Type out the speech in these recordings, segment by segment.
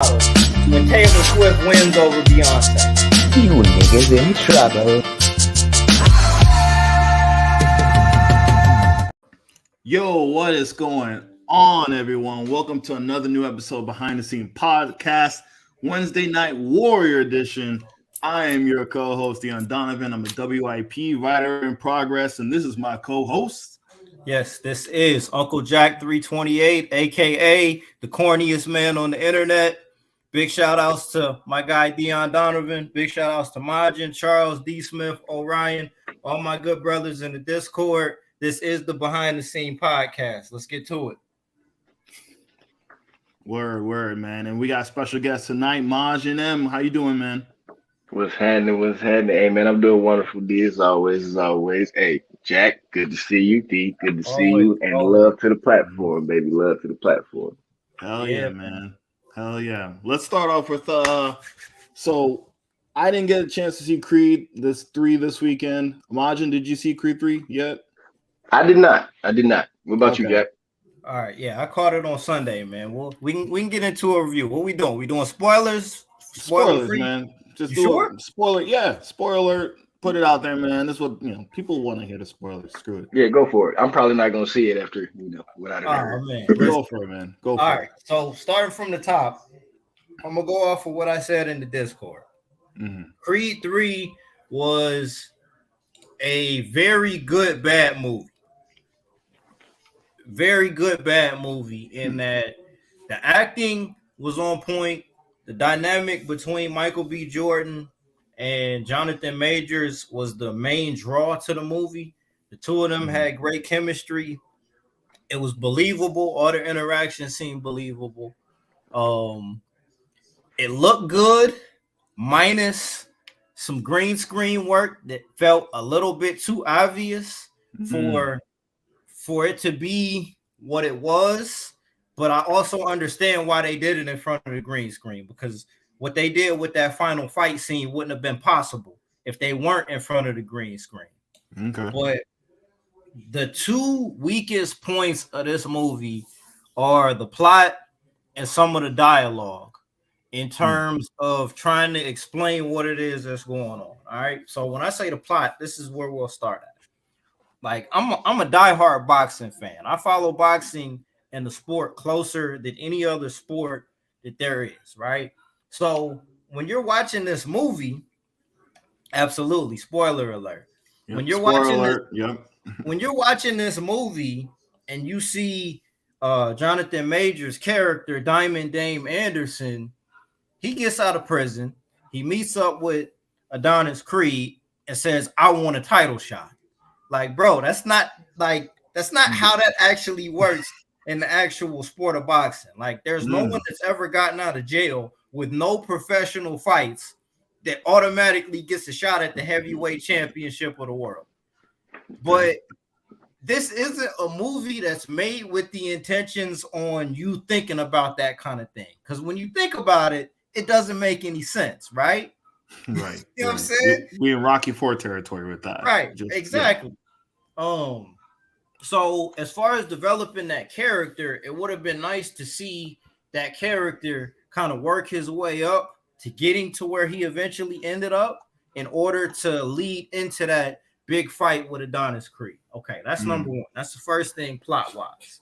$1 when Taylor Swift wins over Beyonce. You niggas in trouble. Yo, what is going on, everyone? Welcome to another new episode Behind the Scene Podcast, Wednesday Night Warrior Edition. I am your co-host, Deon Donovan. I'm a WIP writer in progress, and this is my co-host. Yes, this is Uncle Jack 328, aka the corniest man on the internet. Big shout outs to my guy Deon Donovan. Big shout outs to Majin, Charles, D. Smith, Orion, all my good brothers in the Discord. This is the Behind the Scene Podcast. Let's get to it. Word, man. And we got special guests tonight, Majin M. How you doing, man? What's happening? Hey, man, I'm doing wonderful, D, as always. Hey, Jack, good to see you, D. Good to see you. And love to the platform, baby. Love to the platform. Hell yeah, man. Hell yeah. Let's start off with, so I didn't get a chance to see Creed 3 this weekend. Majin, did you see Creed 3 yet? I did not. What about you, Jack? All right, yeah, I caught it on Sunday, man. We can get into a review. What we doing? We doing spoilers? Spoilers, man. Just you sure? Spoiler, yeah. Spoiler. Put it out there, man. That's what people want to hear. The spoilers. Screw it. Yeah, go for it. I'm probably not gonna see it after what I heard. Man. Go for it, man. Go for it. All right. So starting from the top, I'm gonna go off of what I said in the Discord. Mm-hmm. Creed 3 was a very good bad movie. Very good bad movie in that the acting was on point. The dynamic between Michael B. Jordan and Jonathan Majors was the main draw to the movie. The two of them had great chemistry. It was believable. All the interactions seemed believable. It looked good, minus some green screen work that felt a little bit too obvious for it to be what it was. But I also understand why they did it in front of the green screen, because what they did with that final fight scene wouldn't have been possible if they weren't in front of the green screen. Okay. But the two weakest points of this movie are the plot and some of the dialogue in terms of trying to explain what it is that's going on. All right. So when I say the plot, this is where we'll start at. Like, I'm a diehard boxing fan. I follow boxing and the sport closer than any other sport that there is, right? So when you're watching this movie, absolutely, spoiler alert. Yep, when you're when you're watching this movie and you see Jonathan Majors' character, Diamond Dame Anderson, he gets out of prison, he meets up with Adonis Creed and says, "I want a title shot." Like, bro, that's not how that actually works in the actual sport of boxing. Like, there's no one that's ever gotten out of jail with no professional fights that automatically gets a shot at the heavyweight championship of the world. But this isn't a movie that's made with the intentions on you thinking about that kind of thing. Because when you think about it, it doesn't make any sense, right? Right. You know what I'm saying? We in Rocky IV territory with that. Right. Exactly. Yeah. So as far as developing that character, it would have been nice to see that character kind of work his way up to getting to where he eventually ended up in order to lead into that big fight with Adonis Creed. Okay, that's number one. That's the first thing plot-wise.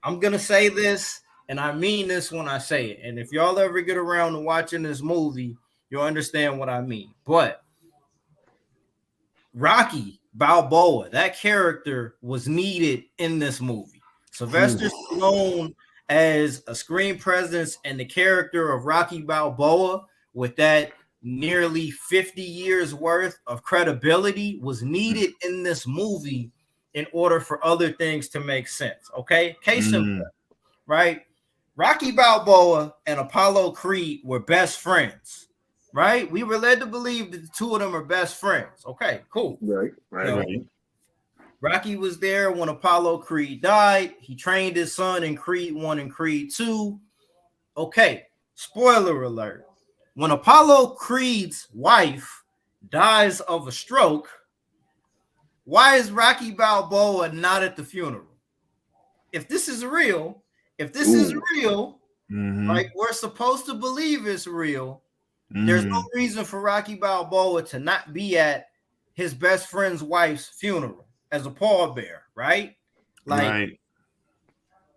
I'm going to say this, and I mean this when I say it. And if y'all ever get around to watching this movie, you'll understand what I mean. But Rocky Balboa, that character was needed in this movie. Sylvester Stallone as a screen presence and the character of Rocky Balboa with that nearly 50 years worth of credibility was needed in this movie in order for other things to make sense. Okay, case in point, right? Rocky Balboa and Apollo Creed were best friends, right? We were led to believe that the two of them are best friends. Okay, cool. Right. Rocky was there when Apollo Creed died. He trained his son in Creed 1 and Creed 2. Okay, spoiler alert. When Apollo Creed's wife dies of a stroke, why is Rocky Balboa not at the funeral? If this is real, Like, we're supposed to believe it's real. Mm-hmm. There's no reason for Rocky Balboa to not be at his best friend's wife's funeral as a pallbearer, right? Like,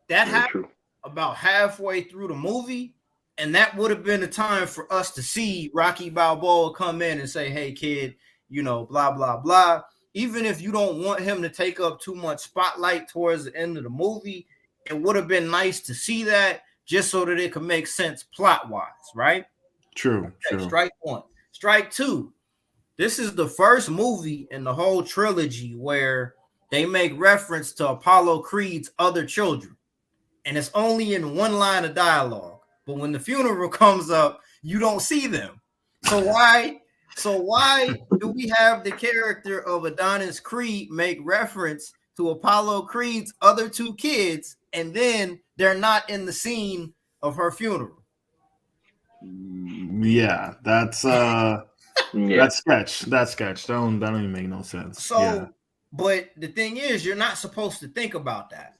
that happened about halfway through the movie, and that would have been the time for us to see Rocky Balboa come in and say, hey, kid, you know, blah, blah, blah. Even if you don't want him to take up too much spotlight towards the end of the movie, it would have been nice to see that just so that it could make sense plot-wise, right? True. Strike one. Strike two. This is the first movie in the whole trilogy where they make reference to Apollo Creed's other children. And it's only in one line of dialogue. But when the funeral comes up, you don't see them. So why do we have the character of Adonis Creed make reference to Apollo Creed's other two kids, and then they're not in the scene of her funeral? Yeah, that's that's sketch. That don't even make no sense. So, but the thing is, you're not supposed to think about that.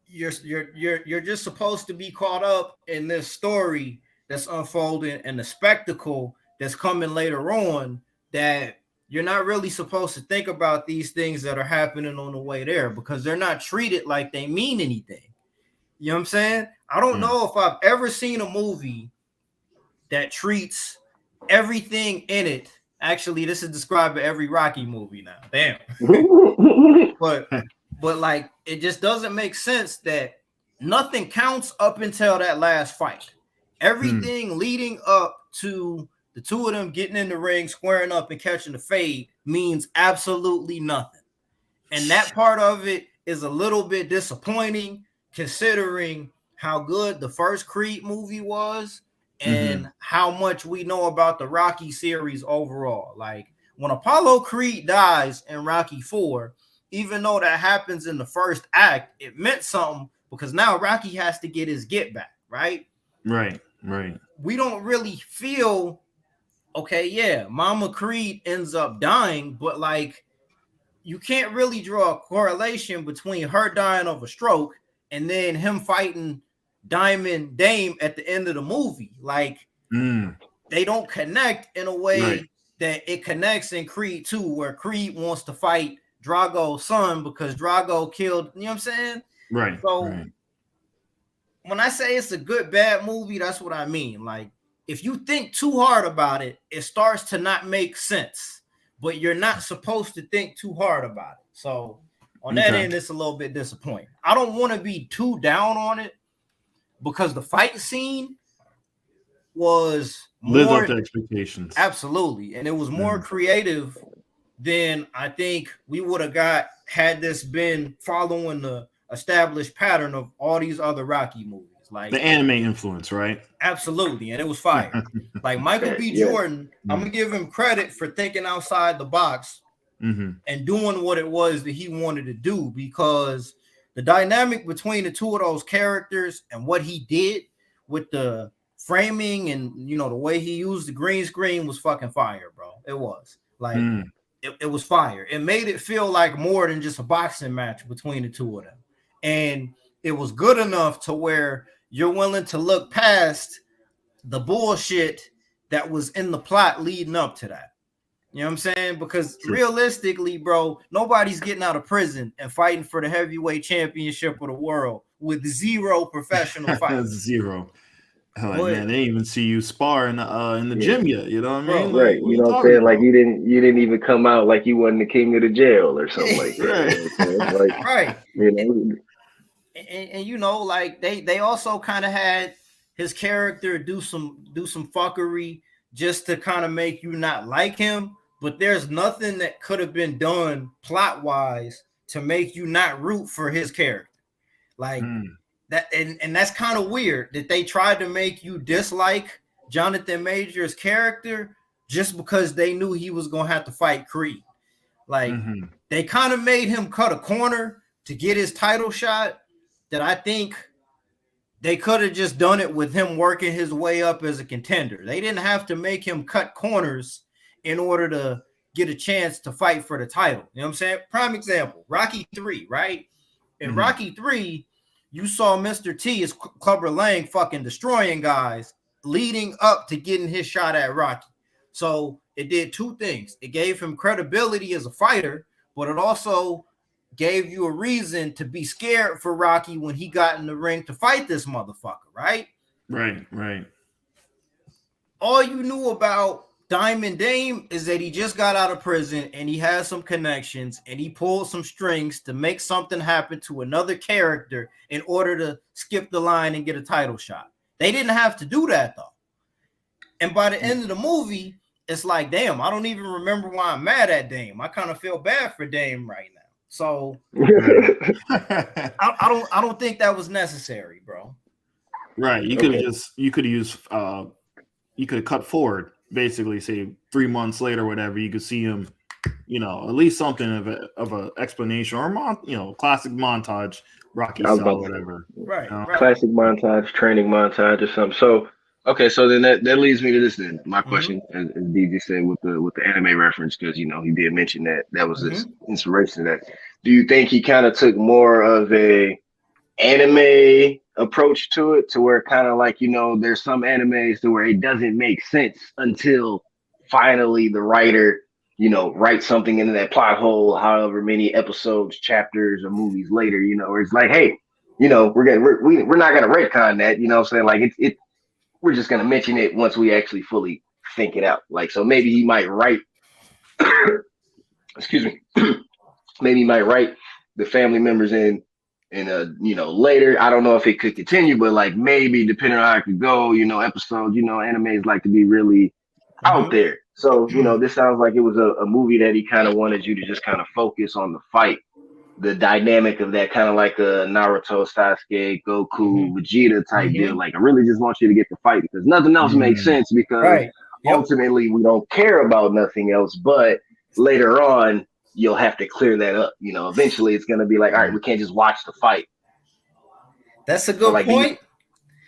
You're just supposed to be caught up in this story that's unfolding and the spectacle that's coming later on, that you're not really supposed to think about these things that are happening on the way there, because they're not treated like they mean anything. You know what I'm saying? I don't know if I've ever seen a movie that treats everything in it. Actually, this is described in every Rocky movie now. Damn. But like, it just doesn't make sense that nothing counts up until that last fight. Everything leading up to the two of them getting in the ring, squaring up and catching the fade means absolutely nothing. And that part of it is a little bit disappointing, considering how good the first Creed movie was and how much we know about the Rocky series overall. Like, when Apollo Creed dies in Rocky IV, even though that happens in the first act, it meant something, because now Rocky has to get his get back, right? Right. We don't really feel, okay, yeah, Mama Creed ends up dying, but like, you can't really draw a correlation between her dying of a stroke and then him fighting Diamond Dame at the end of the movie. Like, they don't connect in a way that it connects in Creed 2, where Creed wants to fight Drago's son because Drago killed, you know what I'm saying? Right. So when I say it's a good, bad movie, that's what I mean. Like, if you think too hard about it, it starts to not make sense, but you're not supposed to think too hard about it. So on that end, it's a little bit disappointing. I don't want to be too down on it, because the fight scene was lived up to expectations. Absolutely. And it was more creative than I think we would have got had this been following the established pattern of all these other Rocky movies. Like the anime influence, right? Absolutely. And it was fire. Like Michael B. Jordan, I'm going to give him credit for thinking outside the box and doing what it was that he wanted to do, because the dynamic between the two of those characters and what he did with the framing and, you know, the way he used the green screen was fucking fire, bro. It was like, it was fire. It made it feel like more than just a boxing match between the two of them. And it was good enough to where you're willing to look past the bullshit that was in the plot leading up to that. You know what I'm saying? Because realistically, bro, nobody's getting out of prison and fighting for the heavyweight championship of the world with zero professional fights. Zero. Like, man, they didn't even see you spar in the gym yet. You know what I mean? Right. Like, you know what I'm saying? Like, you didn't even come out like you wasn't the king of the jail or something like that. You know like, right. You know. And you know, like they also kind of had his character do some fuckery just to kind of make you not like him. But there's nothing that could have been done plot wise to make you not root for his character. Like that, and that's kind of weird that they tried to make you dislike Jonathan Major's character just because they knew he was gonna have to fight Creed. Like they kind of made him cut a corner to get his title shot. That I think they could have just done it with him working his way up as a contender. They didn't have to make him cut corners in order to get a chance to fight for the title. You know what I'm saying? Prime example, Rocky 3, right? In Rocky 3, you saw Mr. T as Clubber Lang fucking destroying guys leading up to getting his shot at Rocky. So it did two things. It gave him credibility as a fighter, but it also gave you a reason to be scared for Rocky when he got in the ring to fight this motherfucker, right? Right. All you knew about Diamond Dame is that he just got out of prison and he has some connections and he pulled some strings to make something happen to another character in order to skip the line and get a title shot. They didn't have to do that though. And by the end of the movie, it's like, damn, I don't even remember why I'm mad at Dame. I kind of feel bad for Dame right now. So I don't think that was necessary, bro. Right. You could have cut forward, basically, say 3 months later, whatever. You could see him, at least something of a explanation or classic montage, Rocky style, whatever. Right. Classic montage, training montage, or something. So, okay, so then that leads me to this. Then my question, as DJ said, with the anime reference, because he did mention that was his inspiration. That do you think he kind of took more of a anime approach to it, to where kind of like there's some animes to where it doesn't make sense until finally the writer writes something into that plot hole, however many episodes, chapters, or movies later, where it's like, hey, we're not gonna retcon that, what I'm saying, like it we're just gonna mention it once we actually fully think it out. Like, so maybe he might write excuse me maybe he might write the family members in later. I don't know if it could continue, but like maybe depending on how it could go, episodes, animes like to be really out there. So, this sounds like it was a movie that he kind of wanted you to just kind of focus on the fight, the dynamic of that, kind of like a Naruto, Sasuke, Goku, Vegeta type deal. Like, I really just want you to get the fight because nothing else makes sense, because ultimately we don't care about nothing else, but later on, you'll have to clear that up. Eventually it's going to be like, all right, we can't just watch the fight. That's a good point.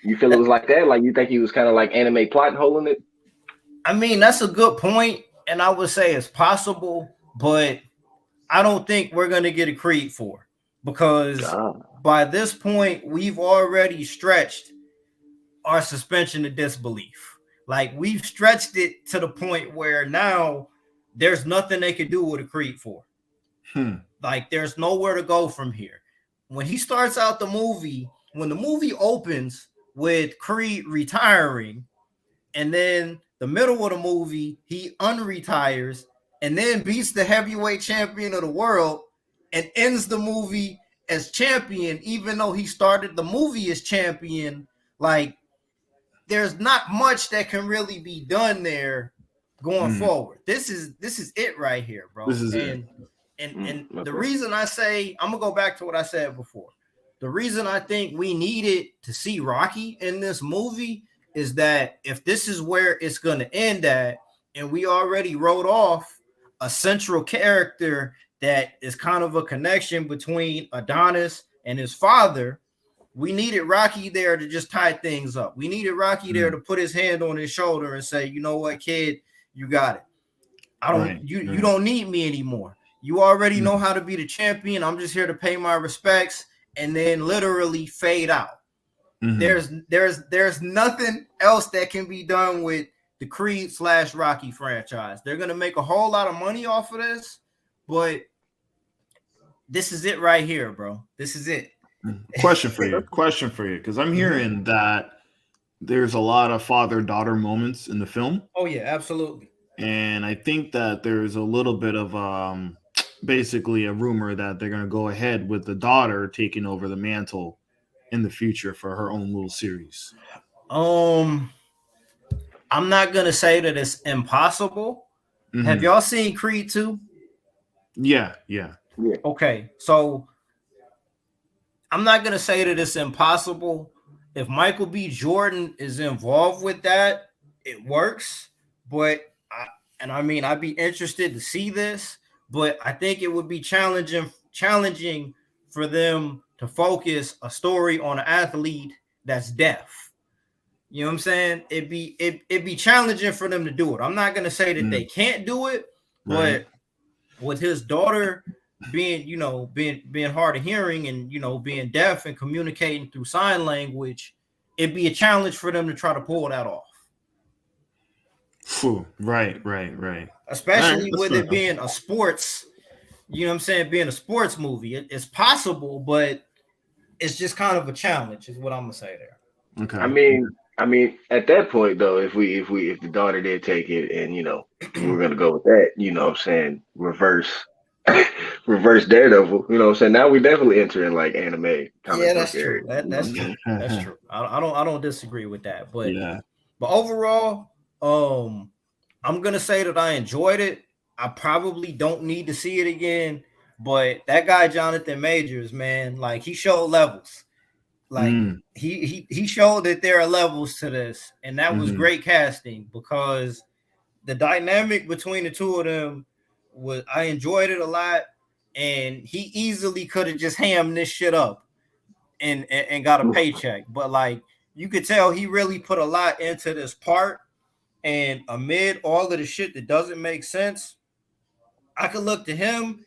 You feel it was like that? Like, you think he was kind of like anime plot holing it? I mean, that's a good point, and I would say it's possible, but I don't think we're going to get a Creed 4 because by this point, we've already stretched our suspension of disbelief. Like, we've stretched it to the point where now there's nothing they could do with a Creed 4. Like, there's nowhere to go from here. When he starts out the movie, when the movie opens with Creed retiring, and then the middle of the movie, he unretires and then beats the heavyweight champion of the world and ends the movie as champion, even though he started the movie as champion. Like, there's not much that can really be done there going forward. This is it right here, bro. This is it. And the reason I say, I'm gonna go back to what I said before. The reason I think we needed to see Rocky in this movie is that if this is where it's gonna end at, and we already wrote off a central character that is kind of a connection between Adonis and his father, we needed Rocky there to just tie things up. We needed Rocky there to put his hand on his shoulder and say, you know what, kid, you got it. You don't need me anymore. You already know how to be the champion. I'm just here to pay my respects, and then literally fade out. There's nothing else that can be done with the Creed / Rocky franchise. They're gonna make a whole lot of money off of this, but this is it right here, bro. This is it. Question for you, because I'm hearing that there's a lot of father-daughter moments in the film. Oh yeah, absolutely. And I think that there's a little bit of basically a rumor that they're going to go ahead with the daughter taking over the mantle in the future for her own little series. I'm not going to say that it's impossible. Have y'all seen Creed 2? Yeah. Okay, so I'm not going to say that it's impossible. If Michael B. Jordan is involved with that, it works. But I'd be interested to see this, but I think it would be challenging for them to focus a story on an athlete that's deaf. You know what I'm saying? It'd be challenging for them to do it. I'm not gonna say that they can't do it, but with his daughter being hard of hearing and being deaf and communicating through sign language, it'd be a challenge for them to try to pull that off. Right. Especially with it being a sports, you know what I'm saying, being a sports movie. It's possible, but it's just kind of a challenge, is what I'm gonna say there. Okay. I mean, at that point though, if the daughter did take it, and we were gonna go with that, what I'm saying, reverse Daredevil, what I'm saying. Now we definitely entering like anime comic book area. That's true. That's true. I don't disagree with that, but yeah. But overall, I'm gonna say that I enjoyed it. I probably don't need to see it again, but that guy Jonathan Majors, man, like he showed levels. Like he showed that there are levels to this, and that was great casting, because the dynamic between the two of them I enjoyed it a lot, and he easily could have just hammed this shit up and got a paycheck, but like you could tell he really put a lot into this part, and amid all of the shit that doesn't make sense, I could look to him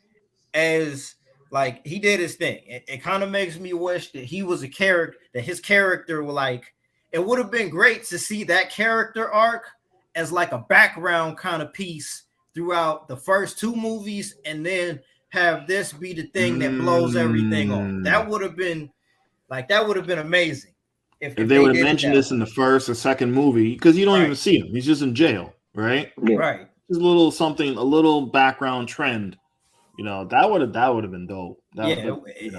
as like he did his thing. It kind of makes me wish that he was a character, that his character was like, it would have been great to see that character arc as like a background kind of piece throughout the first two movies, and then have this be the thing that blows everything off. That would have been amazing. If they would have mentioned this in the first or second movie, because you don't even see him. He's just in jail, right? Yeah. Right. Just a little background trend. That would have been dope. They didn't know they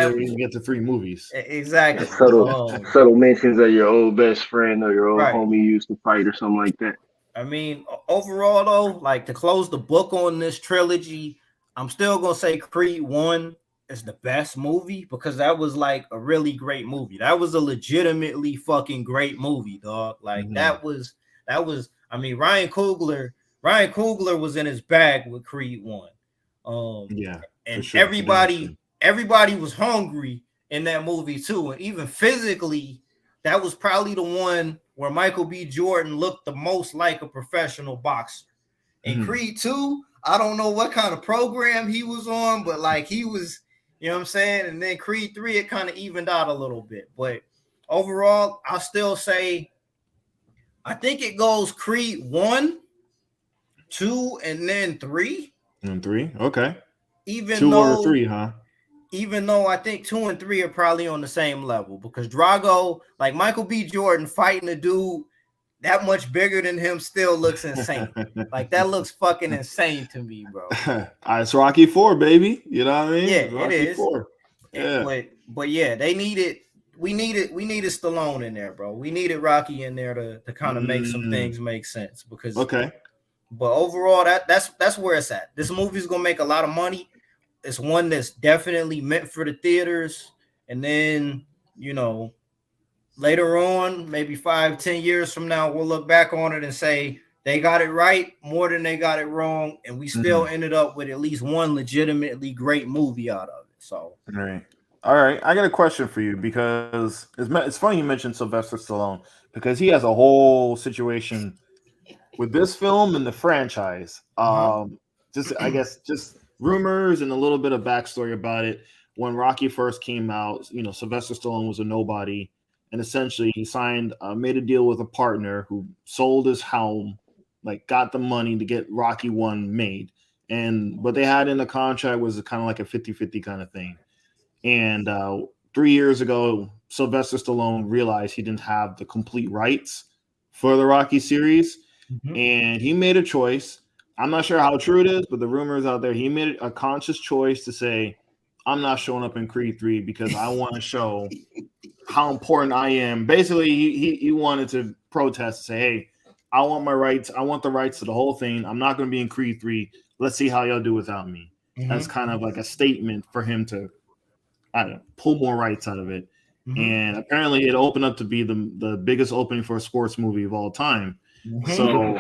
were going to get to 3 movies. Exactly. Subtle mentions of your old best friend or your old homie you used to fight or something like that. I mean, overall though, like to close the book on this trilogy, I'm still gonna say Creed 1 is the best movie, because that was like a really great movie. That was a legitimately fucking great movie, dog. Like that was. I mean, Ryan Coogler was in his bag with Creed 1. And sure, everybody was hungry in that movie too, and even physically, that was probably the one where Michael B. Jordan looked the most like a professional boxer. In Creed 2, I don't know what kind of program he was on, but like he was, you know what I'm saying? And then Creed 3, it kind of evened out a little bit. But overall, I'll still say I think it goes Creed 1, 2, and then 3. And 3, okay. Even 2 though or 3, huh? Even though I think 2 and 3 are probably on the same level, because Drago, like Michael B. Jordan fighting a dude that much bigger than him, still looks insane. Like that looks fucking insane to me, bro. It's Rocky 4, baby. You know what I mean? Yeah, Rocky it is. 4. Yeah. But yeah, we needed Stallone in there, bro. We needed Rocky in there to kind of make some things make sense, because But overall, that's where it's at. This movie's gonna make a lot of money. It's one that's definitely meant for the theaters. And then, later on, maybe 5-10 years from now, we'll look back on it and say they got it right more than they got it wrong, and we still ended up with at least one legitimately great movie out of it. So, all right. I got a question for you, because it's funny you mentioned Sylvester Stallone, because he has a whole situation with this film and the franchise. Just rumors and a little bit of backstory about it. When Rocky first came out, Sylvester Stallone was a nobody, and essentially he made a deal with a partner who sold his home, like got the money to get Rocky 1 made. And what they had in the contract was kind of like a 50-50 kind of thing. And 3 years ago, Sylvester Stallone realized he didn't have the complete rights for the Rocky series, and he made a choice. I'm not sure how true it is, but the rumors out there, he made a conscious choice to say, I'm not showing up in Creed 3 because I want to show how important I am. Basically, he wanted to protest, say, hey, I want my rights. I want the rights to the whole thing. I'm not going to be in Creed 3. Let's see how y'all do without me. That's kind of like a statement for him to, pull more rights out of it. And apparently it opened up to be the biggest opening for a sports movie of all time. So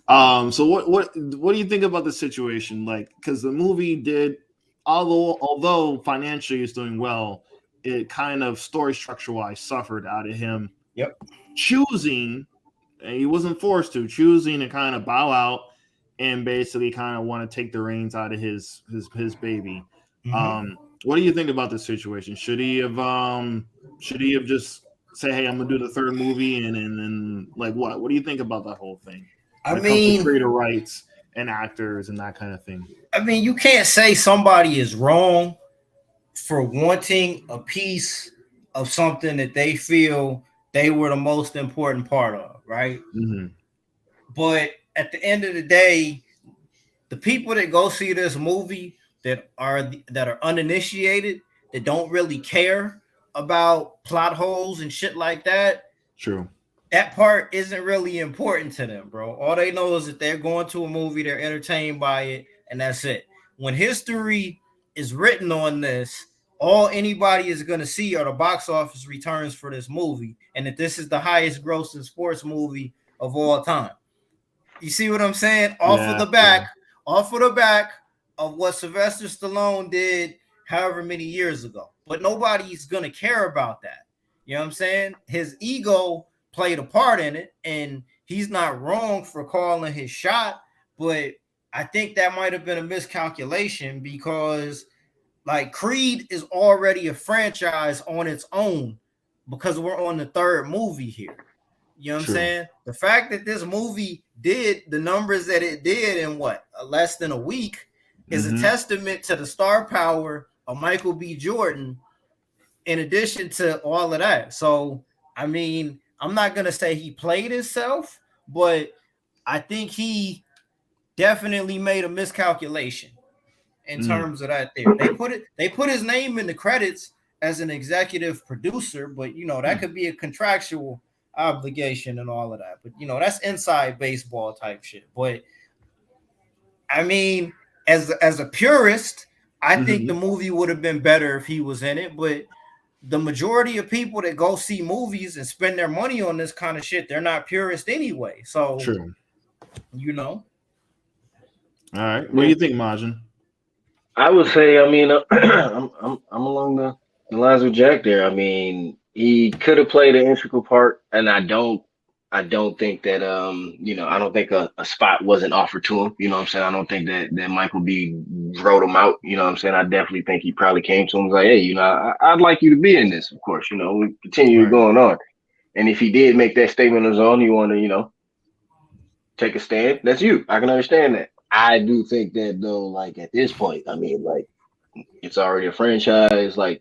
so what do you think about the situation? Like, because the movie did, although financially it's doing well, it kind of story structure wise suffered out of him choosing, and he wasn't forced to, choosing to kind of bow out and basically kind of want to take the reins out of his baby. Mhm. What do you think about this situation? Should he have just say, hey, I'm gonna do the third movie, and like what? What do you think about that whole thing I when it comes to mean, creator rights and actors and that kind of thing? you can't say somebody is wrong for wanting a piece of something that they feel they were the most important part of, right? Mm-hmm. But at the end of the day, the people that go see this movie that are uninitiated, that don't really care about plot holes and shit like that, True. that part isn't really important to them, bro. All they know is that they're going to a movie, they're entertained by it, and that's it. When history is written on this, all anybody is going to see are the box office returns for this movie, and that this is the highest grossing sports movie of all time. You see what I'm saying? Off of the back of what Sylvester Stallone did however many years ago. But nobody's going to care about that. You know what I'm saying? His ego played a part in it, and he's not wrong for calling his shot, but I think that might have been a miscalculation because like Creed is already a franchise on its own because we're on the third movie here. You know what I'm saying? The fact that this movie did the numbers that it did in less than a week is a testament to the star power of Michael B. Jordan in addition to all of that. So, I mean, I'm not going to say he played himself, but I think he definitely made a miscalculation in terms of that there. They put his name in the credits as an executive producer, but that could be a contractual obligation and all of that. But that's inside baseball type shit. But I mean, as a purist, I think the movie would have been better if he was in it, but the majority of people that go see movies and spend their money on this kind of shit, they're not purist anyway. So, true. All right. What do you think, Majin? I would say, I mean, I'm along the lines with Jack there. I mean, he could have played an integral part, and I don't think that I don't think a spot wasn't offered to him. You know what I'm saying? I don't think that Michael B wrote him out. You know what I'm saying? I definitely think he probably came to him and was like, hey, I'd like you to be in this, of course. We continue going on. And if he did make that statement on his own, you want to, take a stand, that's you. I can understand that. I do think that though, like at this point, I mean, like it's already a franchise. Like,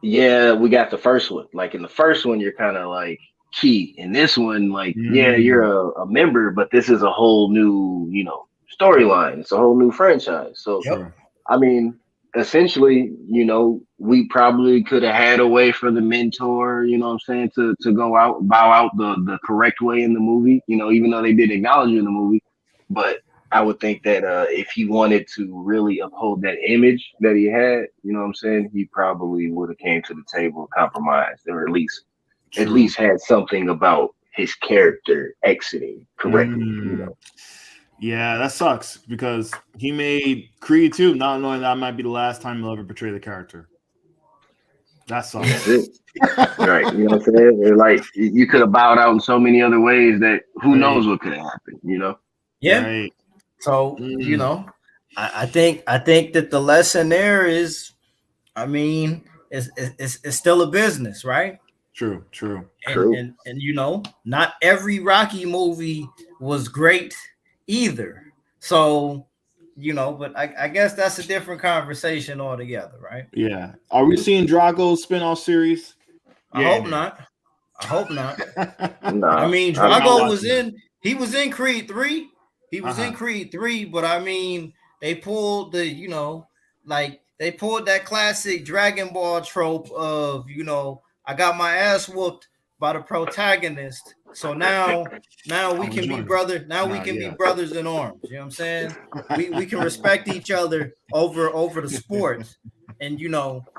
yeah, we got the first one. Like in the first one, you're kind of like key. In this one, like, yeah, you're a member, but this is a whole new, storyline. It's a whole new franchise. So, I mean, essentially, we probably could have had a way for the mentor, you know what I'm saying, to go out, bow out the correct way in the movie, even though they did acknowledge you in the movie. But I would think that if he wanted to really uphold that image that he had, you know what I'm saying, he probably would have came to the table, compromised, or at least had something about his character exiting correctly. Yeah, that sucks because he made Creed 2 not knowing that might be the last time he'll ever portray the character. That sucks. That's it. Right. You know what I'm saying? They're like, you could have bowed out in so many other ways that who knows what could have happened, Yeah. Right. So, I think that the lesson there is, I mean, it's still a business, right? True. And not every Rocky movie was great either. So, but I guess that's a different conversation altogether, right? Yeah. Are we seeing Drago's spinoff series? I hope not. No, I mean, Drago was in Creed 3. He was in Creed 3, but I mean, they pulled they pulled that classic Dragon Ball trope of, I got my ass whooped by the protagonist. So now we can be brother. Now we can be brothers in arms. You know what I'm saying? We can respect each other over the sport. And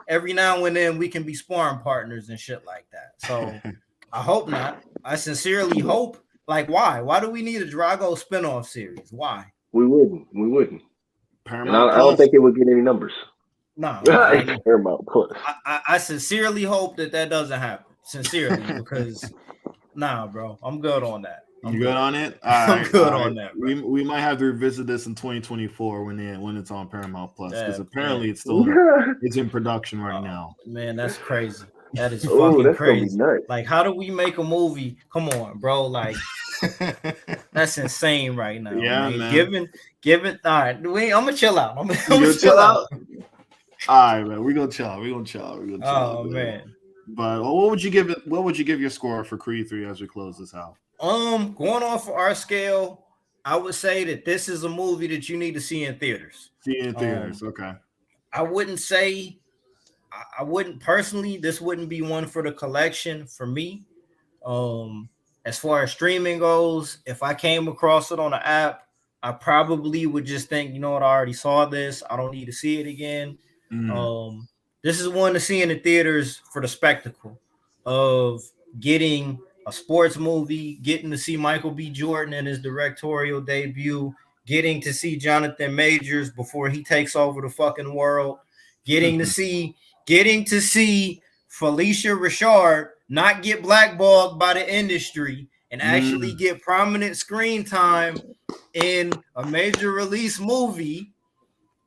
every now and then we can be sparring partners and shit like that. So I hope not. I sincerely hope. Like, why? Why do we need a Drago spinoff series? Why? We wouldn't. Paramount I don't think it would get any numbers. No. Paramount Plus. I sincerely hope that doesn't happen. Sincerely, because bro, I'm good on that. You good on it? I'm good on that. We might have to revisit this in 2024 when it's on Paramount Plus, because apparently it's still it's in production right now. Man, that's crazy. That is Oh, fucking that's crazy. gonna be nuts. Like, how do we make a movie? Come on, bro. Like, that's insane right now. Yeah, man. Given. All right, I'm gonna chill out. I'm You gonna chill out. All right, man. We're gonna chill. Oh man. But what would you give it? What would you give your score for Creed 3 as we close this out? Going off of our scale, I would say that this is a movie that you need to see in theaters. Okay. I wouldn't say, I wouldn't personally, this wouldn't be one for the collection for me. As far as streaming goes, if I came across it on an app, I probably would just think, you know what, I already saw this. I don't need to see it again. This is one to see in the theaters for the spectacle of getting a sports movie, getting to see Michael B. Jordan in his directorial debut, getting to see Jonathan Majors before he takes over the fucking world, getting to see Felicia Richard not get blackballed by the industry and actually get prominent screen time in a major release movie.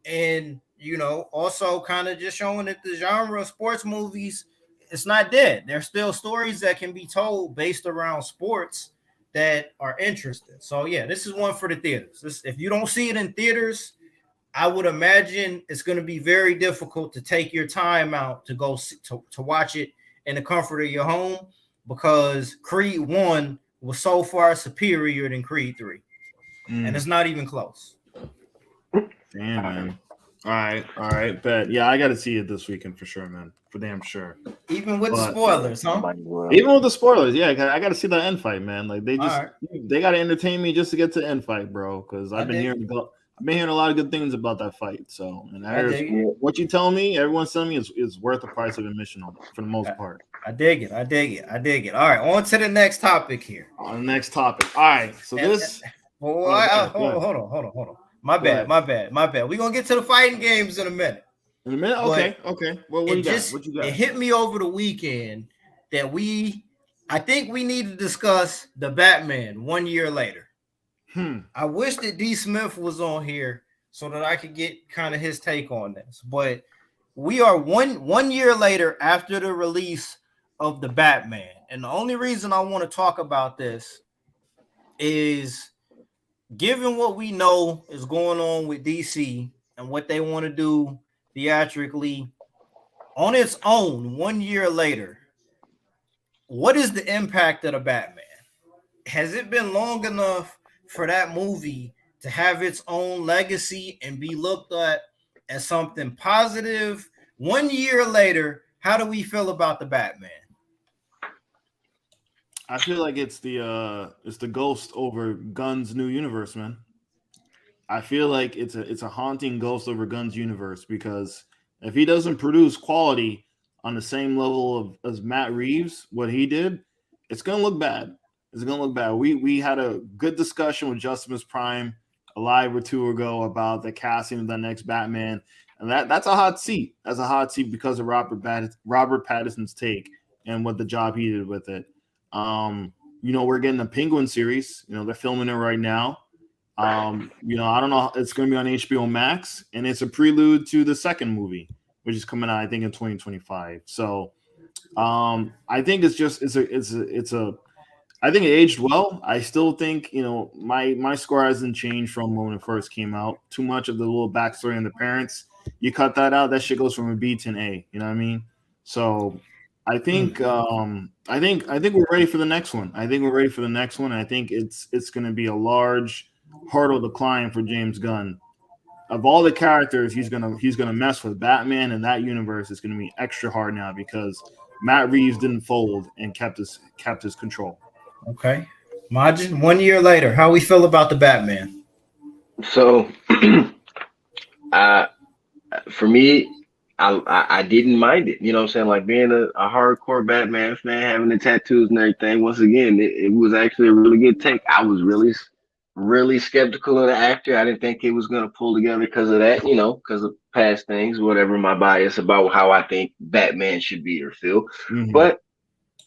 And, you know, also kind of just showing that the genre of sports movies, it's not dead. There's still stories that can be told based around sports that are interesting. So, yeah, this is one for the theaters. If you don't see it in theaters, I would imagine it's going to be very difficult to take your time out to go to watch it in the comfort of your home, because Creed 1 was so far superior than Creed 3. And it's not even close. Damn, man. All right, bet. Yeah, I got to see it this weekend for sure, man. For damn sure. Even with the spoilers, huh? Even with the spoilers, yeah. I got to see the end fight, man. Like they got to entertain me just to get to the end fight, bro. Because I've been hearing a lot of good things about that fight. So, and I heard what you tell me, everyone's telling me is worth the price of admission for the most part. I dig it. All right, on to the next topic here. On the next topic. All right, so hold on. My bad. We're gonna get to the fighting games in a minute. Okay. Well, what you got? It hit me over the weekend that I think we need to discuss the Batman 1 year later. I wish that D. Smith was on here so that I could get kind of his take on this. But we are one year later after the release of the Batman. And the only reason I want to talk about this is, given what we know is going on with DC and what they want to do theatrically on its own 1 year later, what is the impact of the Batman? Has it been long enough for that movie to have its own legacy and be looked at as something positive? 1 year later, how do we feel about the Batman? I feel like it's the ghost over Gunn's new universe, man. I feel like it's a haunting ghost over Gunn's universe, because if he doesn't produce quality on the same level as Matt Reeves, what he did, it's gonna look bad. We had a good discussion with Justimus Prime a live or two ago about the casting of the next Batman, and that's a hot seat. That's a hot seat because of Robert Pattinson's take and what the job he did with it. We're getting a Penguin series. They're filming it right now. I don't know. It's going to be on HBO Max, and it's a prelude to the second movie, which is coming out, I think, in 2025. So, I think I think it aged well. I still think, my score hasn't changed from when it first came out. Too much of the little backstory and the parents. You cut that out, that shit goes from a B to an A. You know what I mean? So, I think we're ready for the next one. I think it's going to be a large hurdle to climb for James Gunn. Of all the characters he's gonna mess with, Batman and that universe is going to be extra hard now because Matt Reeves didn't fold and kept his control. Okay, Majin, 1 year later, how we feel about the Batman? So, for me, I didn't mind it. You know what I'm saying? Like, being a hardcore Batman fan, having the tattoos and everything. Once again, it was actually a really good take. I was really skeptical of the actor. I didn't think he was going to pull together because of that, because of past things, whatever my bias about how I think Batman should be or feel. Mm-hmm. But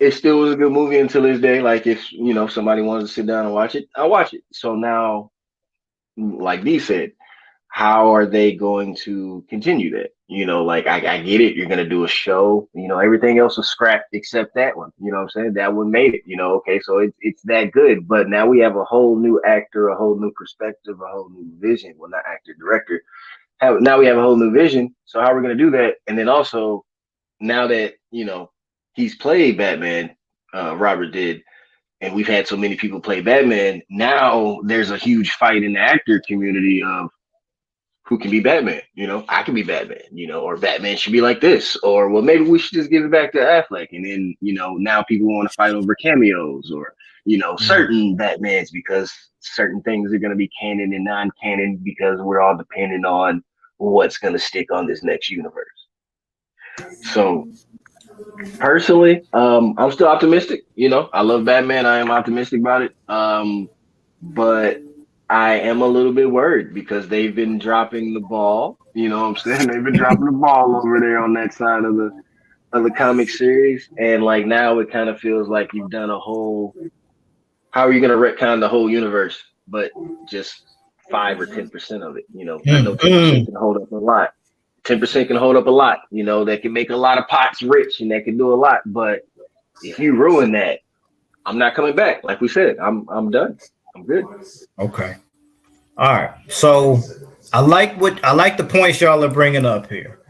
it still was a good movie until this day. Like if somebody wanted to sit down and watch it, I'll watch it. So now, like Dee said, how are they going to continue that? Like I get it. You're gonna do a show. Everything else was scrapped except that one. You know what I'm saying? That one made it. Okay, so it's that good. But now we have a whole new actor, a whole new perspective, a whole new vision. Well, not actor, director. Now we have a whole new vision. So how are we gonna do that? And then also now that he's played Batman, Robert did, and we've had so many people play Batman. Now there's a huge fight in the actor community of who can be Batman. I can be Batman. Or Batman should be like this, or well, maybe we should just give it back to Affleck. And then now people want to fight over cameos or certain Batmans because certain things are going to be canon and non-canon because we're all dependent on what's going to stick on this next universe. So personally, I'm still optimistic. I love Batman. I am optimistic about it. But I am a little bit worried because they've been dropping the ball. You know what I'm saying? They've been dropping the ball over there on that side of the comic series. And like now it kind of feels like you've done a whole, how are you going to retcon the whole universe, but just 5 or 10% of it? I know 10% can hold up a lot. 10% can hold up a lot, that can make a lot of pots rich and that can do a lot. But if you ruin that, I'm not coming back. Like we said, I'm done. I'm good. Okay. All right. So I like the points y'all are bringing up here.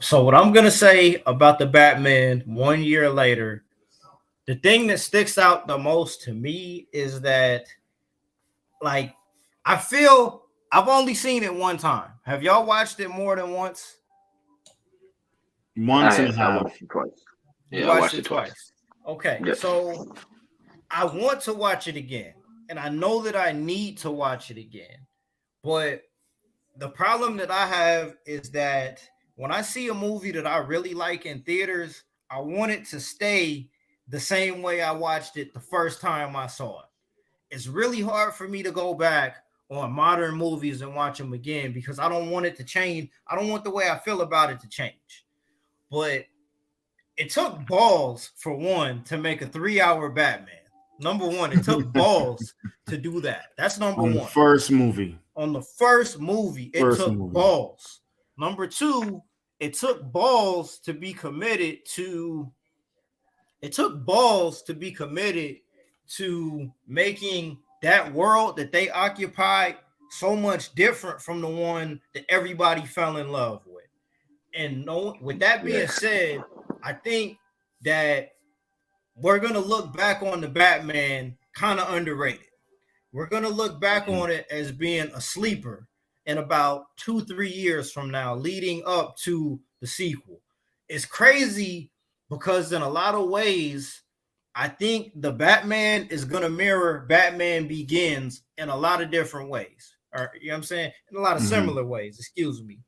So what I'm going to say about the Batman 1 year later, the thing that sticks out the most to me is that, like, I feel I've only seen it one time. Have y'all watched it more than once? Once and a half. I watched it twice. Yeah, I watched it twice. Okay. Yes. So I want to watch it again. And I know that I need to watch it again. But the problem that I have is that when I see a movie that I really like in theaters, I want it to stay the same way I watched it the first time I saw it. It's really hard for me to go back on modern movies and watch them again because I don't want it to change. I don't want the way I feel about it to change. But it took balls, for one, to make a 3-hour Batman. Number one, it took balls to do that. That's number one. On the first movie. On the first movie, it took balls. Number two, it took balls to be committed to. It took balls to be committed to making that world that they occupied so much different from the one that everybody fell in love with. And with that being said, I think that we're going to look back on the Batman kind of underrated. We're going to look back on it as being a sleeper in about 2-3 years from now, leading up to the sequel. It's crazy because in a lot of ways, I think the Batman is going to mirror Batman Begins in a lot of different ways. Or, you know what I'm saying? In a lot of similar ways, excuse me.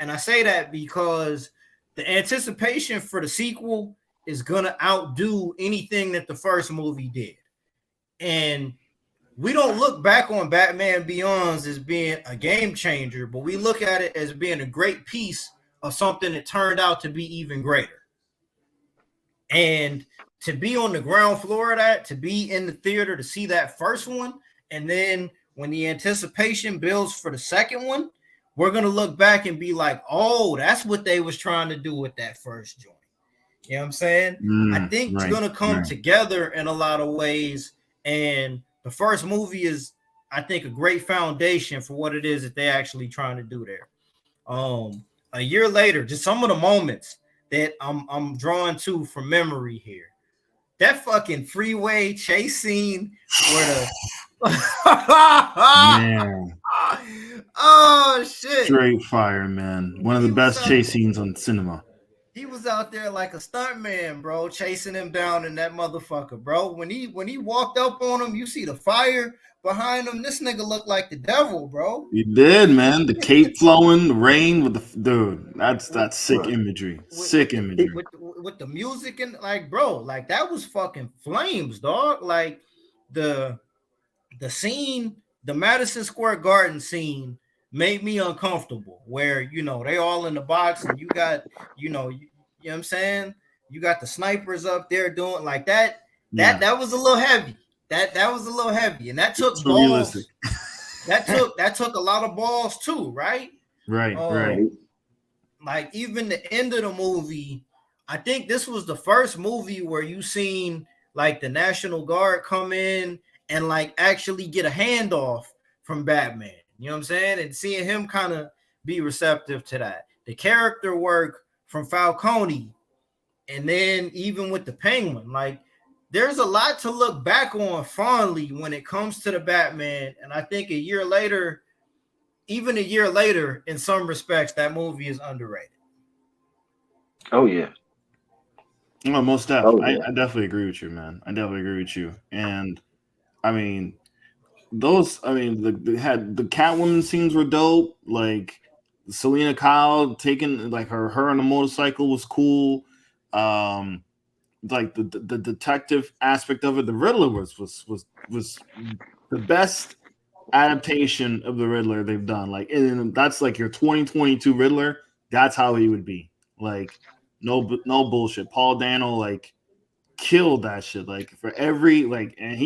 And I say that because the anticipation for the sequel is going to outdo anything that the first movie did. And we don't look back on Batman Beyond as being a game changer, but we look at it as being a great piece of something that turned out to be even greater. And to be on the ground floor of that, to be in the theater, to see that first one, and then when the anticipation builds for the second one, we're going to look back and be like, oh, that's what they was trying to do with that first joint. You know what I'm saying? I think it's going to come together in a lot of ways. And the first movie is, I think, a great foundation for what it is that they're actually trying to do there. A year later, just some of the moments that I'm drawn to from memory here. That fucking freeway chase scene where Man. Oh shit. Straight fire, man. One of the best chase scenes on cinema. He was out there like a stuntman, bro, chasing him down in that motherfucker, bro. When he walked up on him, you see the fire behind him. This nigga looked like the devil, bro. He did, man. The cape flowing, the rain with the dude. That's sick imagery. Sick imagery. With the music and like, bro, like that was fucking flames, dog. Like the scene, the Madison Square Garden scene made me uncomfortable where, they all in the box and you got, you know what I'm saying? You got the snipers up there doing like that. That was a little heavy. That was a little heavy, and that took so balls. realistic. that took a lot of balls too, right? Right. Like even the end of the movie, I think this was the first movie where you seen like the National Guard come in and like actually get a handoff from Batman. You know what I'm saying? And seeing him kind of be receptive to that. The character work from Falcone, and then even with the Penguin, like there's a lot to look back on fondly when it comes to the Batman. And I think even a year later, in some respects, that movie is underrated. Oh yeah. Well, most definitely. I definitely agree with you, man. I definitely agree with you. And I mean, the Catwoman scenes were dope. Like Selena Kyle taking like her on a motorcycle was cool. Like the detective aspect of it, the Riddler was the best adaptation of the Riddler they've done. Like, and that's like your 2022 Riddler. That's how he would be. Like, no bullshit. Paul Dano like killed that shit. Like for every like, and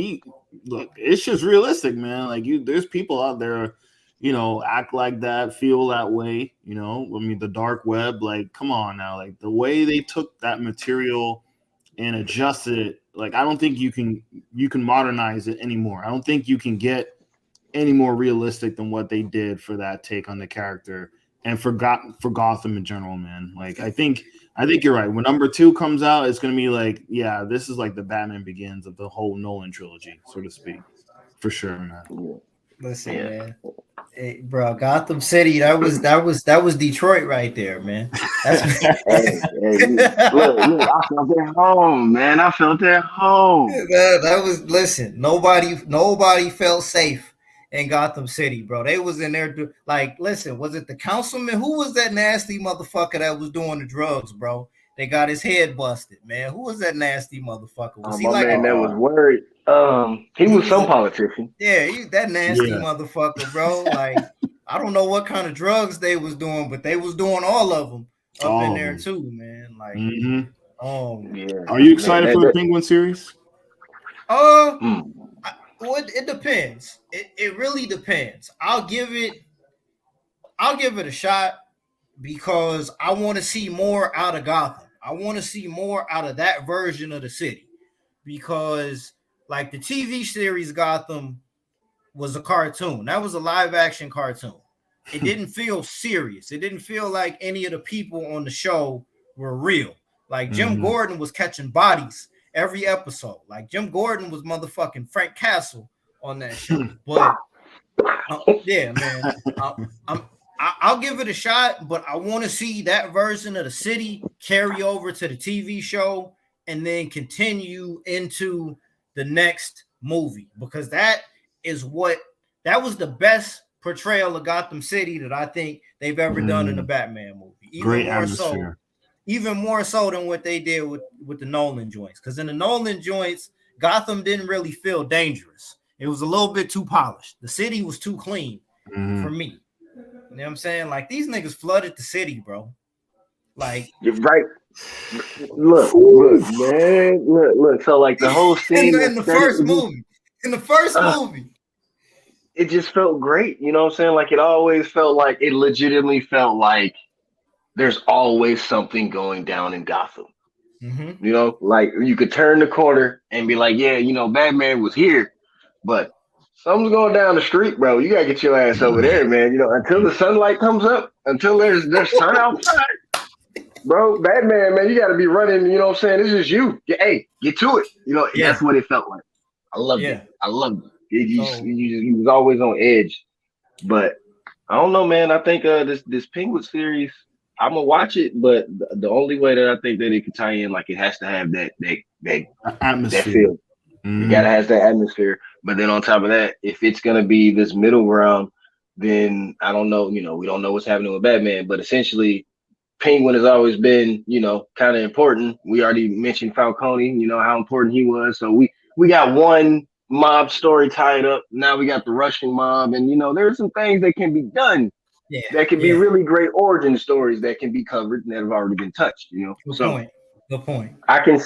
it's just realistic, man. Like there's people out there, act like that, feel that way. I mean, the dark web. Like, come on now. Like the way they took that material and adjusted it. Like, I don't think you can modernize it anymore. I don't think you can get any more realistic than what they did for that take on the character and for Gotham in general, man. Like, I think you're right. When number 2 comes out, it's gonna be like, yeah, this is like the Batman Begins of the whole Nolan trilogy, so to speak, for sure, man. Listen, man. Hey, bro, Gotham City, that was Detroit right there, man. That's look, I felt at home, man. I felt at home. That was listen. Nobody felt safe in Gotham City, bro. They was in there like, listen. Was it the councilman? Who was that nasty motherfucker that was doing the drugs, bro? They got his head busted, man. Who was that nasty motherfucker? Was he like man that was worried? He was some politician. Yeah, that nasty motherfucker, bro. Like, I don't know what kind of drugs they was doing, but they was doing all of them up in there too, man. Like, Are you excited for the Penguin series? Well, it depends. It really depends. I'll give it a shot because I want to see more out of Gotham. I want to see more out of that version of the city because, like, the TV series Gotham was a cartoon. That was a live action cartoon. It didn't feel serious. It didn't feel like any of the people on the show were real. Like, Jim Gordon was catching bodies every episode. Like, Jim Gordon was motherfucking Frank Castle on that show. But yeah, man, I'll give it a shot, but I want to see that version of the city carry over to the TV show and then continue into the next movie because that was the best portrayal of Gotham City that I think they've ever done in a Batman movie. Even more so than what they did with the Nolan joints. Because in the Nolan joints, Gotham didn't really feel dangerous. It was a little bit too polished. The city was too clean for me. You know what I'm saying? Like, these niggas flooded the city, bro. Like, you're right. Look, man. Look. So, like, the whole scene in the first movie. It just felt great. You know what I'm saying? Like, it always felt like it legitimately felt like there's always something going down in Gotham. Like you could turn the corner and be like, yeah, Batman was here, but something's going down the street, bro. You gotta get your ass over there, man. Until the sunlight comes up, until there's sun outside, bro. Batman, man, you gotta be running. You know what I'm saying? This is you. Hey, get to it. That's what it felt like. I loved it. I loved it. He was always on edge, but I don't know, man. I think this Penguin series, I'm gonna watch it, but the only way that I think that it can tie in, like, it has to have that atmosphere. That feel. You gotta have that atmosphere. But then on top of that, if it's gonna be this middle ground, then I don't know. We don't know what's happening with Batman, but essentially, Penguin has always been, kind of important. We already mentioned Falcone, how important he was. So we got one mob story tied up. Now we got the Russian mob, and there's some things that can be done. That can be really great origin stories that can be covered and that have already been touched. Good point. Good point. I can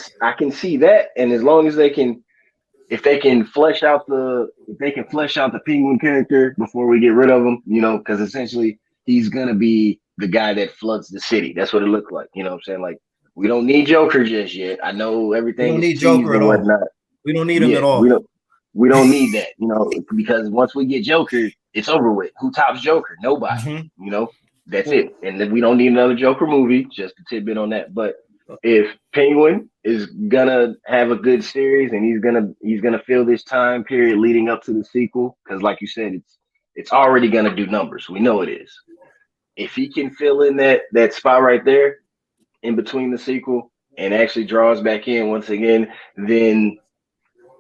see that, and as long as if they can flesh out the Penguin character before we get rid of him, because essentially he's gonna be the guy that floods the city. That's what it looked like. You know what I'm saying? Like, we don't need Joker just yet. I know We everything don't is need teased Joker at and all. whatnot. We don't need him at all. We don't need that, because once we get Joker, it's over with. Who tops Joker? Nobody. That's it. And then we don't need another Joker movie. Just a tidbit on that. But if Penguin is gonna have a good series and he's gonna fill this time period leading up to the sequel, because like you said, it's already gonna do numbers. We know it is. If he can fill in that spot right there in between the sequel and actually draws back in once again, then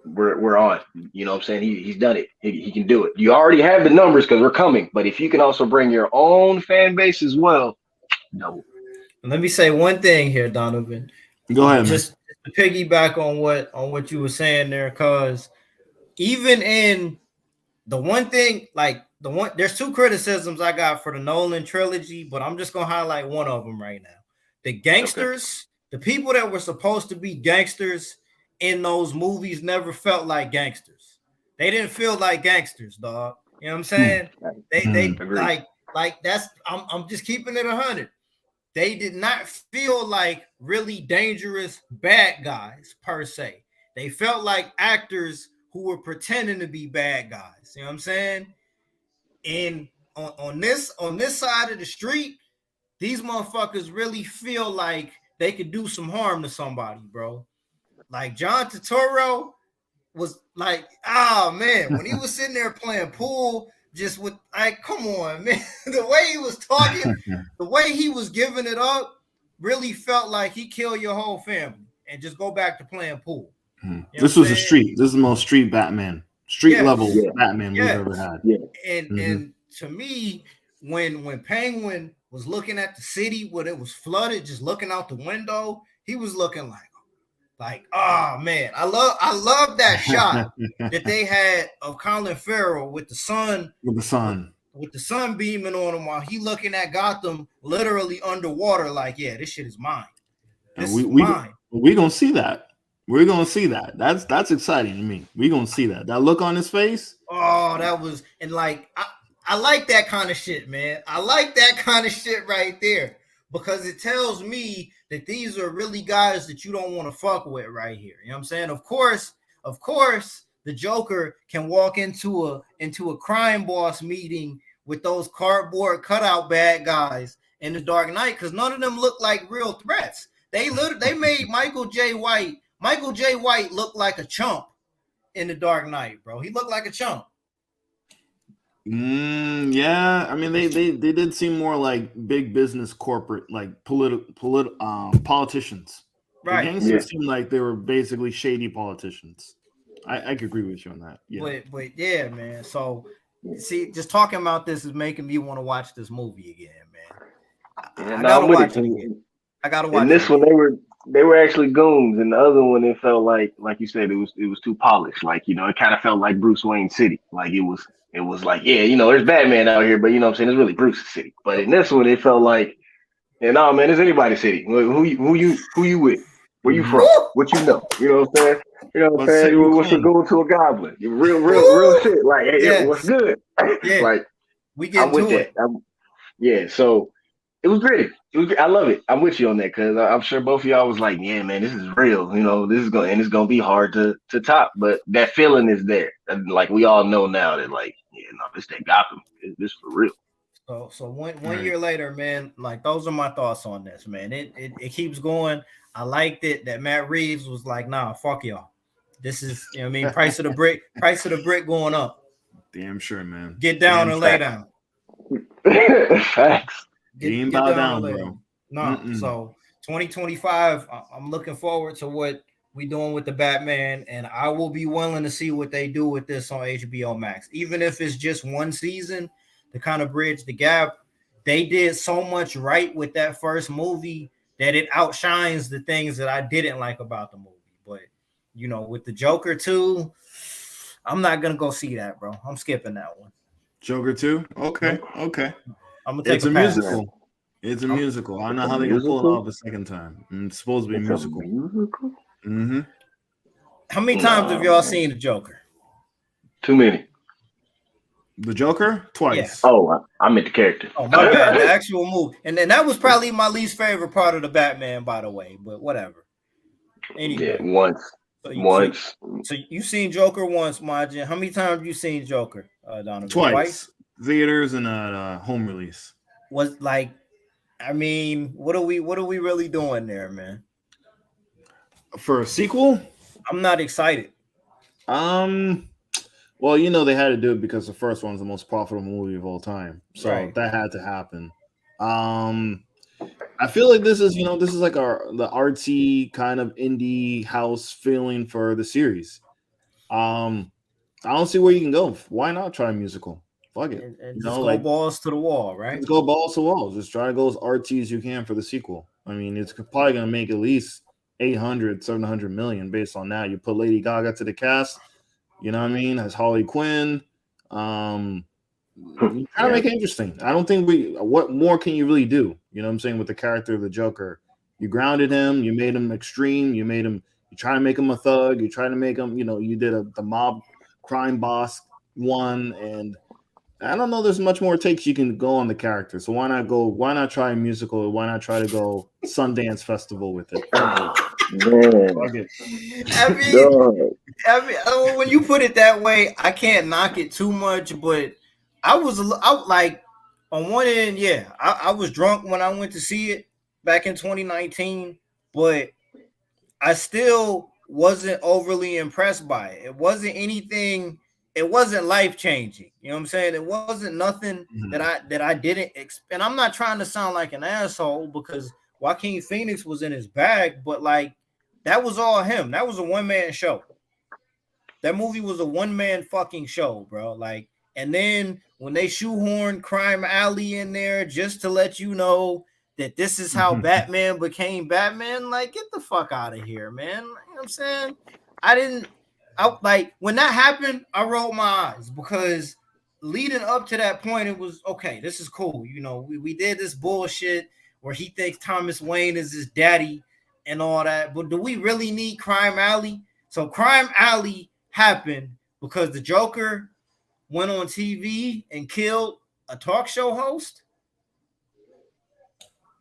we're on. You know what I'm saying? He's done it. He can do it. You already have the numbers because we're coming. But if you can also bring your own fan base as well, no. Let me say one thing here, Donovan. Go ahead, just to piggyback on what you were saying there, because even in the one thing, there's two criticisms I got for the Nolan trilogy, but I'm just gonna highlight one of them right now. The gangsters, the people that were supposed to be gangsters in those movies never felt like gangsters. They didn't feel like gangsters, dog. You know what I'm saying? They like that's I'm just keeping it 100. They did not feel like really dangerous bad guys per se. They felt like actors who were pretending to be bad guys. You know what I'm saying? And on this side of the street, these motherfuckers really feel like they could do some harm to somebody, bro. Like John Turturro was like, oh man, when he was sitting there playing pool, just with come on, man. The way he was talking, the way he was giving it up, really felt like he killed your whole family and just go back to playing pool. You know this was a street. This is the most street Batman, level Batman we've ever had. Yeah. And to me, when Penguin was looking at the city when it was flooded, just looking out the window, he was looking like, oh man, I love that shot that they had of Colin Farrell with the sun beaming on him while he looking at Gotham literally underwater. Like, yeah, this shit is mine. This is mine. We're gonna see that. We're gonna see that. That's exciting to me. We're gonna see that. That look on his face. Oh, that was I like that kind of shit, man. I like that kind of shit right there. Because it tells me that these are really guys that you don't want to fuck with right here. You know what I'm saying? Of course, the Joker can walk into a crime boss meeting with those cardboard cutout bad guys in the Dark Knight because none of them look like real threats. They made Michael J. White look like a chump in the Dark Knight, bro. He looked like a chump. Yeah, I mean they did seem more like big business corporate, like politicians. Right. The gangsters seemed like they were basically shady politicians. I could agree with you on that. Yeah. But yeah, man. So see, just talking about this is making me want to watch this movie again, man. I gotta watch it again. I gotta watch it. In this one they were actually goons, and the other one it felt like you said, it was too polished. Like, it kind of felt like Bruce Wayne City. Like it was like, yeah, there's Batman out here, but you know what I'm saying, it's really Bruce's city. But in this one, it felt like, no, man, it's anybody's city. Who you with? Where you from? What you know? You know what I'm saying? You know what I'm saying? What's going to a goblin? Real shit. Like, hey, what's good? Yeah. Like, we get with that. So it was great. I love it. I'm with you on that because I'm sure both of y'all was like, yeah, man, this is real. This is it's gonna be hard to top, but that feeling is there. And like we all know now that this that Gotham is this for real. So one year later, man, like those are my thoughts on this, man. It keeps going. I liked it that Matt Reeves was like, nah, fuck y'all. This is, price of the brick going up. Damn sure, man. Get down and lay down. Facts. Get bow down, bro. No, so 2025, I'm looking forward to what we doing with the Batman, and I will be willing to see what they do with this on HBO Max, even if it's just one season to kind of bridge the gap. They did so much right with that first movie that it outshines the things that I didn't like about the movie. But with the Joker 2, I'm not gonna go see that, bro. I'm skipping that one. Joker 2? Okay. I'm gonna take a musical. It's a musical. I don't know how they're gonna pull it off a second time. It's supposed to be musical. Mm-hmm. How many times have y'all seen the Joker? Too many. The Joker? Twice. Yeah. Oh, I meant the character. Oh, my bad. The actual movie. And then that was probably my least favorite part of the Batman, by the way. But whatever. Anyway. Yeah, once. So you've seen Joker once, Majin. How many times have you seen Joker, Donovan? Twice. Theaters and home release. Was like, I mean, what are we really doing there, man? For a sequel? I'm not excited. Well, you know they had to do it because the first one's the most profitable movie of all time, so that had to happen. I feel like this is like the artsy kind of indie house feeling for the series. I don't see where you can go. Why not try a musical? Fuck it. And just go balls to the wall, right? Let's go balls to the wall. Just try to go as artsy as you can for the sequel. I mean, it's probably going to make at least 800, 700 million based on that. You put Lady Gaga to the cast, you know what I mean, as Harley Quinn. You gotta make it interesting. I don't think what more can you really do? You know what I'm saying, with the character of the Joker. You grounded him, you made him extreme, you try to make him a thug, you try to make him, you did the mob crime boss one, and I don't know there's much more takes you can go on the character. So why not try a musical? Why not try to go Sundance Festival with it? Man. I mean, when you put it that way, I can't knock it too much, but I was like, on one end, yeah, I was drunk when I went to see it back in 2019, but I still wasn't overly impressed by it. It wasn't anything. It wasn't life-changing. You know what I'm saying? It wasn't nothing that I didn't expect. And I'm not trying to sound like an asshole because Joaquin Phoenix was in his bag, but like that was all him. That was a one-man show. That movie was a one-man fucking show, bro. Like, and then when they shoehorned Crime Alley in there just to let you know that this is how Batman became Batman, like, get the fuck out of here, man. You know what I'm saying? Like when that happened, I rolled my eyes because leading up to that point, it was okay. This is cool. You know, we did this bullshit where he thinks Thomas Wayne is his daddy and all that. But do we really need Crime Alley? So Crime Alley happened because the Joker went on TV and killed a talk show host.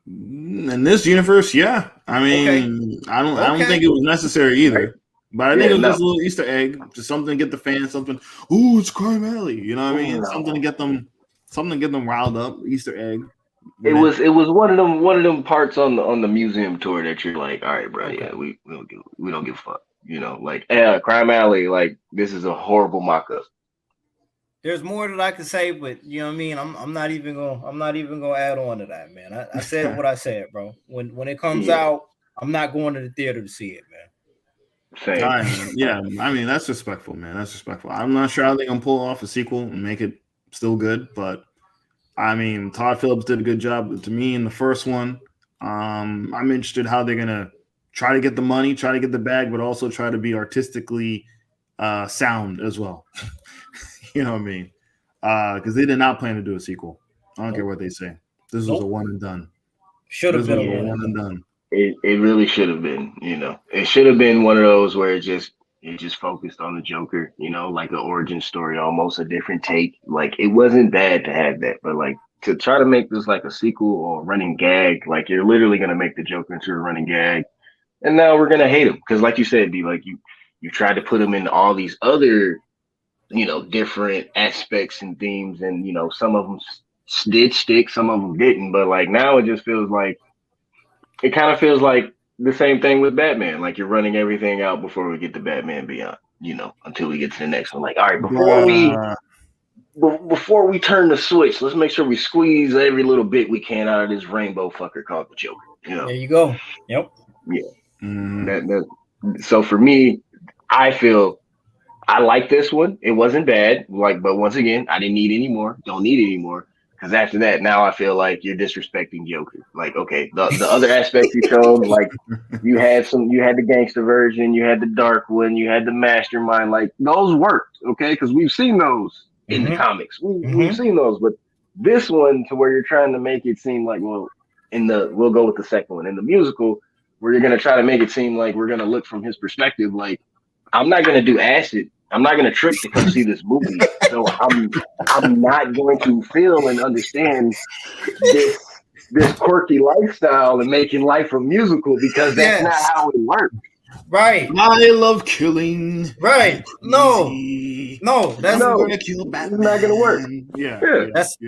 In this universe, yeah. I mean, I don't think it was necessary either. But I think it was just a little Easter egg, just something to get the fans, something. Ooh, it's Crime Alley, you know what I mean? Something to get them riled up. Easter egg. It was one of them parts on the museum tour that you're like, all right, bro, yeah, we don't give a fuck, you know, like Crime Alley, like this is a horrible mock-up. There's more that I could say, but you know what I mean. I'm not even gonna add on to that, man. I said what I said, bro. When it comes out, I'm not going to the theater to see it, man. Yeah, I mean that's respectful, man. That's respectful. I'm not sure how they're gonna pull off a sequel and make it still good, but I mean Todd Phillips did a good job to me in the first one. I'm interested how they're gonna try to get the money, try to get the bag, but also try to be artistically sound as well. You know what I mean? Because they did not plan to do a sequel. I don't care what they say. This was a one and done. Should have been a one and done. It really should have been, you know. It should have been one of those where it just focused on the Joker, you know, like an origin story, almost a different take. Like it wasn't bad to have that, but like to try to make this like a sequel or a running gag, like you're literally gonna make the Joker into a running gag, and now we're gonna hate him because, like you said, you tried to put him in all these other, you know, different aspects and themes, and you know some of them did stick, some of them didn't, but like now it just feels like. It kind of feels like the same thing with Batman. Like you're running everything out before we get to Batman Beyond, you know, until we get to the next one. Like, all right, before we turn the switch, let's make sure we squeeze every little bit we can out of this rainbow fucker called the Joker. You know? There you go. Yep. Yeah. So for me, I feel I like this one. It wasn't bad. Like, but once again, I didn't need any more. Don't need any more. Because after that, now I feel like you're disrespecting Joker. Like, okay, the other aspects you showed, like you had the gangster version, you had the dark one, you had the mastermind. Like those worked, okay? Because we've seen those in the comics. We've seen those, but this one to where you're trying to make it seem like, well, we'll go with the second one. In the musical, where you're gonna try to make it seem like we're gonna look from his perspective, like I'm not gonna do acid. I'm not gonna trick to come see this movie. So I'm not going to feel and understand this quirky lifestyle and making life a musical because that's not how it works. Right. I love killing. Right. No, that's gonna kill Batman. It's not gonna work. Yeah.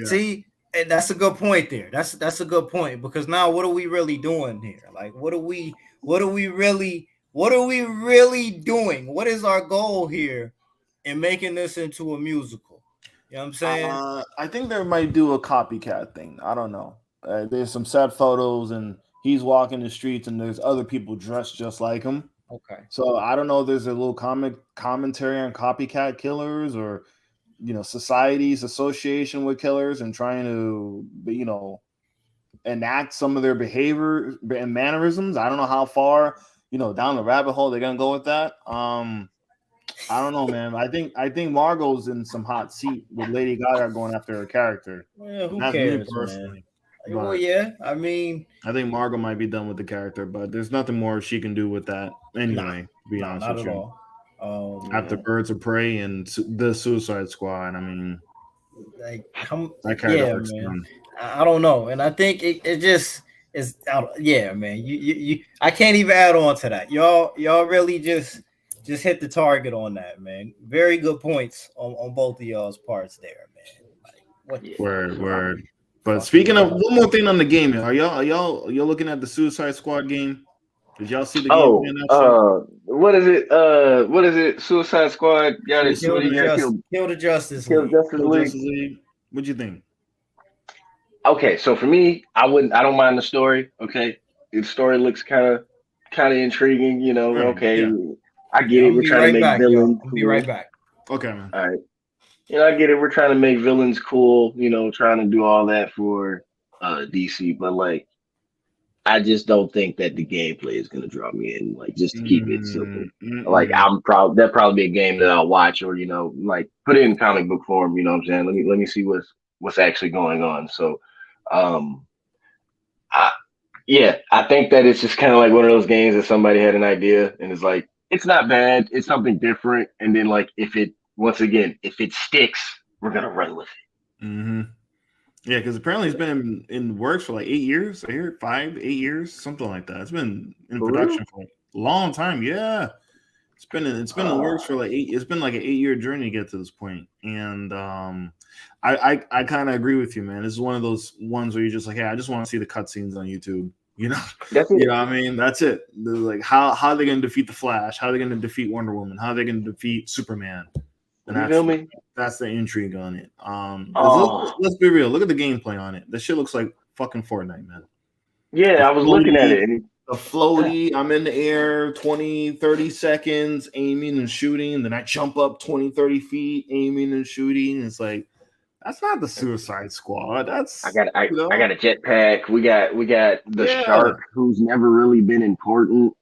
See, and that's a good point there. That's a good point because now what are we really doing here? Like, what are we really doing? What is our goal here in making this into a musical? You know what I'm saying? I think they might do a copycat thing. I don't know. There's some sad photos, and he's walking the streets, and there's other people dressed just like him. Okay. So I don't know if there's a little commentary on copycat killers or, society's association with killers and trying to, enact some of their behavior and mannerisms. I don't know how far, down the rabbit hole they're going to go with that. I don't know, man. I think Margot's in some hot seat with Lady Gaga going after her character. Yeah, who cares, man? Well, yeah. I mean, I think Margot might be done with the character, but there's nothing more she can do with that anyway. To be honest with you, after Birds of Prey and the Suicide Squad, I mean, that character man. I don't know, and I think it just is out. Yeah, man. You I can't even add on to that. Y'all really just hit the target on that, man. Very good points on both of y'all's parts there, man. Like, word. But speaking of one more thing on the game, are y'all looking at the Suicide Squad game? Did y'all see the game? What is it? Suicide Squad got it. Kill the Justice League. What'd you think? Okay, so for me, I don't mind the story. Okay, the story looks kind of intriguing. Okay, yeah. I get it. We're trying to make villains. I'll be right back. Okay, man. All right. I get it. We're trying to make villains cool, trying to do all that for DC, but like, I just don't think that the gameplay is gonna draw me in, like, just to keep it simple. Like, that'll probably be a game that I'll watch or like put it in comic book form. You know what I'm saying? Let me see what's actually going on. So, I think that it's just kind of like one of those games that somebody had an idea and it's like, it's not bad, it's something different, and then like if it sticks, we're gonna run with it. Mm-hmm. Yeah, because apparently it's been in works for like 8 years. I hear 8 years, something like that. It's been in production for a long time. Yeah, it's been in the works for like 8. It's been like an 8-year journey to get to this point. And I kind of agree with you, man. This is one of those ones where you're just like, hey, I just want to see the cutscenes on YouTube. That's it. You know what I mean? That's it. They're like, how are they going to defeat the Flash? How are they going to defeat Wonder Woman? How are they going to defeat Superman? And you feel me? That's the intrigue on it. Let's be real. Look at the gameplay on it. That shit looks like fucking Fortnite, man. Yeah, I was looking at it. The floaty, I'm in the air 20, 30 seconds, aiming and shooting. And then I jump up 20, 30 feet, aiming and shooting. It's like, that's not the Suicide Squad. I got a jetpack. We got the shark who's never really been important.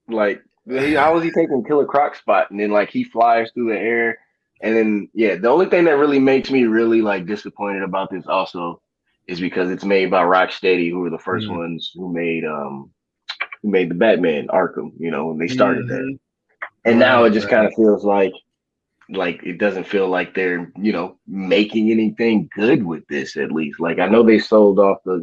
Like, how was he taking Killer Croc's spot? And then like he flies through the air. And then the only thing that really makes me really like disappointed about this also is because it's made by Rocksteady, who were the first ones who made the Batman Arkham, when they started that. And now it just kind of feels like it doesn't feel like they're, making anything good with this, at least. Like, I know they sold off the,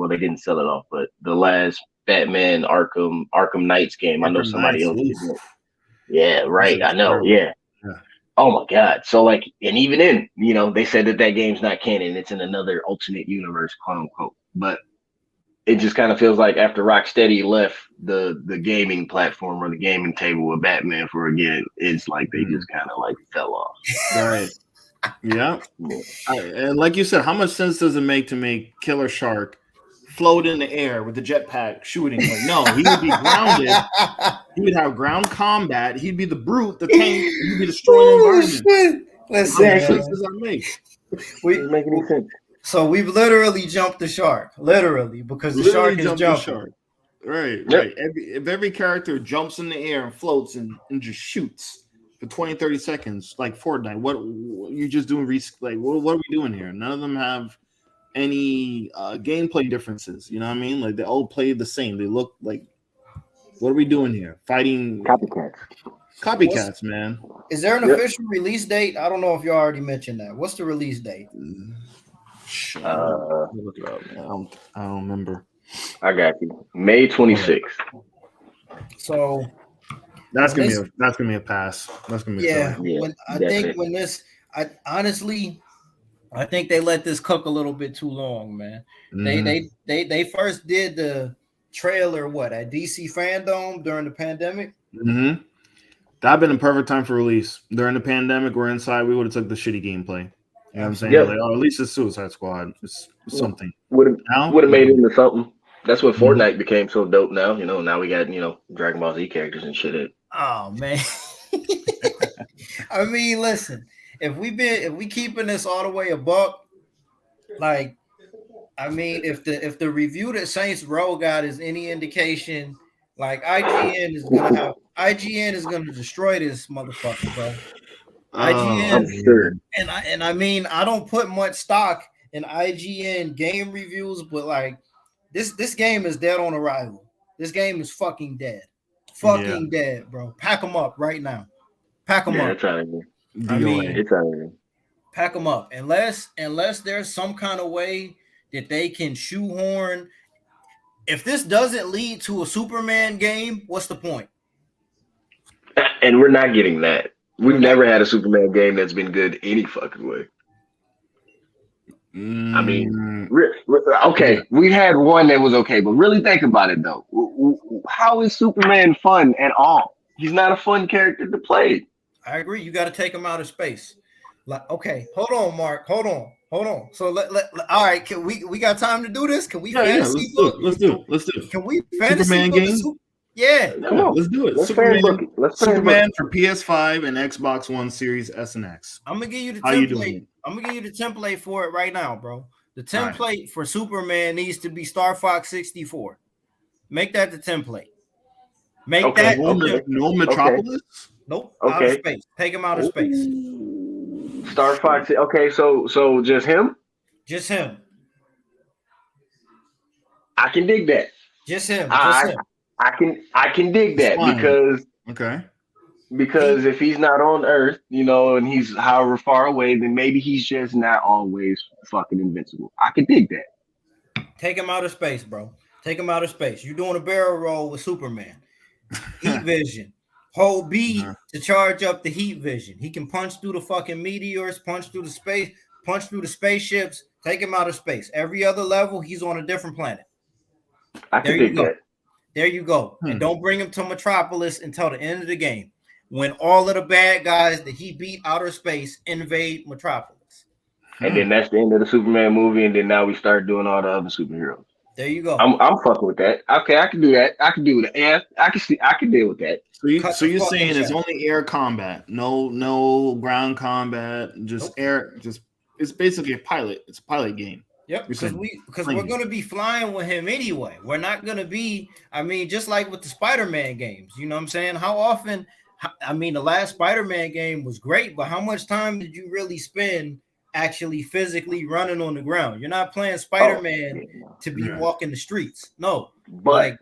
they didn't sell it off, but the last Batman Arkham Knights game, I know somebody else did it. Yeah, right. I know. Yeah. Oh my God. So like, and even then, they said that game's not canon. It's in another alternate universe, quote unquote. But it just kind of feels like after Rocksteady left the gaming platform or the gaming table with Batman for again, it's like they just kind of like fell off. Right. Yeah. And like you said, how much sense does it make to make Killer Shark float in the air with the jetpack shooting? Like, no, he would be grounded. He would have ground combat. He'd be the brute, the tank. He'd be destroying the environment. Listen, how much sense does that make? Doesn't make any sense. So we've literally jumped the shark, because the shark is jumping. Right, right. If every character jumps in the air and floats and just shoots for 20, 30 seconds, like Fortnite, what you're just doing? Like, what are we doing here? None of them have any gameplay differences. You know what I mean? Like they all play the same. They look like, what are we doing here? Fighting copycats, man. Is there an official release date? I don't know if you already mentioned that. What's the release date? Look it up. I don't remember. I got you. May 26th. So that's gonna be a pass. That's gonna be I think they let this cook a little bit too long, man. Mm-hmm. They first did the trailer at DC Fandom during the pandemic. Mm-hmm. That'd been a perfect time for release. During the pandemic, we're inside. We would have took the shitty gameplay. You know what I'm saying? Yep. Like, at least it's Suicide Squad. It's something. Would have made it into something. That's what Fortnite became so dope now. You know, now we got, Dragon Ball Z characters and shit. Oh man. I mean, listen, if we keeping this all the way a buck, like, I mean, if the review that Saints Row got is any indication, like IGN is gonna destroy this motherfucker, bro. IGN, I'm sure. And I mean, I don't put much stock in IGN game reviews, but like this game is dead on arrival. This game is fucking dead. Dead, bro. Pack them up right now. Pack them up. It's out of here. I mean, it's out of here. Pack them up. Unless there's some kind of way that they can shoehorn. If this doesn't lead to a Superman game, what's the point? And we're not getting that. We've never had a Superman game that's been good any fucking way. I mean, okay, we had one that was okay, but really think about it though. How is Superman fun at all? He's not a fun character to play. I agree. You got to take him out of space. Like, okay, hold on, Mark. Hold on. So all right. Can we got time to do this? Can we? Let's do it. Can we fantasy Superman game? Yeah, come on, let's do it. Let's Superman for PS5 and Xbox One Series S and X. I'm gonna give you the template. How you doing? I'm gonna give you the template for it right now, bro. The template for Superman needs to be Star Fox 64. Make that the template. Make that no Metropolis. Nope. Out of space. Take him out of space. Star Fox. Okay, so just him. Just him. I can dig that. Just him. I can dig that because if he's not on Earth, and he's however far away, then maybe he's just not always fucking invincible. I can dig that. Take him out of space, bro. Take him out of space. You're doing a barrel roll with Superman. Heat vision. Hold B to charge up the heat vision. He can punch through the fucking meteors, punch through the spaceships. Take him out of space. Every other level, he's on a different planet. I can dig that. There you go. And don't bring him to Metropolis until the end of the game, when all of the bad guys that he beat outer space invade Metropolis. And then that's the end of the Superman movie, and then now we start doing all the other superheroes. There you go. I'm fucking with that. Okay, I can do that. I can do that. Yeah, I can deal with that. So you're saying it's only air combat, no ground combat, just air. Just it's basically a pilot. It's a pilot game. Yep, because we're going to be flying with him anyway. We're not going to be, I mean, just like with the Spider-Man games, you know what I'm saying? How often, I mean, the last Spider-Man game was great, but how much time did you really spend actually physically running on the ground? You're not playing Spider-Man to be walking the streets. No. But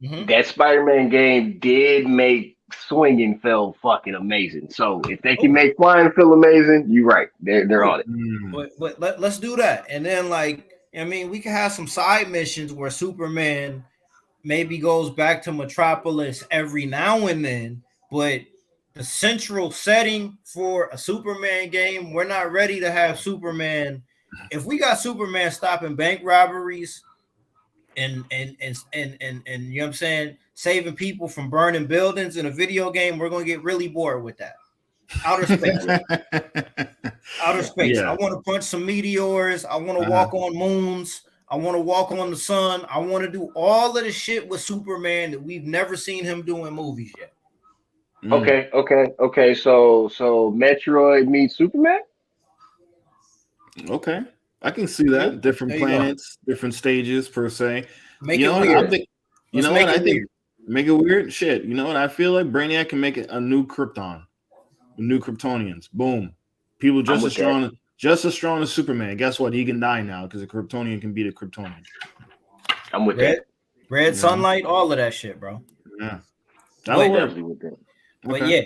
that Spider-Man game did make swinging feel fucking amazing. So if they can make flying feel amazing, you're right. They're on it. But let's do that. And then, like, I mean, we can have some side missions where Superman maybe goes back to Metropolis every now and then, but the central setting for a Superman game, we're not ready to have Superman. If we got Superman stopping bank robberies and you know what I'm saying, saving people from burning buildings in a video game, we're going to get really bored with that. Outer space. Outer space. Yeah. I want to punch some meteors. I want to walk on moons. I want to walk on the sun. I want to do all of the shit with Superman that we've never seen him do in movies yet. Okay. So Metroid meets Superman? Okay. I can see that. Different planets, different stages per se. Make it weird. I think make it weird. Shit. You know what? I feel like Brainiac can make it a new Krypton, new Kryptonians. Boom. People just as strong just as strong as Superman. Guess what? He can die now because a Kryptonian can beat a Kryptonian. I'm with that. Red sunlight, all of that shit, bro. Yeah, But, definitely with that. But yeah,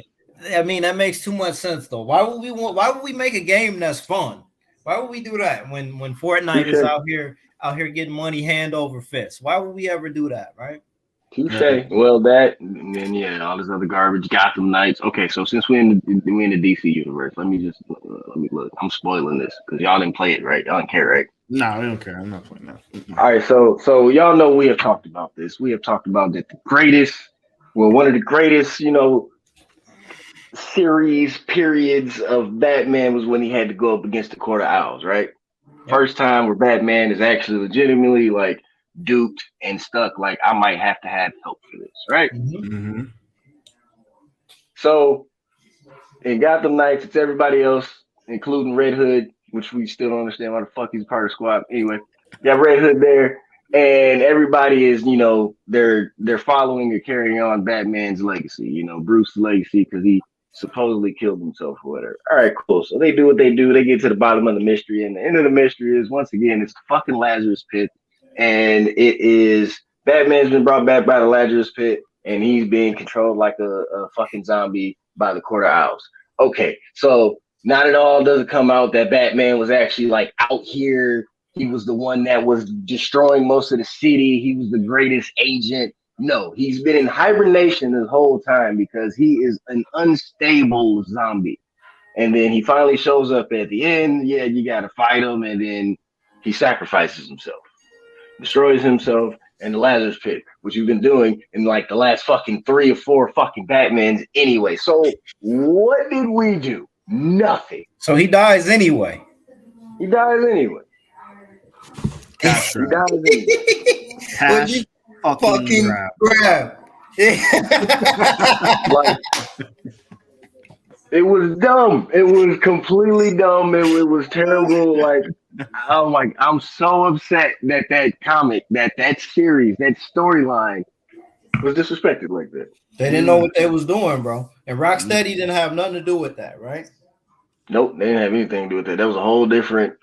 I mean that makes too much sense though. Why would we make a game that's fun? Why would we do that when Fortnite is out here getting money hand over fist? Why would we ever do that, right? Touche. Well, that and then all this other garbage. Gotham Knights. Okay, so since we in the DC universe, let me look. I'm spoiling this because y'all didn't play it, right? Y'all don't care, right? No, I don't care. I'm not playing that. All right, so y'all know we have talked about this. We have talked about that one of the greatest, series periods of Batman was when he had to go up against the Court of Owls, right? Yep. First time where Batman is actually legitimately like duped and stuck. Like I might have to have help for this, right? Mm-hmm. So in Gotham Knights, it's everybody else, including Red Hood, which we still don't understand why the fuck he's part of the squad. Anyway, got Red Hood there, and everybody is, they're following or carrying on Batman's legacy, Bruce's legacy, because he supposedly killed himself or whatever. All right, cool. So they do what they do. They get to the bottom of the mystery, and the end of the mystery is, once again, it's the fucking Lazarus Pit, and it is Batman's been brought back by the Lazarus Pit, and he's being controlled like a fucking zombie by the Court of Owls. Okay, so not at all does it come out that Batman was actually like out here. He was the one that was destroying most of the city. He was the greatest agent. No, he's been in hibernation this whole time because he is an unstable zombie. And then he finally shows up at the end. Yeah, you got to fight him. And then he sacrifices himself, destroys himself in the Lazarus Pit, which you've been doing in like the last fucking 3 or 4 fucking Batmans anyway. So what did we do? Nothing. So he dies anyway. He dies anyway. Cash he dies anyway. Cash fucking grab. Like, it was dumb. It was completely dumb. It was terrible. Like, I'm so upset that comic, that series, that storyline was disrespected like that. They didn't know what they was doing, bro. And Rocksteady didn't have nothing to do with that, right? Nope, they didn't have anything to do with that. That was a whole different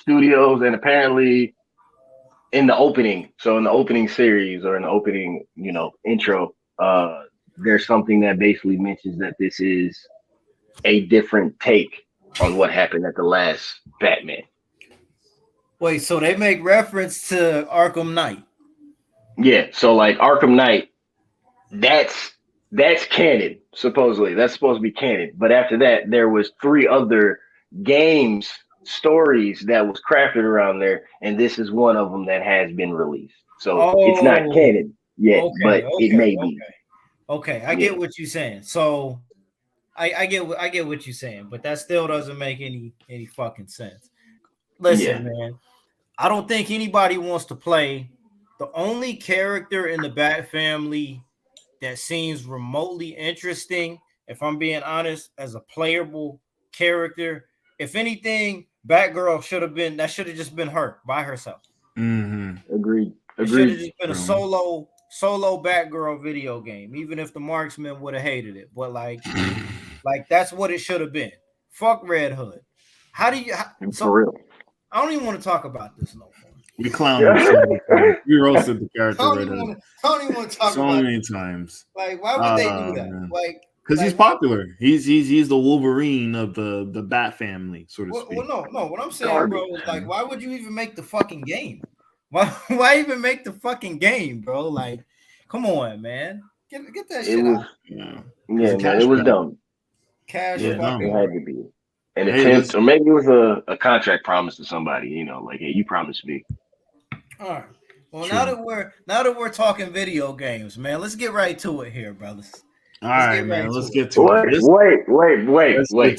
studios, and apparently in the opening, so in the opening series or in the opening, intro, there's something that basically mentions that this is a different take on what happened at the last Batman. Wait, so they make reference to Arkham Knight? Yeah, so like Arkham Knight, that's canon, supposedly. That's supposed to be canon. But after that, there was 3 other games, stories that was crafted around there, and this is one of them that has been released. So it's not canon yet, but it may be. Okay, I get what you're saying. So I get what you're saying, but that still doesn't make any fucking sense. Listen, man, I don't think anybody wants to play the only character in the Bat family that seems remotely interesting, if I'm being honest, as a playable character. If anything, Batgirl should have just been her by herself. Mm-hmm. Agreed. It should have just been a solo Batgirl video game, even if the marksman would have hated it. But like that's what it should have been. Fuck Red Hood. For real? I don't even want to talk about this no more. We clowned him. We roasted the character. I don't even want to talk so about many it. times. Like, why would they do that? Man. Like, because he's popular. He's the Wolverine of the Bat family, so to speak. Well, no. What I'm saying, bro, is like, why would you even make the fucking game? Why even make the fucking game, bro? Like, come on, man. Get that shit out. Yeah, man, it was dumb. Cash, it had to be an attempt, or maybe it was a contract promise to somebody. Like, hey, you promised me. All right. Well, now that we're talking video games, man, let's get right to it here, brothers. All right, man. Let's get to it. Wait.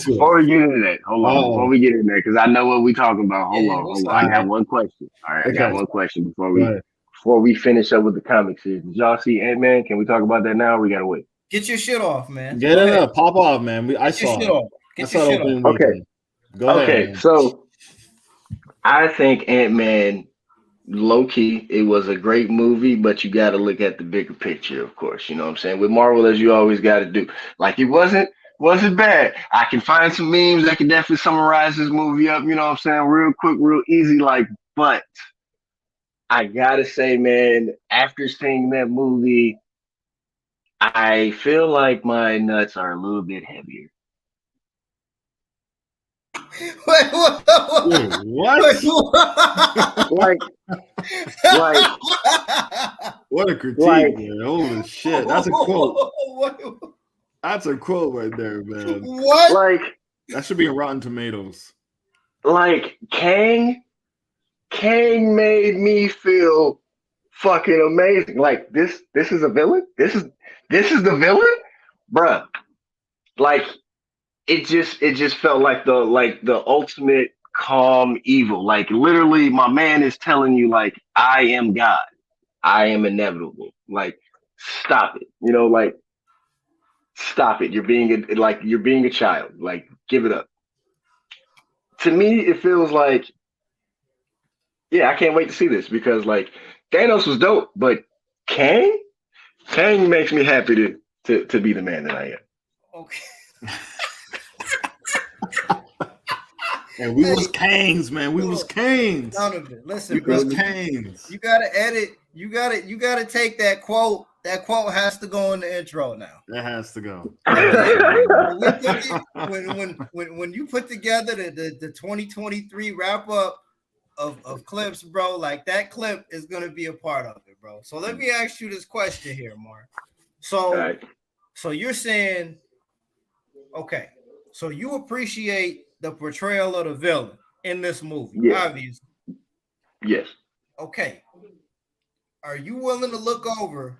Before we get into that, hold on. Before we get in there, because I know what we talking about. Hold on. I got one question. All right, I got one question before we finish up with the comic series. Did y'all see Ant-Man? Can we talk about that now? Or we gotta wait. Get your shit off, man. Get it up. Pop off, man. I saw it. Get your shit off. Okay. Go ahead. Okay, so I think Ant-Man, low-key, it was a great movie, but you got to look at the bigger picture, of course. You know what I'm saying? With Marvel, as you always got to do. Like, it wasn't Wasn't bad. I can find some memes that can definitely summarize this movie up. You know what I'm saying? Real quick, real easy. Like, but I gotta say, man, after seeing that movie, I feel like my nuts are a little bit heavier. Wait, What? Like, What a critique, Like- man. Holy shit. That's a quote. That's a quote right there, man. What? like, That should be in Rotten Tomatoes. like Kang made me feel fucking amazing. Like this is a villain. This is the villain, bruh. Like it just felt like the ultimate calm evil. Like literally, my man is telling you, like, I am God. I am inevitable. Like, stop it. You know, like, stop it. You're being a child. Like, give it up. To me, it feels like, yeah, I can't wait to see this because like Thanos was dope, but Kang makes me happy to be the man that I am. Okay. And we was Kangs, man. We was Kangs. Donovan, listen, We bro. was Kangs. You gotta edit. You gotta take that quote. That quote has to go in the intro now. That has to go. When you put together the 2023 wrap up of clips, bro, like that clip is gonna be a part of it, bro. So let me ask you this question here, Mark. So, Right. so you're saying, okay, so you appreciate the portrayal of the villain in this movie, Yeah. obviously. Yes. Okay. Are you willing to look over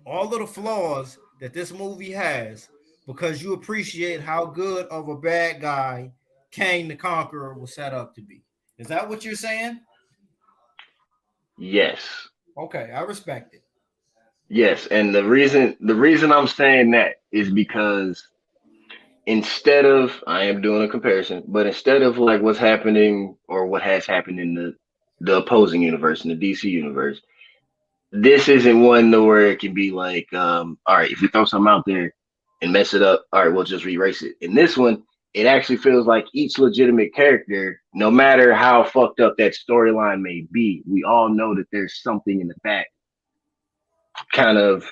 all of the flaws that this movie has because you appreciate how good of a bad guy Kang the Conqueror was set up to be? Is that what you're saying? Yes. Okay, I respect it. Yes. And the reason I'm saying that is because instead of, I am doing a comparison, but instead of like what's happening or what has happened in the opposing universe, in the DC universe, this isn't one where it can be like, all right, if we throw something out there and mess it up, all right, we'll just erase it. In this one, it actually feels like each legitimate character, no matter how fucked up that storyline may be, we all know that there's something in the back kind of,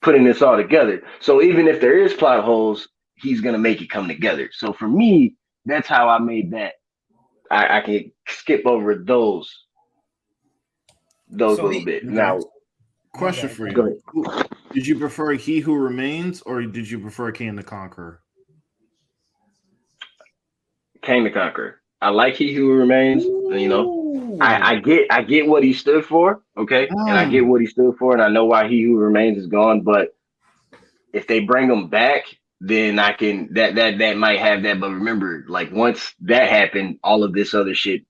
putting this all together. So even if there is plot holes, he's going to make it come together. So for me, that's how I made that. I can skip over those So little bit. Now, Question Okay. for go you. ahead. Did you prefer He Who Remains or did you prefer King the Conqueror? Kang the Conqueror. I like He Who Remains. I get what he stood for, okay, and I get what he stood for, and I know why He Who Remains is gone. But if they bring him back, then I can that might have that. But remember, like once that happened, all of this other shit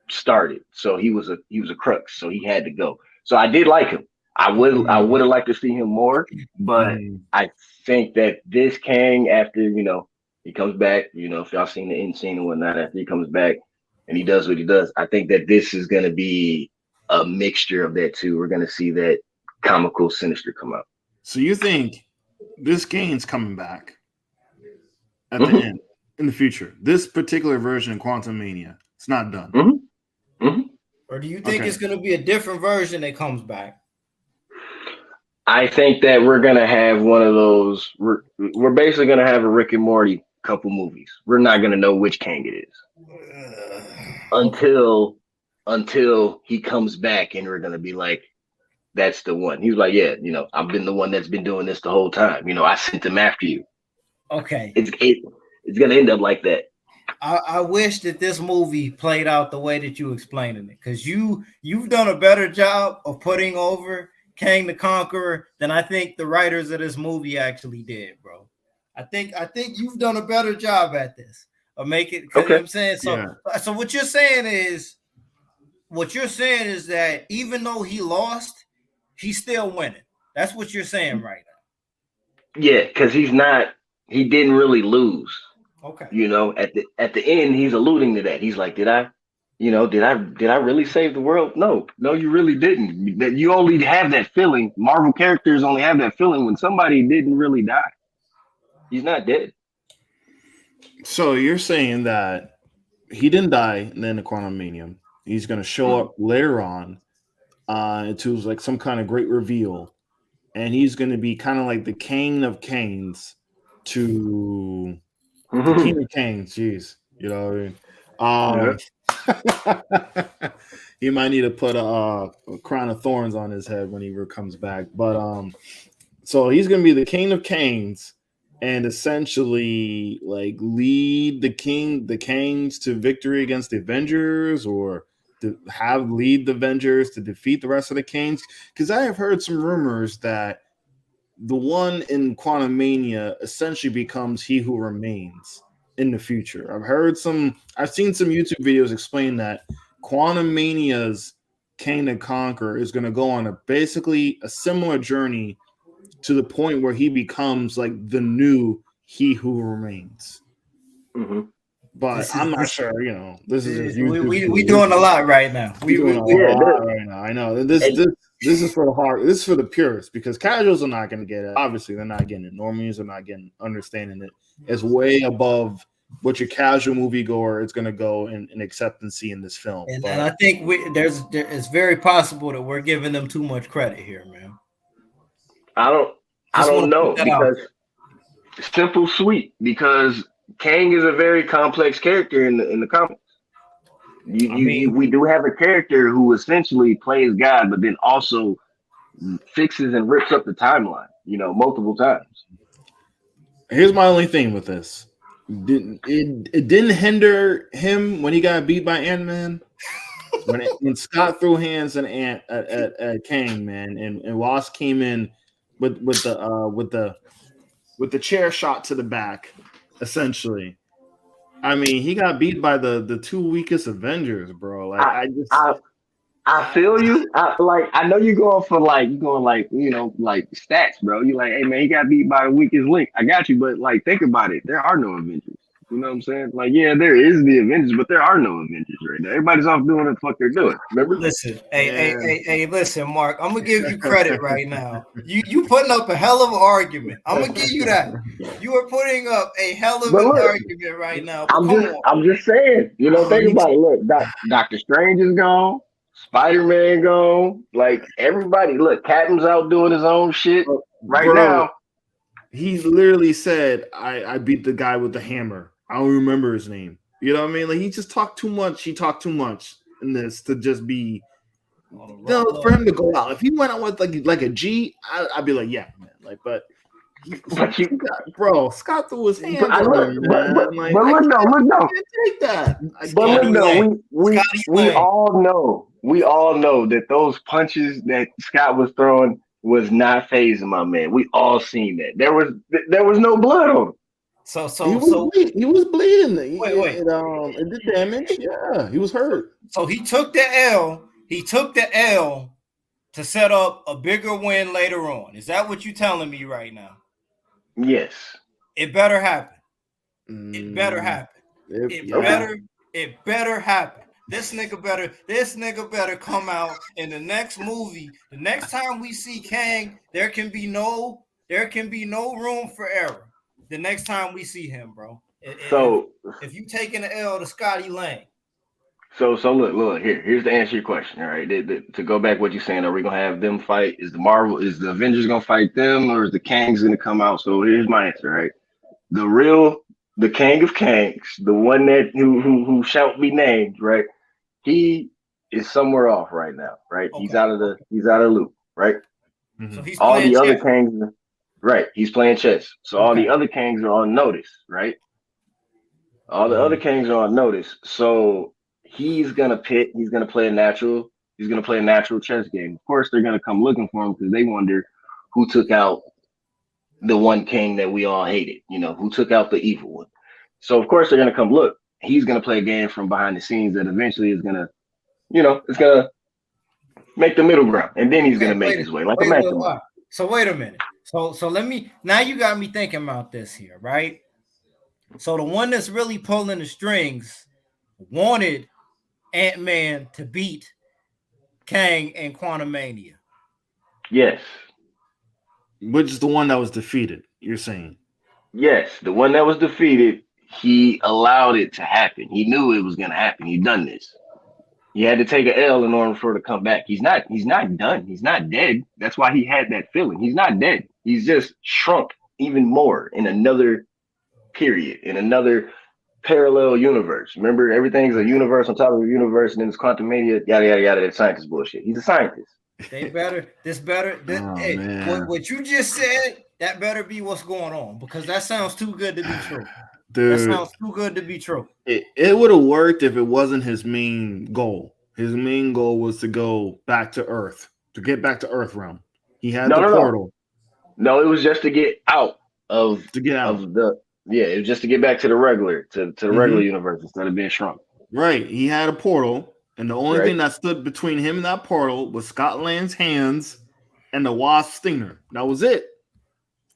started. So he was a crux, so he had to go. So I did like him. I would have liked to see him more, but I think that this Kang, after he comes back, if y'all seen the end scene and whatnot, after he comes back and he does what he does, I think that this is gonna be a mixture of that too. We're gonna see that comical sinister come out. So you think this Kang's coming back at the end in the future? This particular version of Quantum Mania, it's not done. Or do you think Okay. it's going to be a different version that comes back? I think that we're gonna have one of those. We're basically gonna have a Rick and Morty couple movies. We're not gonna know which Kang it is until he comes back, and we're gonna be like, "That's the one." He's like, "Yeah, I've been the one that's been doing this the whole time. I sent them after you." Okay. It's gonna end up like that. I wish that this movie played out the way that you explaining it, because you've done a better job of putting over Kang the Conqueror than I think the writers of this movie actually did, bro. I think you've done a better job at this of making. Okay. You know what I'm saying? So what you're saying is that even though he lost, he's still winning. That's what you're saying right now. Yeah, because he didn't really lose. Okay. At the end, he's alluding to that. He's like, did I really save the world? No, you really didn't. That you only have that feeling. Marvel characters only have that feeling when somebody didn't really die. He's not dead. So you're saying that he didn't die in the Quantum Mania. He's going to show up later on to like some kind of great reveal, and he's going to be kind of like the King of Kings to the King of Kings. Jeez, you know what I mean? He might need to put a crown of thorns on his head when he comes back. But so he's going to be the King of Kings and essentially like lead the Kings to victory against the Avengers, or to lead the Avengers to defeat the rest of the Kings. Because I have heard some rumors that the one in Quantum Mania essentially becomes He Who Remains in the future. I've seen some YouTube videos explain that Quantum Mania's King to Conquer is going to go on basically a similar journey to the point where he becomes like the new He Who Remains. Mm-hmm. But I'm not sure, you know. This is we doing a lot right now. We doing a lot right now. I know. This is for the hard. This is for the purists, because casuals are not going to get it. Obviously, they're not getting it. Normies are not getting understanding it. It's way above what your casual moviegoer is going to go and acceptancy in this film. And I think it's very possible that we're giving them too much credit here, man. I don't know, because simple, sweet, because Kang is a very complex character in the comics. We do have a character who essentially plays God, but then also fixes and rips up the timeline, you know, multiple times. Here's my only thing with this. It didn't hinder him when he got beat by Ant-Man. when Scott threw hands at Kang, man, and Wasp came in with the chair shot to the back, essentially. I mean, he got beat by the two weakest Avengers, bro. Like I feel you. I know you're going stats, bro. You're like, hey man, he got beat by the weakest link. I got you, but like, think about it. There are no Avengers. You know what I'm saying? Like, yeah, there is the Avengers, but there are no Avengers right now. Everybody's off doing what the fuck they're doing. Remember? Listen, hey, listen, Mark. I'm gonna give you credit right now. You putting up a hell of an argument. I'm gonna give you that. You are putting up a hell of an argument right now. I'm just saying. You know, think about it. Look, Doctor Strange is gone. Spider-Man gone. Like, everybody. Look, Captain's out doing his own shit now. He literally said, I beat the guy with the hammer. I don't remember his name. You know what I mean? Like, he just talked too much. He talked too much in this to just be for him to go out. If he went out with like a G, I'd be like, yeah, man. Like, but bro, Scott threw his hands on him, man. Look, take that. But look, we all know that those punches that Scott was throwing was not phasing my man. We all seen that. There was no blood on him. So he was bleeding. Wait. It did damage. Yeah, he was hurt. So he took the L. He took the L to set up a bigger win later on. Is that what you're telling me right now? Yes. It better happen. It better happen. It better happen. This nigga better come out in the next movie. The next time we see Kang, there can be no room for error. The next time we see him, bro. If you taking the L to Scotty Lang. So look, here's the answer to your question. All right. To go back what you're saying, are we gonna have them fight? Is the Avengers gonna fight them, or is the Kangs gonna come out? So here's my answer, right? The King of Kangs, the one that who shall be named, right? He is somewhere off right now, right? Okay. He's out of the loop, right? Mm-hmm. So he's all the other Kangs. Right, he's playing chess. So all the other Kangs are on notice, right? All the other Kangs are on notice. So he's gonna play a natural chess game. Of course, they're gonna come looking for him because they wonder who took out the one king that we all hated, you know, who took out the evil one. So of course they're gonna come look. He's gonna play a game from behind the scenes that eventually is gonna, you know, it's gonna make the middle ground, and then he's gonna make his way like a mastermind. So wait a minute. So let me, now you got me thinking about this here, right? So the one that's really pulling the strings wanted Ant-Man to beat Kang in Quantumania. Yes. Which is the one that was defeated, you're saying? Yes, the one that was defeated, he allowed it to happen. He knew it was gonna happen. He done this. He had to take an L in order for it to come back. He's not done. He's not dead. That's why he had that feeling. He's not dead. He's just shrunk even more in another period, in another parallel universe. Remember, everything's a universe on top of a universe, and then it's quantum media, yada yada yada. That scientist bullshit. He's a scientist. They better. Oh, Hey, man. what you just said, that better be what's going on, because that sounds too good to be true. Dude, That sounds too good to be true. it would have worked if it wasn't his main goal. His main goal was to go back to Earth, to get back to Earth realm. He had the portal. No, it was just to get out of To get out. of the it was just to get back to the regular to the regular universe instead of being shrunk. Right. He had a portal, and the only Right. thing that stood between him and that portal was Scott Lang's hands and the wasp stinger. That was it.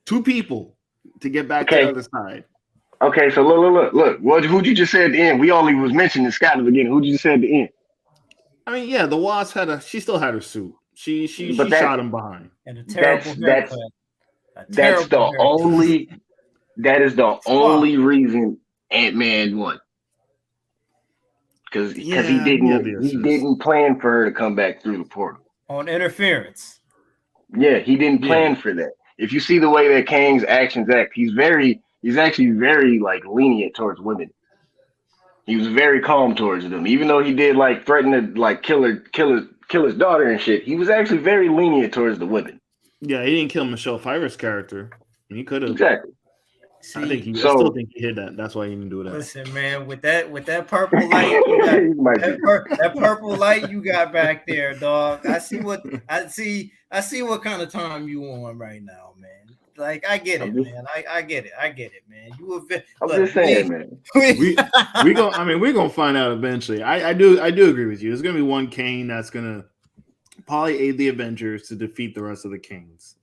2 people to get back to the other side. Okay, so look. Who'd you just say at the end? We only was mentioning Scott at the beginning. Who'd you just say at the end? I mean, yeah, the wasp she still had her suit. She But that- shot him behind. And a terrible haircut. That's the only. That is the only reason Ant-Man won. Because he didn't plan for her to come back through the portal. on interference. Yeah, he didn't plan for that. If you see the way that Kang's actions act, he's actually very like lenient towards women. He was very calm towards them, even though he did like threaten to like kill his daughter and shit. He was actually very lenient towards the women. Yeah, he didn't kill Michelle Pfeiffer's character. He could have. Exactly. See, I still think he hit that. That's why he didn't do that. listen, man, with that purple light, you got, that purple light you got back there, dog. I see what kind of time you on right now, man. Like I get it, man. I get it, man. I'm just saying, man. We're gonna find out eventually. I do agree with you. There's gonna be one Kane that's gonna probably aid the Avengers to defeat the rest of the Kanes.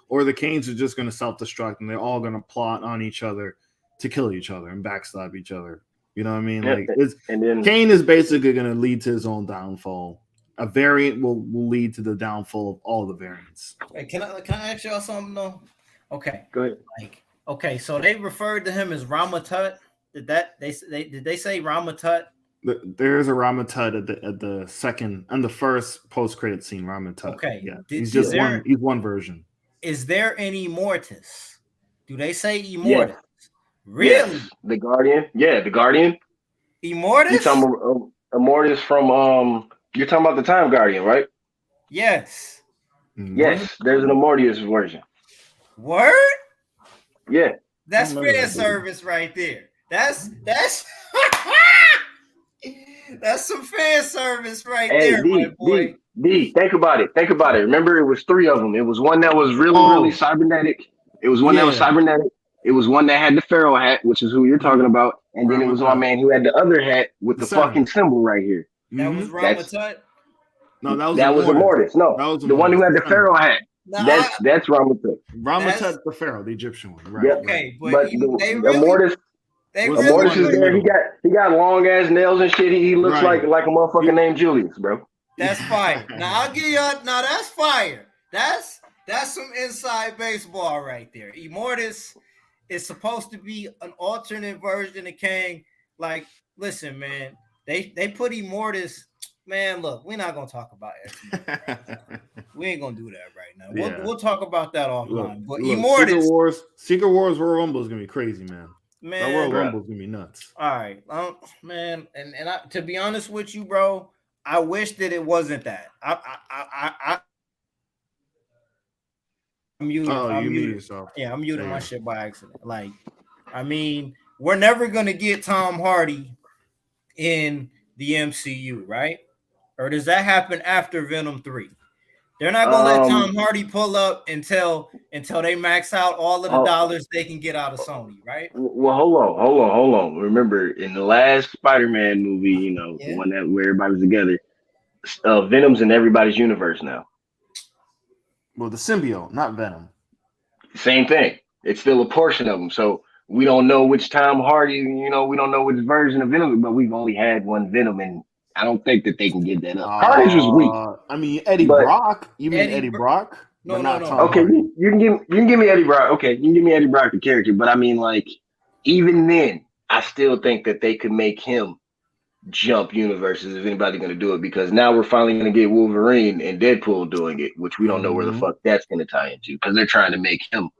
Or the Kanes are just gonna self-destruct and they're all gonna plot on each other to kill each other and backstab each other. You know what I mean? Like Kane is basically gonna lead to his own downfall. A variant will lead to the downfall of all the variants. Hey, can I ask y'all something though? Okay. Go ahead. Okay, so they referred to him as Ramatut. Did they say Ramatut? There's a Ramatut at the second and the first post-credit scene. Ramatut. Okay. Yeah. He's one version. Is there an Immortus? Do they say Immortus? Yes. Really? Yes. The Guardian? Yeah, the Guardian. Immortus? You're talking about Immortus from you're talking about the Time Guardian, right? Yes. Yes, there's an Immortus version. Word? Yeah. That's fan service right there. That's that's some fan service right there, my boy. D, think about it. Remember, it was 3 of them. It was one that was really cybernetic. It was one that was cybernetic. It was one that had the Pharaoh hat, which is who you're talking about. And then it was my man who had the other hat with the fucking symbol right here. That was Ramatut? No, that was Immortus. No, that was the one who had the Pharaoh hat. That's Ramatut. Ramatut the Pharaoh, the Egyptian one. Right. Yep. Okay, but Immortus. Immortus is there. He got long ass nails and shit. He looks like a motherfucker named Julius, bro. That's fire. Now I'll give you. Now that's fire. That's some inside baseball right there. Immortus is supposed to be an alternate version of Kang. Like, listen, man, they put Immortus. Man, look, we're not gonna talk about X-Men. We ain't gonna do that right now. Yeah. We'll talk about that offline. But look, Immortus, Secret Wars Royal Rumble is gonna be crazy, man. That Royal Rumble is gonna be nuts. All right, man, and to be honest with you, bro, I wish that it wasn't that. I'm muted. You muted yourself. Yeah, I'm muting my shit by accident. Like, I mean, we're never gonna get Tom Hardy in the MCU, right? Or does that happen after Venom 3? They're not gonna let Tom Hardy pull up until they max out all of the dollars they can get out of Sony, right? Well, hold on. Remember, in the last Spider-Man movie, the one where everybody was together, Venom's in everybody's universe now. Well, the symbiote, not Venom. Same thing. It's still a portion of them. So we don't know which Tom Hardy, we don't know which version of Venom, but we've only had one Venom, and I don't think that they can get that up. Carnage was weak. I mean, Eddie Brock. You mean Eddie Brock? No, but no, not no. Tom Okay, Hardy. you can give me Eddie Brock. Okay, you can give me Eddie Brock the character, but I mean, like, even then, I still think that they could make him jump universes if anybody going to do it, because now we're finally going to get Wolverine and Deadpool doing it, which we don't know where the fuck that's going to tie into, because they're trying to make him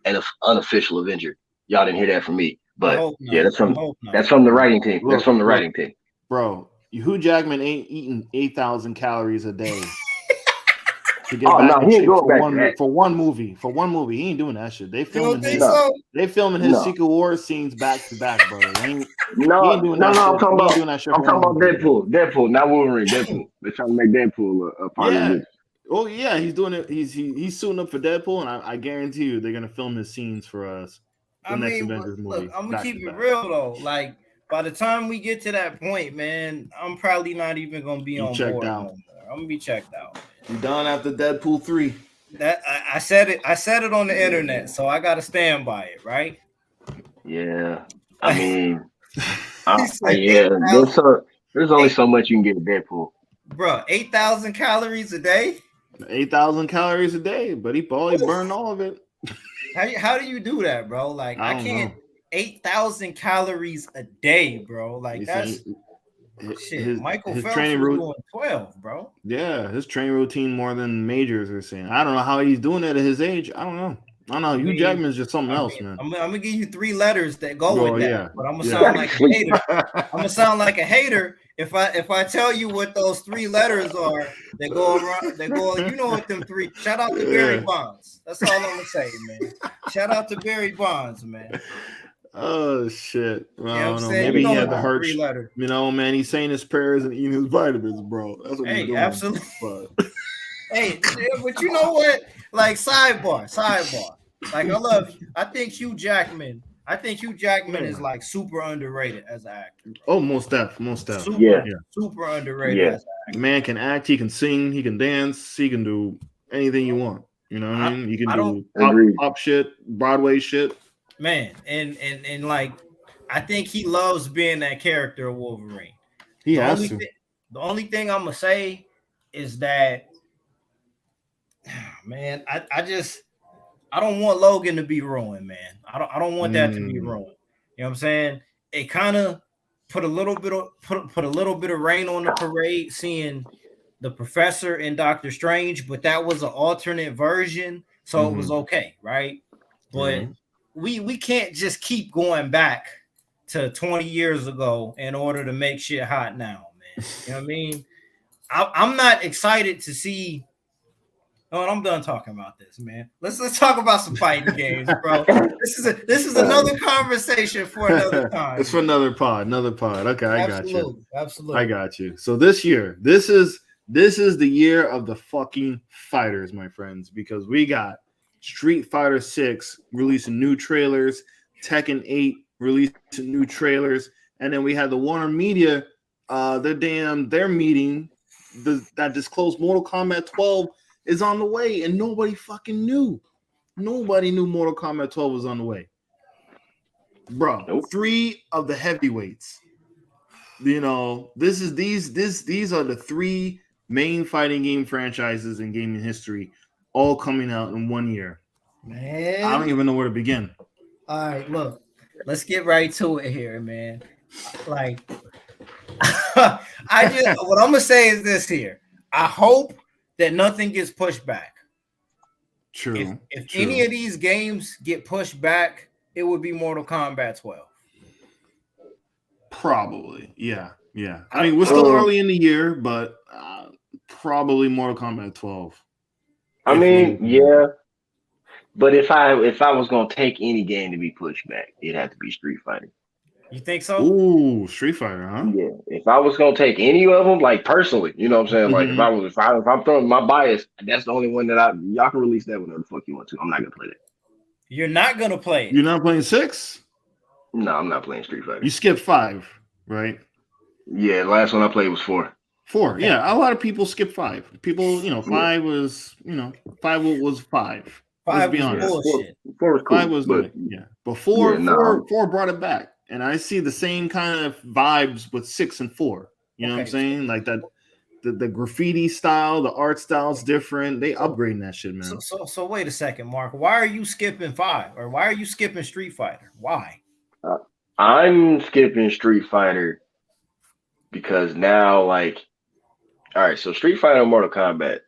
an unofficial Avenger. Y'all didn't hear that from me, but yeah, that's from the writing team. That's from the writing team. Bro, Hugh Jackman ain't eating 8,000 calories a day to get Oh back no, in he ain't shape going back to that. for one movie. For one movie, he ain't doing that shit. They You don't filming think his so? they filming his No. Secret Wars scenes back to back, brother. He ain't No, doing no, that no. shit. He ain't doing that shit I'm for talking one about movie. Deadpool, not Wolverine. Deadpool. They're trying to make Deadpool a part of Yeah. this. Oh yeah, he's doing it. He's suiting up for Deadpool, and I guarantee you they're gonna film his scenes for us. The next Avengers movie. Look, I'm gonna keep it real though. Like, by the time we get to that point, man, I'm probably not even gonna be on board no more. I'm gonna be checked out. You done after Deadpool 3. That I said it. I said it on the internet, so I gotta stand by it, right? Yeah, I mean, said yeah. There's only so much you can get with Deadpool. Bro, 8,000 calories a day. 8,000 calories a day, but he probably burned all of it. How do you do that, bro? Like, I can't. 8,000 calories a day, bro. Like, that's shit. Michael Phelps was doing 12, bro. Yeah, his training routine more than majors are saying. I don't know how he's doing it at his age. I don't know. Hugh Jackman's just something else, man. I'm gonna give you 3 letters that go with that, yeah. But I'm gonna sound like a hater. I'm gonna sound like a hater if I tell you what those 3 letters are that go around. They go. You know what them 3? Shout out to Barry Bonds. That's all I'm gonna say, man. Shout out to Barry Bonds, man. Oh shit! Well, you know what I'm maybe he had the hurt. You know, man, he's saying his prayers and eating his vitamins, bro. That's what he's doing. Absolutely. Hey, but you know what? Like, sidebar. Like, I think Hugh Jackman is like super underrated as an actor. Oh, most definitely. Super underrated as an actor. The man can act, he can sing, he can dance, he can do anything you want. You know what I mean? You can do pop shit, Broadway shit. Man, and like, I think he loves being that character of Wolverine. He has to. The only thing I'm gonna say is that, man, I don't want Logan to be ruined, man. I don't want that to be ruined. You know what I'm saying? It kind of put a little bit of rain on the parade seeing the Professor and Doctor Strange, but that was an alternate version, so it was okay, right? But we can't just keep going back to 20 years ago in order to make shit hot now, man. You know what I mean? I'm not excited to see. Oh, I'm done talking about this, man. Let's talk about some fighting games, bro. This is another conversation for another time. It's for another pod. Okay, I got you. Absolutely. I got you. So this year, this is the year of the fucking fighters, my friends, because we got Street Fighter 6 releasing new trailers, Tekken 8 releasing new trailers, and then we had the Warner Media, their meeting that disclosed Mortal Kombat 12 is on the way, and nobody fucking knew. Nobody knew Mortal Kombat 12 was on the way. Bro, nope. 3 of the heavyweights. You know, these are the 3 main fighting game franchises in gaming history, all coming out in 1 year. Man, I don't even know where to begin. All right, look, let's get right to it here, man. Like, what I'm gonna say is this here. I hope that nothing gets pushed back. True. If any of these games get pushed back, it would be Mortal Kombat 12. Probably, yeah. I mean, we're still early in the year, but probably Mortal Kombat 12. I mean, yeah. But if I was gonna take any game to be pushed back, it'd have to be Street Fighter. You think so? Ooh, Street Fighter, huh? Yeah. If I was gonna take any of them, like personally, you know what I'm saying? Like if I'm throwing my bias, that's the only one that y'all can release that whenever the fuck you want to. I'm not gonna play that. You're not gonna play it. You're not playing 6? No, I'm not playing Street Fighter. You skipped 5, right? Yeah, the last one I played was 4. 4, yeah. A lot of people skip 5. People, 5 was, 5 was 5. 5 Let's be honest. Bullshit. 4 was cool, 5 was but yeah. But 4 brought it back, and I see the same kind of vibes with 6 and 4. You know what I'm saying? Like that. the graffiti style, the art style is different. They upgrading that shit, man. So wait a second, Mark. Why are you skipping 5 or why are you skipping Street Fighter? Why? I'm skipping Street Fighter because now, like, all right, so Street Fighter and Mortal Kombat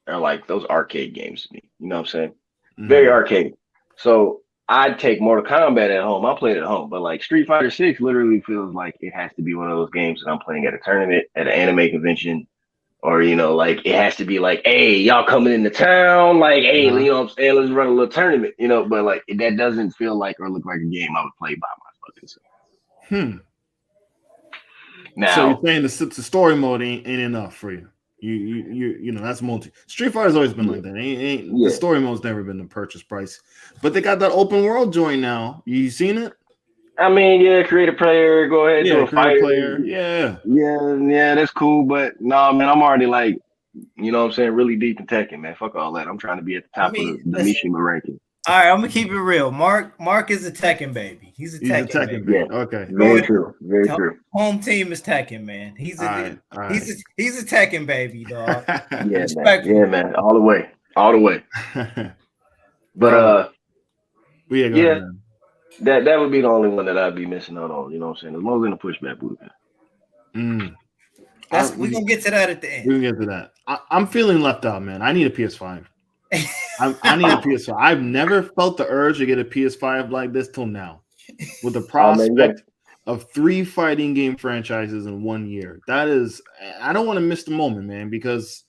are like those arcade games to me. You know what I'm saying? Very arcade. So I'd take Mortal Kombat at home. I play it at home, but like Street Fighter 6 literally feels like it has to be one of those games that I'm playing at a tournament, at an anime convention, or like it has to be like, hey, y'all coming into town, like, hey, you know what I'm saying? Let's run a little tournament, but like that doesn't feel like or look like a game I would play by my fucking self. Now, so you're saying the story mode ain't enough for you. You that's multi. Street Fighter's always been like that. The story mode's never been the purchase price, but they got that open world joint now. You seen it? I mean, create a player, go ahead, do a fighter. Player. Yeah, that's cool. But no, man, I'm already like, you know what I'm saying, really deep in Tekken, man. Fuck all that. I'm trying to be at the top of the Mishima ranking. All right, I'm gonna keep it real. Mark is a Tekken baby. He's a Tekken baby. Yeah. Okay. Very true. Home team is Tekken, man. He's a Tekken baby, dog. Yeah, man. All the way. But that would be the only one that I'd be missing out on. You know what I'm saying? As long as in the pushback booth. We're gonna get to that at the end. We're gonna get to that. I'm feeling left out, man. I need a PS5. I need a PS5. I've never felt the urge to get a PS5 like this till now. With the prospect of 3 fighting game franchises in 1 year. That is, I don't want to miss the moment, man, because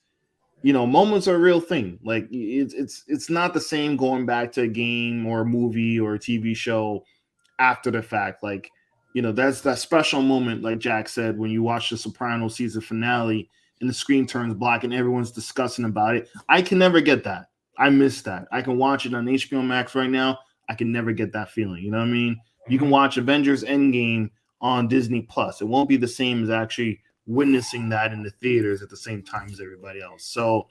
moments are a real thing. Like it's not the same going back to a game or a movie or a TV show after the fact. Like, that's that special moment, like Jack said, when you watch the Sopranos season finale and the screen turns black and everyone's discussing about it. I can never get that. I miss that. I can watch it on HBO Max right now. I can never get that feeling. You know what I mean? You can watch Avengers Endgame on Disney Plus. It won't be the same as actually witnessing that in the theaters at the same time as everybody else. So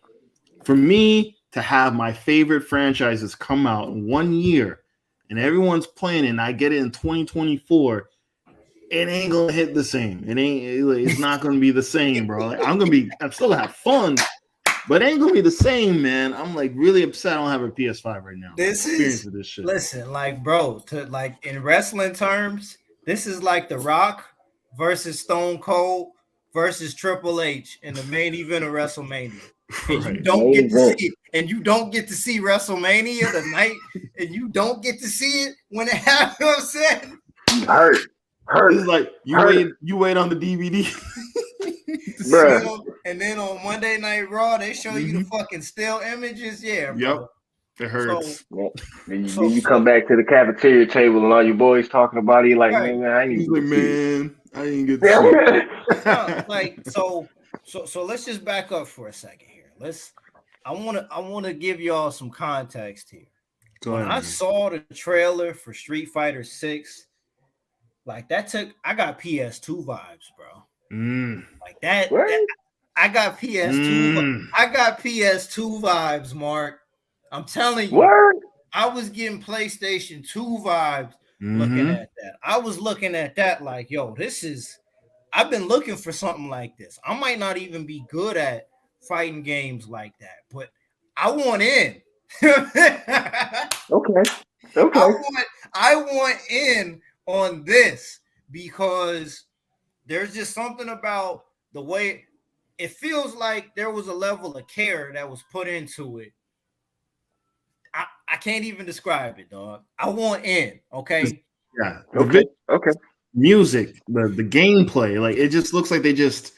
for me to have my favorite franchises come out in 1 year and everyone's playing it and I get it in 2024, it ain't gonna hit the same. It's not gonna be the same, bro. Like, I'm still gonna have fun, but it ain't gonna be the same, man. I'm like really upset I don't have a PS5 right now. This shit. Listen, like, bro, in wrestling terms, this is like The Rock versus Stone Cold versus Triple H in the main event of WrestleMania. And you don't get to see it, and you don't get to see WrestleMania the night, and you don't get to see it when it happens. You know what I'm saying? Hurt. It's like you wait on the DVD. And then on Monday Night Raw, they show you the fucking still images. Yeah, bro. Yep. It hurts. Then you come back to the cafeteria table and all your boys talking about it. Like, man, I ain't get to So let's just back up for a second here. I want to give y'all some context here. When I saw the trailer for Street Fighter 6, like I got PS2 vibes, bro. Like that I got PS2. I got PS2 vibes, Mark. I'm telling you. I was getting PlayStation 2 vibes looking at that. I was looking at that like, yo, I've been looking for something like this. I might not even be good at fighting games like that, but I want in. Okay. I want in on this because there's just something about the way it feels like there was a level of care that was put into it. I can't even describe it, dog. I want in, okay? Yeah. Okay. Music, the gameplay, like it just looks like they just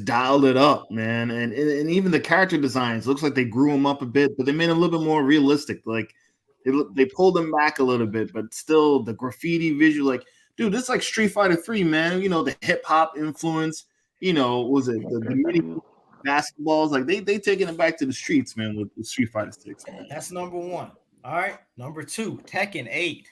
dialed it up, man. And even the character designs looks like they grew them up a bit, but they made them a little bit more realistic. Like they pulled them back a little bit, but still the graffiti visual, like, dude, this is like Street Fighter 3, man. The hip hop influence, was it the mini basketballs? Like they taking it back to the streets, man, with Street Fighter 6. Man. That's number 1. All right. Number 2, Tekken 8.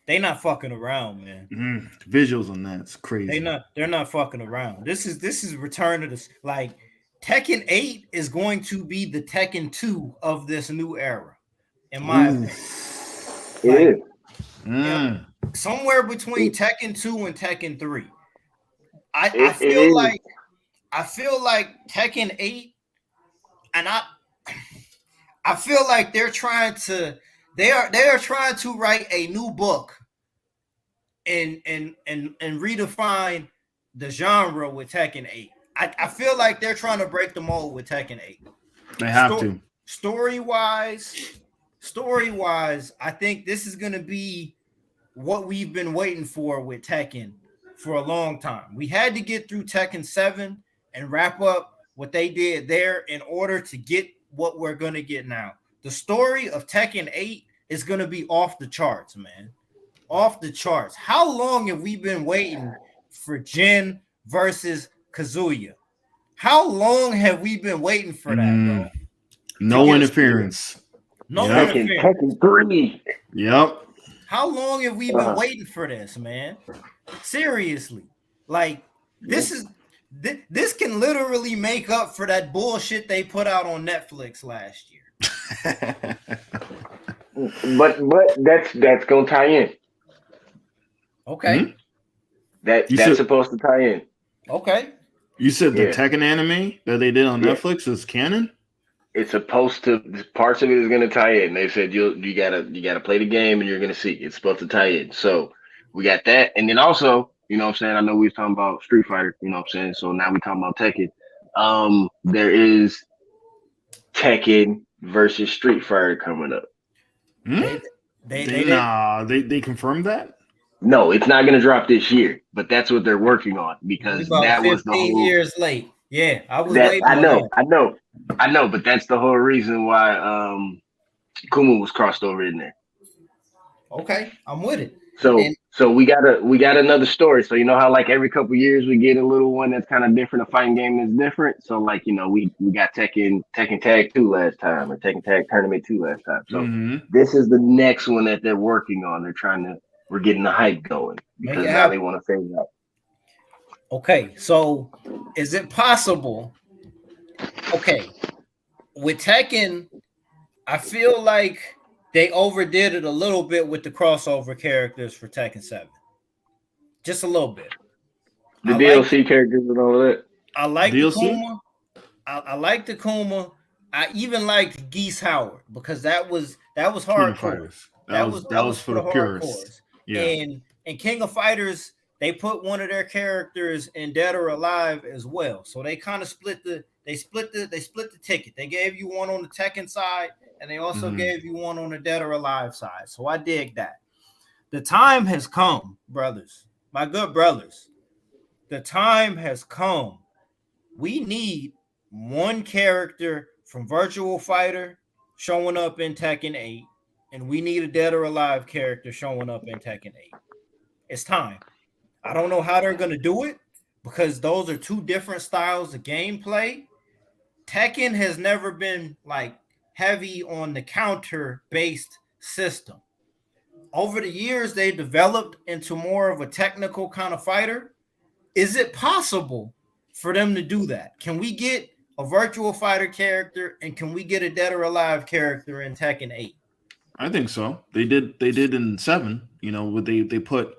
They not fucking around, man. Visuals on that's crazy. They're not fucking around. This is return to this. Like Tekken 8 is going to be the Tekken 2 of this new era, in my opinion. It is. Somewhere between Tekken 2 and Tekken 3. I feel like I feel like Tekken 8, and I feel like they are trying to write a new book and redefine the genre with Tekken 8. I feel like they're trying to break the mold with Tekken 8. They have to. Story wise, I think this is gonna be what we've been waiting for with Tekken for a long time. We had to get through Tekken 7 and wrap up what they did there in order to get what we're gonna get now. The story of Tekken 8 is gonna be off the charts, man. Off the charts. How long have we been waiting for Jin versus Kazuya? How long have we been waiting for that, bro? No interference. No interference. Tekken 3. Yep. How long have we been waiting for this, man? Seriously. Like, this can literally make up for that bullshit they put out on Netflix last year. but that's gonna tie in. Okay. Mm-hmm. That's supposed to tie in. Okay. You said the Tekken anime that they did on Netflix is canon? It's supposed to. Parts of it is going to tie in. They said you gotta play the game and you're going to see it's supposed to tie in. So we got that, and then also, you know what I'm saying. I know we was talking about Street Fighter. You know what I'm saying. So now we talking about Tekken. There is Tekken versus Street Fighter coming up. They confirmed that. No, it's not going to drop this year, but that's what they're working on because that was the whole 15 years late. Yeah, I was waiting. I know, but that's the whole reason why Kuma was crossed over in there. Okay, I'm with it. So we got another story. So you know how like every couple years we get a little one that's kind of different, a fighting game that's different. So like, you know, we got Tekken Tag 2 last time, or Tekken Tag Tournament 2 last time. So this is the next one that they're working on. We're getting the hype going because now they want to phase out. Okay, so is it possible? Okay, with Tekken, I feel like they overdid it a little bit with the crossover characters for Tekken 7. Just a little bit. The DLC characters and all of that. I like the Kuma. I like the Kuma. I even liked Geese Howard because that was hardcore. That was for the purists. Yeah. And King of Fighters, they put one of their characters in Dead or Alive as well. So they kind of split the ticket. They gave you one on the Tekken side, and they also gave you one on the Dead or Alive side. So I dig that. The time has come, brothers. My good brothers. The time has come. We need one character from Virtual Fighter showing up in Tekken 8. And we need a Dead or Alive character showing up in Tekken 8. It's time. I don't know how they're going to do it because those are two different styles of gameplay. Tekken has never been like heavy on the counter-based system. Over the years, they developed into more of a technical kind of fighter. Is it possible for them to do that? Can we get a Virtual Fighter character and can we get a Dead or Alive character in Tekken 8? I think so. They did in 7. You know, they put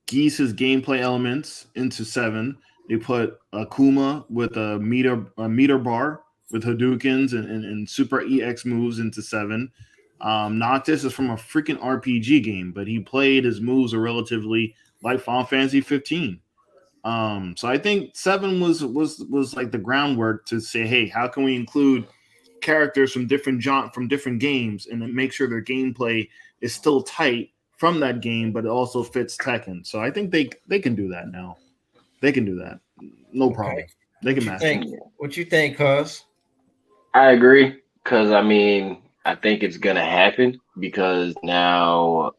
Geese's gameplay elements into 7. They put Akuma with a meter bar with Hadoukens and super EX moves into 7. Noctis is from a freaking RPG game, but he played his moves are relatively like Final Fantasy 15. So I think 7 was like the groundwork to say, hey, how can we include characters from different games and then make sure their gameplay is still tight from that game, but it also fits Tekken. So I think they can do that now. They can do that. No problem. They can master it. What you think, cuz? I agree, because I mean, I think it's gonna happen because now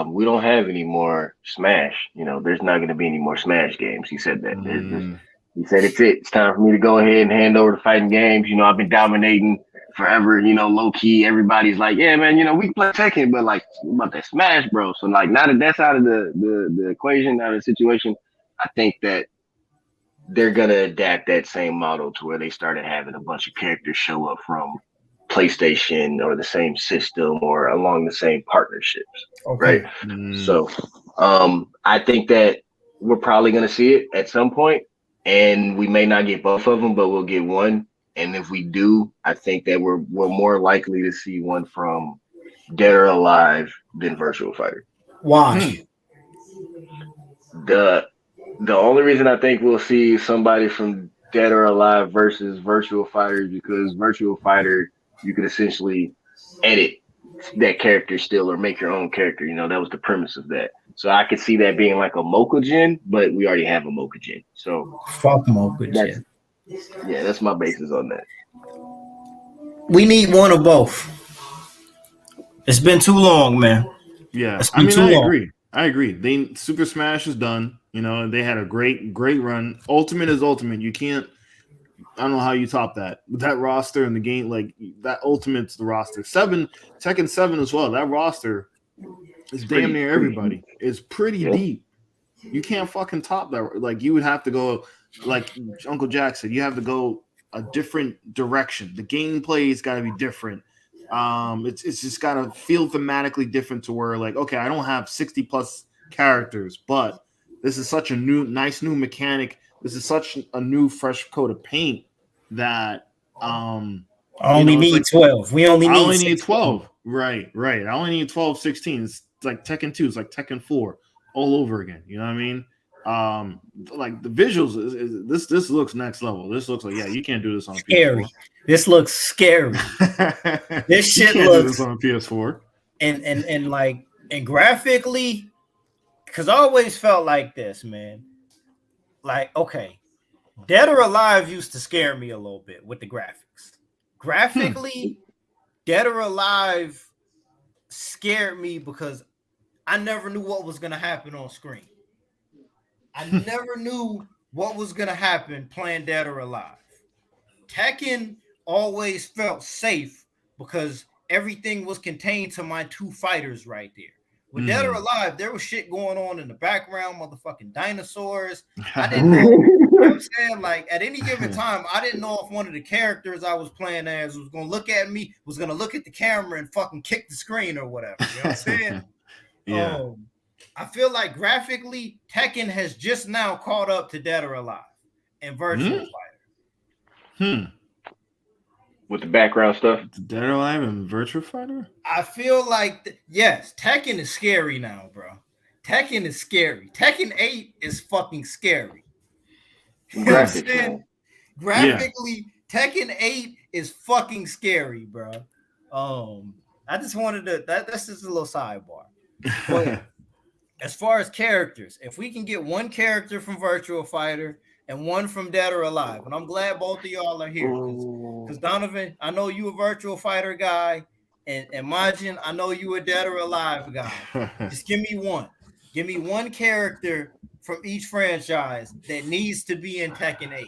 we don't have any more Smash. You know, there's not gonna be any more Smash games. He said that. He said it's it. It's time for me to go ahead and hand over the fighting games. You know, I've been dominating forever, you know, low key. Everybody's like, yeah, man, you know, we can play Tekken, but like, what about that Smash, bro? So like, now that that's out of the equation, out of the situation, I think that they're gonna adapt that same model to where they started having a bunch of characters show up from PlayStation or the same system or along the same partnerships, right? So I think that we're probably gonna see it at some point. and we may not get both of them, but we'll get one. And if we do, I think that we're more likely to see one from Dead or Alive than Virtual Fighter. Why? The only reason I think we'll see somebody from Dead or Alive versus Virtual Fighter is because Virtual Fighter, you could essentially edit that character still or make your own character. You know, that was the premise of that. So I could see that being like a Mocha-Gen, but we already have a Mocha-Gen. So fuck Mocha-Gen. Yeah, that's my basis on that. We need one of both. It's been too long, man. Yeah, I mean, I agree. Super Smash is done. You know, they had a great run. Ultimate is Ultimate. You can't. I don't know how you top that. With that roster in the game, like that Ultimate's the roster. Tekken 7 as well. That roster is damn near everybody. It's pretty deep. You can't fucking top that. Like you would have to go, like Uncle Jack said, you have to go a different direction. The gameplay's got to be different. It's just got to feel thematically different to where like, okay, I don't have 60 plus characters, but this is such a nice new mechanic. This is such a new fresh coat of paint that I only need 12. I only need 12. Right. I only need 12, 16. It's like Tekken 2. It's like Tekken 4 all over again. You know what I mean? Like the visuals, this looks next level. This looks like, you can't do this on scary. PS4. This looks scary. This shit looks on PS4. And graphically, because I always felt like this, man. Like, okay, Dead or Alive used to scare me a little bit with the graphics. Graphically, Dead or Alive scared me because I never knew what was going to happen on screen. I never knew what was going to happen playing Dead or Alive. Tekken always felt safe because everything was contained to my two fighters right there. With Dead or Alive, there was shit going on in the background, motherfucking dinosaurs. I didn't know, you know what I'm saying? Like, at any given time, I didn't know if one of the characters I was playing as was going to look at me, was going to look at the camera and fucking kick the screen or whatever. You know what I'm saying? Yeah. I feel like graphically, Tekken has just now caught up to Dead or Alive and Virtual Fighter. With the background stuff? Dead or Alive and Virtual Fighter? I feel like, yes, Tekken is scary now, bro. Tekken is scary. Tekken 8 is fucking scary. You know what I'm saying? Graphically, Tekken 8 is fucking scary, bro. I just wanted to, that's just a little sidebar. But as far as characters, if we can get one character from Virtual Fighter and one from Dead or Alive, and I'm glad both of y'all are here because Donovan, I know you a Virtual Fighter guy, and Majin, I know you a Dead or Alive guy. Just give me one. Give me one character from each franchise that needs to be in Tekken 8.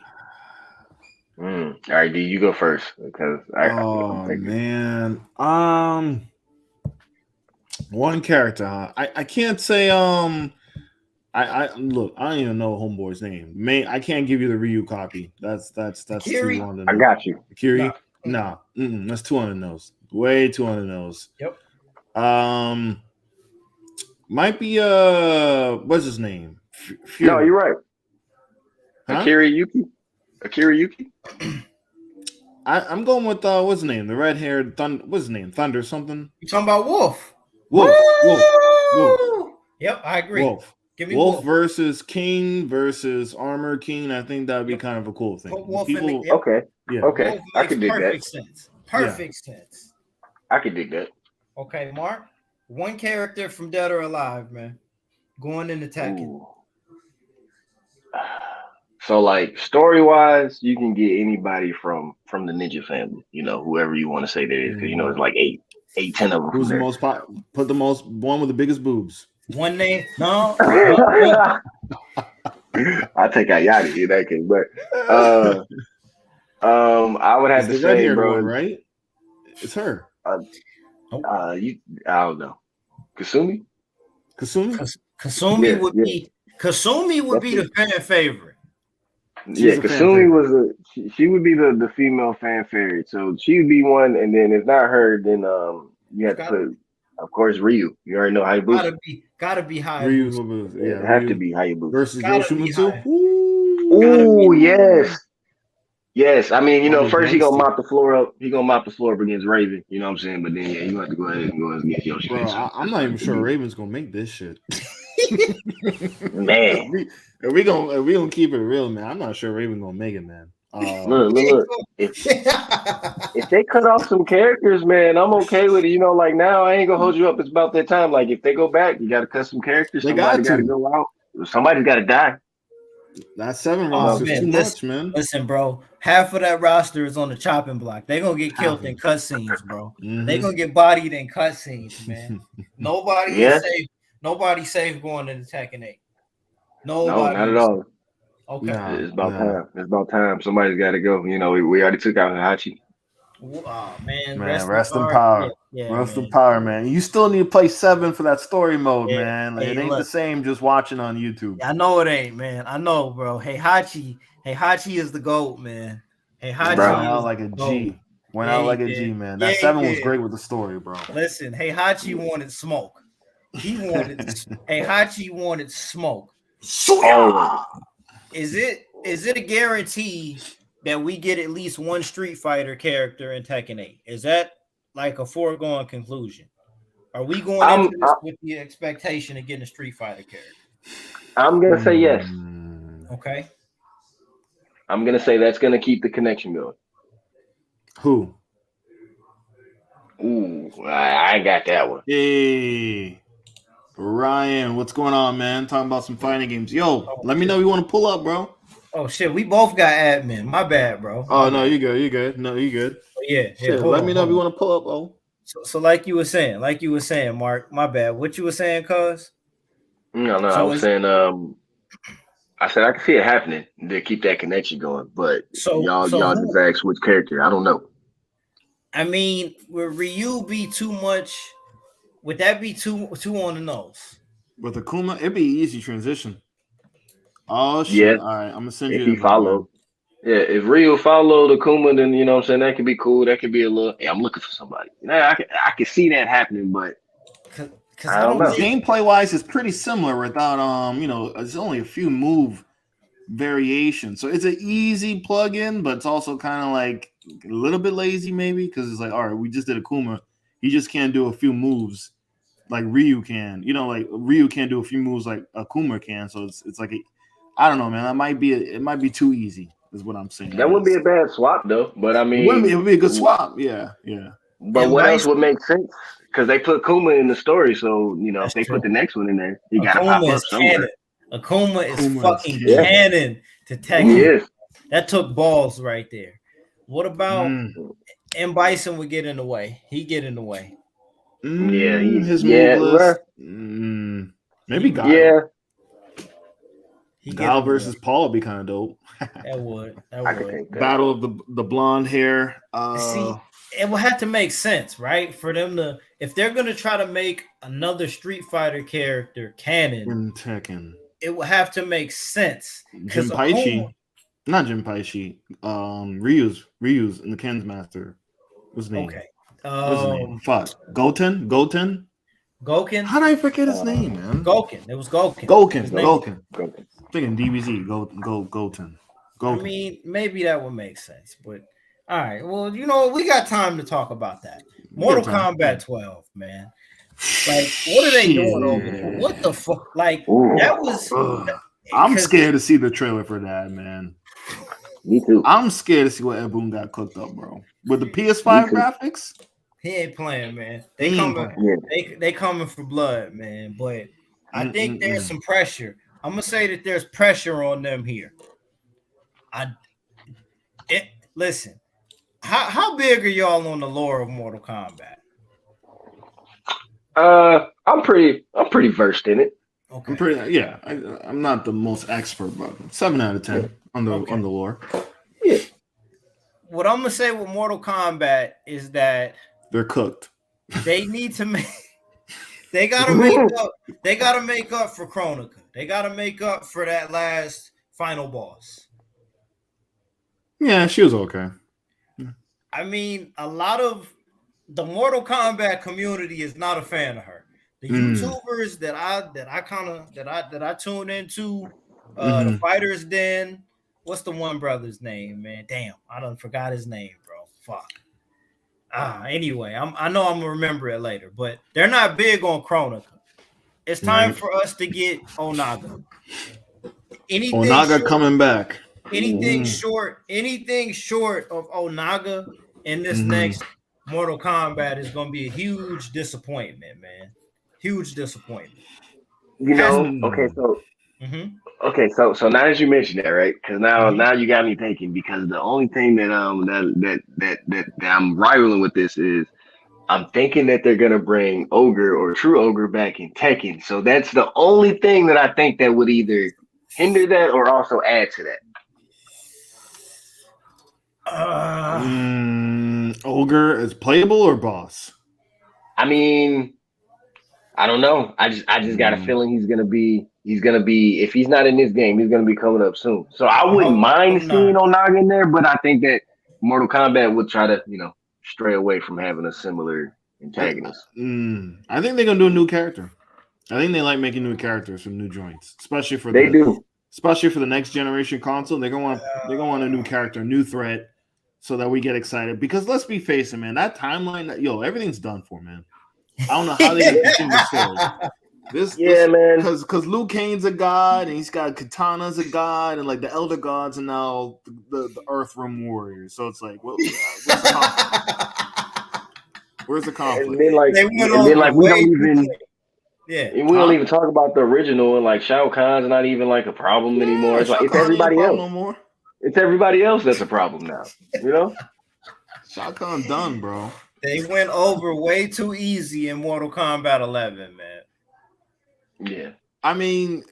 All right, D, you go first because man. One character, huh? I can't say I look, I don't even know Homeboy's name. I can't give you the Ryu copy. That's Kiri? too on the nose. I got you. Kiri? No. That's too on the nose. Way too on the nose. Yep. Might be what's his name? No, you're right. Huh? Akira Yuki. I'm going with what's his name? The red-haired Thunder. What's his name? Thunder something. You talking about Wolf? Wolf. Yep, I agree. Wolf. Give me Wolf versus King versus Armor King. I think that'd be kind of a cool thing. Okay. Yeah. Okay. I can dig that. Perfect sense. I can dig that. Okay, Mark. One character from Dead or Alive, man. Going into Tekken. So, like, story-wise, you can get anybody from the Ninja family. You know, whoever you want to say that is, because you know it's like 10 of them. Who's the most put the most one with the biggest boobs? One name? No. I take Ayati in that case, but I would have to say, bro, one, right? It's her. I don't know. Kasumi would be the fan favorite. Kasumi she would be the female fan favorite. So she would be one, and then if not her, then you have to put, of course, Ryu. You already know Hayabusa. Gotta be Hayabusa. Ryu, have to be Hayabusa versus Yoshimitsu. Ooh, yes. Yes, I mean, first he gonna Gangster. mop the floor up. He gonna mop the floor up against Raven. You know what I'm saying? But then, yeah, you have to go ahead and go against Yoshi. Bro, So I'm not even sure Raven's gonna make this shit. Man, If we gonna keep it real, man, I'm not sure Raven's gonna make it, man. look. If they cut off some characters, man, I'm okay with it. Like now, I ain't gonna hold you up. It's about that time. Like if they go back, you gotta cut some characters. They Somebody got to. gotta go out. Somebody's gotta die. That 7 Oh, roster is man, too listen, much, man. Listen, bro. Half of that roster is on the chopping block. They're gonna get killed in cutscenes, bro. They're gonna get bodied in cutscenes, man. Nobody Yeah. is safe. Nobody's safe going into Tekken 8. No, Nobody. not at all. Okay. Nah. It's about time. It's about time. Somebody's got to go. We already took out Hachi. Oh, man. Rest in power. Yeah, Rest man. in power, man. You still need to play 7 for that story mode, Yeah. man. Hey, it ain't look. the same just watching on YouTube. I know it ain't, man. I know, bro. Heihachi is the GOAT, man. Went out like a G. Went out like a G, man. That 7 was great with the story, bro. Listen, Heihachi wanted smoke. Heihachi wanted smoke. Oh. Is it a guarantee that we get at least one Street Fighter character in Tekken 8? Is that like a foregone conclusion? Are we going into this with the expectation of getting a Street Fighter character? I'm gonna say yes. Okay. I'm gonna say that's gonna keep the connection going. Who? Ooh, I got that one. Hey, Ryan, what's going on, man? Talking about some fighting games. Yo, let me know if you want to pull up, bro. Oh shit, we both got admin. My bad, bro. No, you good. No, you good. Yeah. Let me know if you want to pull up, oh. So like you were saying, Mark, my bad. What you were saying, cuz? No, I was saying, I said I can see it happening to keep that connection going, but y'all just asked which character. I don't know. I mean, would Ryu be too much? Would that be too on the nose? With Akuma, it'd be easy transition. Oh shit! Yeah. All right, I'm gonna send you. If he followed, if Ryu followed Akuma, then you know what I'm saying, that could be cool. That could be a little. Hey, I'm looking for somebody. I can see that happening, but I don't know. Gameplay wise, it's pretty similar without it's only a few move variations, so it's an easy plug-in, but it's also kind of like a little bit lazy maybe because it's like, all right, we just did Akuma, he just can't do a few moves like Ryu can. Like Ryu can't do a few moves like Akuma can, so it's like I don't know, man. It might be too easy, is what I'm saying. That wouldn't be a bad swap though, but I mean, it would be a good swap. Yeah. But what else would make sense? Because they put Kuma in the story, so if they put the next one in there, he got to pop up somewhere. Akuma is fucking canon to Tekken. Yes. That took balls right there. What about M. Bison would get in the way? He get in the way. His move list. Maybe Guile. Yeah. Guile versus Paul would be kind of dope. That would. Battle of the blonde hair. See, it will have to make sense, right? For them to, if they're going to try to make another Street Fighter character canon in Tekken, it will have to make sense. Jinpaichi, not Jinpaichi. Ryu's in the Ken's Master. What's his name? Okay. What's his name? Fuck. Goten. Gouken? How did I forget his name, man? Gouken. It was Gouken. Gouken. Thinking DBZ. Goten. I mean, maybe that would make sense, but all right. Well, we got time to talk about that. Mortal Kombat 12, man. Like, what are they doing over there? What the fuck? Like, that was. I'm scared to see the trailer for that, man. Me too. I'm scared to see what Ed Boon got cooked up, bro. With the PS5 graphics, he ain't playing, man. They coming for blood, man. But I think there's some pressure. I'm gonna say that there's pressure on them here. Listen. How big are y'all on the lore of Mortal Kombat? I'm pretty versed in it. Okay. I'm not the most expert, but 7 out of 10 on the lore. Yeah. What I'm gonna say with Mortal Kombat is that they're cooked. They need to make. They gotta make up. They gotta make up for Kronika. They gotta make up for that last final boss. Yeah, she was okay. I mean, a lot of the Mortal Kombat community is not a fan of her. The YouTubers that I tune into, the Fighters Den, what's the one brother's name, man? Damn, I done forgot his name, bro. Fuck. Anyway, I know I'm gonna remember it later, but they're not big on Chronica. It's time for us to get Onaga. Onaga coming back. Anything short of Onaga in this next Mortal Kombat is gonna be a huge disappointment, man. Huge disappointment. You know, okay, so now that you mentioned that, right? Because now you got me thinking. Because the only thing that I'm rivaling with this is I'm thinking that they're gonna bring Ogre or True Ogre back in Tekken. So that's the only thing that I think that would either hinder that or also add to that. Ogre is playable or boss? I mean, I don't know. I just got a feeling he's gonna be if he's not in this game, he's gonna be coming up soon. So I wouldn't mind seeing Onaga in there, but I think that Mortal Kombat would try to, stray away from having a similar antagonist. I think they're gonna do a new character. I think they like making new characters from new joints, especially for the next generation console. They're gonna want a new character, a new threat, so that we get excited. Because let's be facing, man, that timeline, everything's done for, man. I don't know how they're gonna continue the story. Man. Because Liu Kane's a god, and he's got Katana's a god, and like the Elder Gods, and now the Earthrealm Warriors. So it's like, what's the conflict? Where's the conflict? And then we don't even talk about the original, and like Shao Kahn's not even like a problem anymore. It's like it's everybody else. No more. It's everybody else that's a problem now. Shao Kahn done, bro. They went over way too easy in Mortal Kombat 11, man. Yeah. I mean,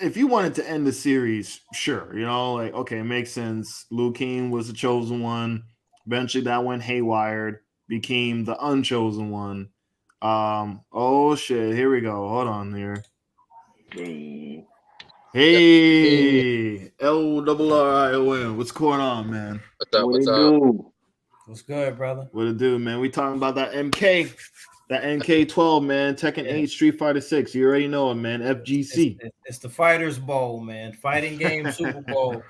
if you wanted to end the series, sure. Okay, it makes sense. Liu Kang was the chosen one. Eventually that went haywired, became the unchosen one. Oh shit, here we go. Hold on here. Hey, LRRION. What's going on, man? What's up? What's good, brother? What it do, man? We talking about that MK12, man. Tekken 8, Street Fighter 6. You already know it, man. FGC. It's the Fighters Bowl, man. Fighting Game Super Bowl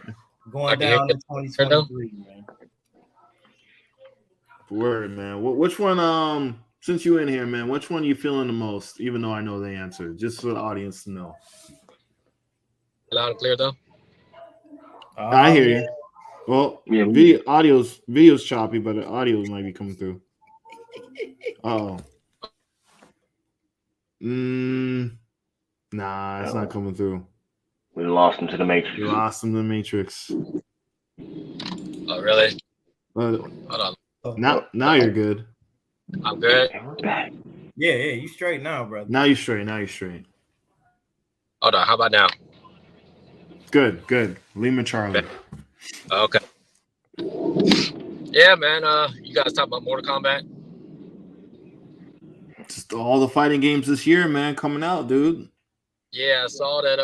going down in 2023, man. Word, man. Which one? Since you in here, man, which one you feeling the most? Even though I know the answer, just for the audience to know. Loud and clear, though. I hear you. Well, video's choppy, but the audio might be coming through. Oh. Nah, it's not coming through. We lost him to the Matrix. You lost him to the Matrix. Oh, really? Hold on. Now you're good. I'm good. Yeah, you straight now, brother. Now you're straight. Hold on. How about now? Good. Lima Charlie. Okay. Yeah, man. You guys talk about Mortal Kombat? Just all the fighting games this year, man, coming out, dude. Yeah, I saw that.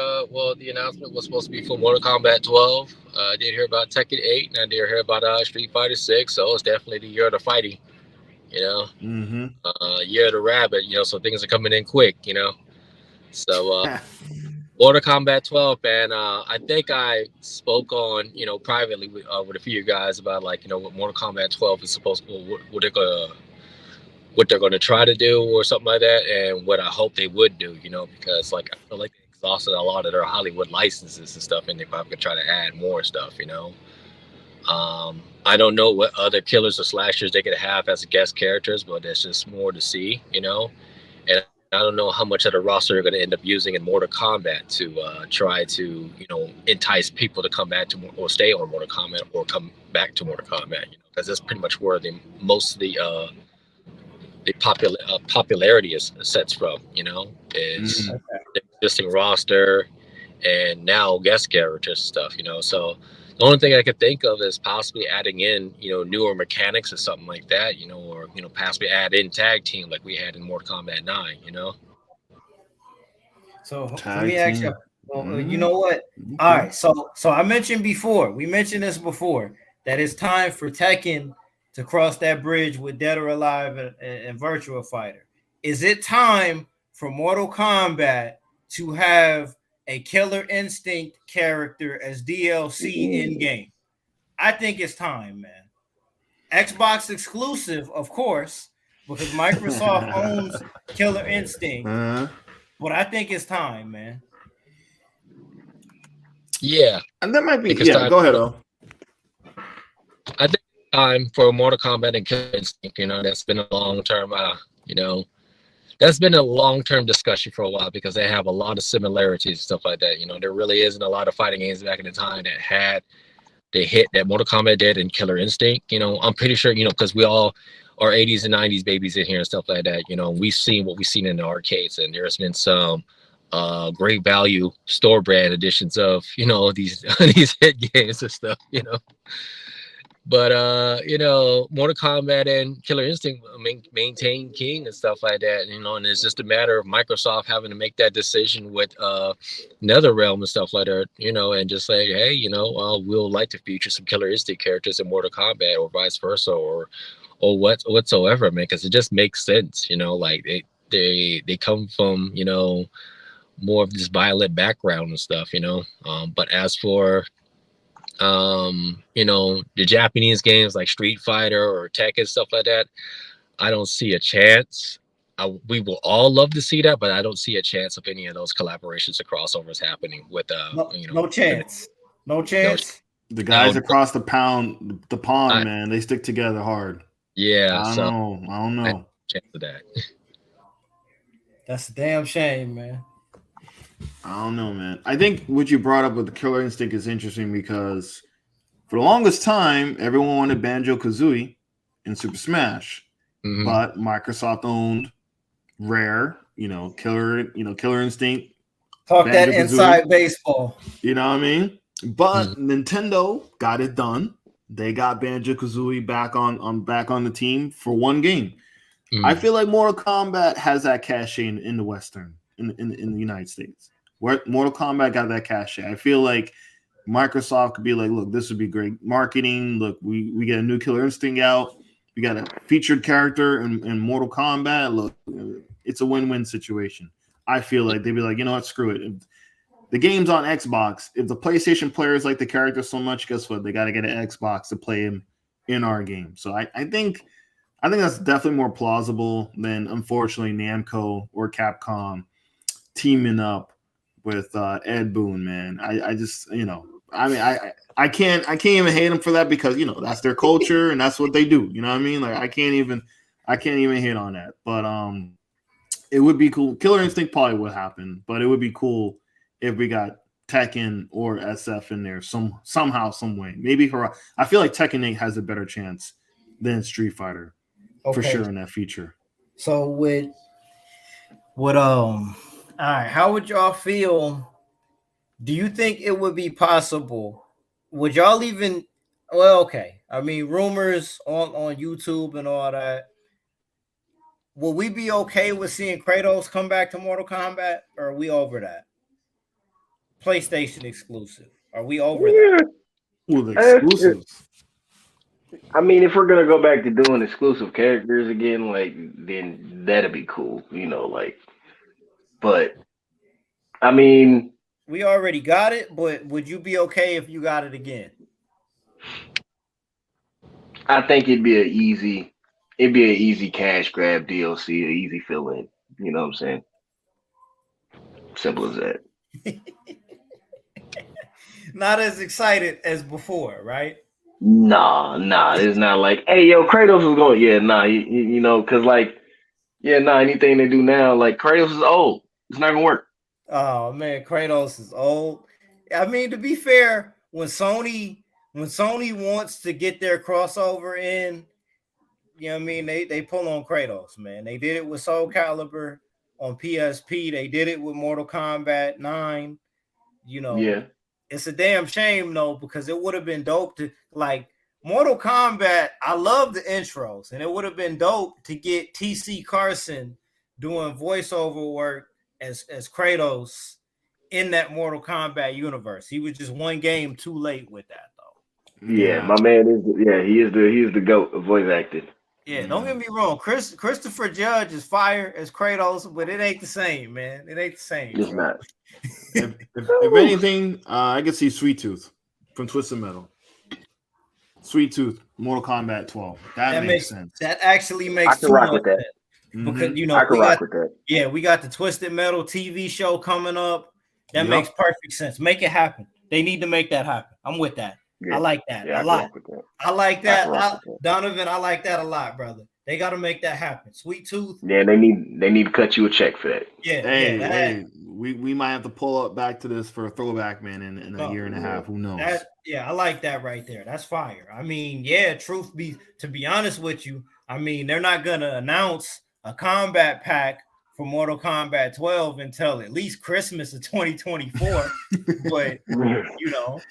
The announcement was supposed to be for Mortal Kombat 12. I did hear about Tekken 8, and I did hear about Street Fighter 6. So it's definitely the year of the fighting, year of the rabbit, so things are coming in quick, So Mortal Kombat 12, man. I think I spoke on, privately with a few of you guys about what Mortal Kombat 12 is supposed to, what they're gonna try to do or something like that, and what I hope they would do, because I feel like they exhausted a lot of their Hollywood licenses and stuff, and they probably could try to add more stuff, I don't know what other killers or slashers they could have as guest characters, but there's just more to see, and I don't know how much of the roster they're going to end up using in Mortal Kombat to try to, entice people to come back to or stay on Mortal Kombat or come back to Mortal Kombat, because that's pretty much where most of the popularity is sets from, is the existing roster and now guest characters stuff, So the only thing I could think of is possibly adding in, newer mechanics or something like that, or possibly add in tag team like we had in Mortal Kombat 9, So let me ask you. Well, you know what? All right. So I mentioned before. We mentioned this before that it's time for Tekken to cross that bridge with Dead or Alive and Virtua Fighter. Is it time for Mortal Kombat to have a Killer Instinct character as DLC in game. I think it's time, man. Xbox exclusive, of course, because Microsoft owns Killer Instinct. But I think it's time, man. Yeah, and that might be. Yeah, go ahead, though. I think it's time for Mortal Kombat and Killer Instinct. That's been a long term. That's been a long-term discussion for a while because they have a lot of similarities and stuff like that. There really isn't a lot of fighting games back in the time that had the hit that Mortal Kombat did and Killer Instinct. I'm pretty sure, because we all are 80s and 90s babies in here and stuff like that. We've seen what we've seen in the arcades, and there's been some great value store brand editions of, these these hit games and stuff, But Mortal Kombat and Killer Instinct maintain king and stuff like that, and it's just a matter of Microsoft having to make that decision with NetherRealm and stuff like that, and just say, hey, we'll like to feature some Killer Instinct characters in Mortal Kombat or vice versa or whatsoever, man, because it just makes sense, like they come from, more of this violent background and stuff, but as for the Japanese games like Street Fighter or Tekken, stuff like that, I don't see a chance. We will all love to see that, but I don't see a chance of any of those collaborations or crossovers happening with no chance. No chance. The guys across the pond, man, they stick together hard. Yeah, I don't know. Chance of that. That's a damn shame, man. I don't know, man. I think what you brought up with the Killer Instinct is interesting because for the longest time, everyone wanted Banjo-Kazooie in Super Smash, but Microsoft owned Rare, Killer Instinct. Talk that inside baseball. You know what I mean? But Nintendo got it done. They got Banjo-Kazooie back on the team for one game. I feel like Mortal Kombat has that cachet in the Western, in the United States. Where Mortal Kombat got that cachet. I feel like Microsoft could be like, look, this would be great marketing. Look, we get a new Killer Instinct out. We got a featured character in Mortal Kombat. Look, it's a win-win situation. I feel like they'd be like, you know what, screw it. If the game's on Xbox. If the PlayStation players like the character so much, guess what? They got to get an Xbox to play him in our game. So I think that's definitely more plausible than, unfortunately, Namco or Capcom teaming up with Ed Boon, man. I just, I can't even hate them for that because, that's their culture and that's what they do. You know what I mean? Like I can't even hate on that. But it would be cool. Killer Instinct probably would happen, but it would be cool if we got Tekken or SF in there somehow, some way. Maybe I feel like Tekken 8 has a better chance than Street Fighter for sure in that feature. So all right, how would y'all feel? Do you think it would be possible? Would y'all even? Well, okay. I mean, rumors on YouTube and all that. Will we be okay with seeing Kratos come back to Mortal Kombat, or are we over that? PlayStation exclusive. Are we over that? Well, the exclusives. I mean, if we're gonna go back to doing exclusive characters again, then that'd be cool, But I mean, we already got it. But would you be okay if you got it again? I think it'd be an easy cash grab DLC, an easy fill in. You know what I'm saying? Simple as that. Not as excited as before, right? Nah. It's not like, hey, yo, Kratos is going. Yeah, nah. Because anything they do now, Kratos is old. It's not gonna work. Oh man, Kratos is old. I mean, to be fair, when Sony wants to get their crossover in, they pull on Kratos, man. They did it with Soul Calibur on PSP. They did it with Mortal Kombat 9. Yeah. It's a damn shame though, because it would have been dope to Mortal Kombat. I love the intros, and it would have been dope to get TC Carson doing voiceover work as Kratos in that Mortal Kombat universe. He was just one game too late with that though. Yeah, my man he is the GOAT of voice acting. Yeah, don't get me wrong. Christopher Judge is fire as Kratos, but it ain't the same, man. It ain't the same. It's not. if anything, I could see Sweet Tooth from Twisted Metal. Sweet Tooth, Mortal Kombat 12. That makes sense. That actually I makes can too rock much with that. sense. Because I can rock with that. Yeah, we got the Twisted Metal TV show coming up. That Yep. makes perfect sense. Make it happen. They need to make that happen. I'm with that. Yeah. I like that Yeah, a lot. I like that. I can rock with that. Donovan, I like that a lot, brother. They got to make that happen. Sweet Tooth. Yeah, they need to cut you a check for that. Yeah. Hey, we might have to pull up back to this for a throwback, man, in a year and a half. Who knows? I like that right there. That's fire. I mean, yeah, to be honest with you, I mean, they're not gonna announce a combat pack for Mortal Kombat 12 until at least Christmas of 2024. But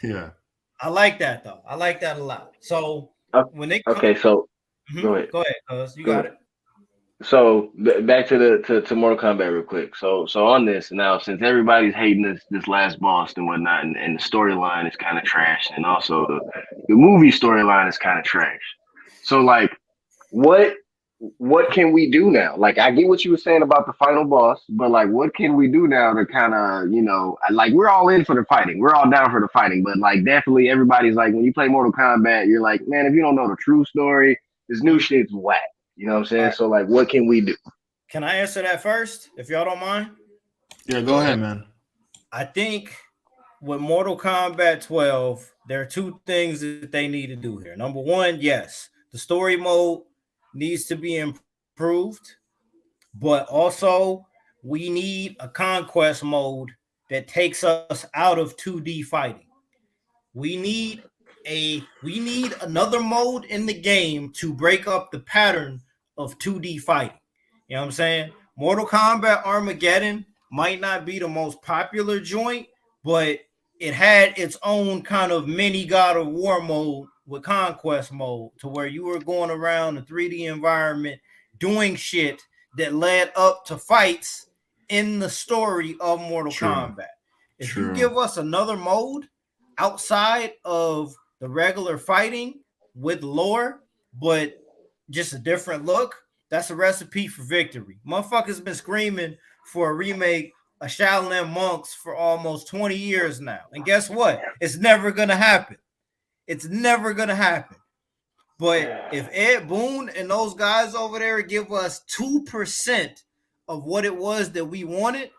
yeah, I like that though. I like that a lot. So when they so go ahead, cuz you got it. So back to Mortal Kombat real quick. So on this now, since everybody's hating this last boss and whatnot, and the storyline is kind of trash, and also the movie storyline is kind of trash. So like, what can we do now? Like, I get what you were saying about the final boss, but like, what can we do now to kind of, like, we're all in for the fighting, we're all down for the fighting, but like, definitely everybody's like, when you play Mortal Kombat, you're like, man, if you don't know the true story, this new shit's whack. You know what I'm saying? Right. So, like, what can we do? Can I answer that first, if y'all don't mind? Yeah, go ahead, man. I think with Mortal Kombat 12, there are two things that they need to do here. Number one, yes, the story mode needs to be improved, but also we need a conquest mode that takes us out of 2D fighting. We need another mode in the game to break up the pattern of 2D fighting. You know what I'm saying? Mortal Kombat Armageddon might not be the most popular joint, but it had its own kind of mini God of War mode with conquest mode, to where you were going around the 3D environment doing shit that led up to fights in the story of Mortal Kombat. If you give us another mode outside of the regular fighting with lore, but just a different look, that's a recipe for victory. Motherfuckers been screaming for a remake of Shaolin Monks for almost 20 years now. And guess what? It's never going to happen. It's never going to happen. But if Ed Boon and those guys over there give us 2% of what it was that we wanted,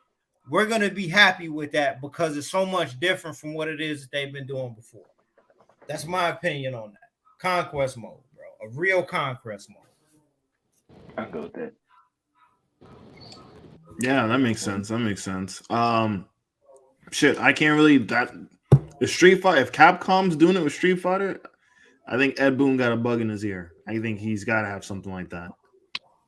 we're going to be happy with that, because it's so much different from what it is that they've been doing before. That's my opinion on that. Conquest mode, bro. A real conquest mode. I go with that. Yeah, that makes sense. Shit, I can't really the Street Fighter. If Capcom's doing it with Street Fighter, I think Ed Boon got a bug in his ear. I think he's got to have something like that.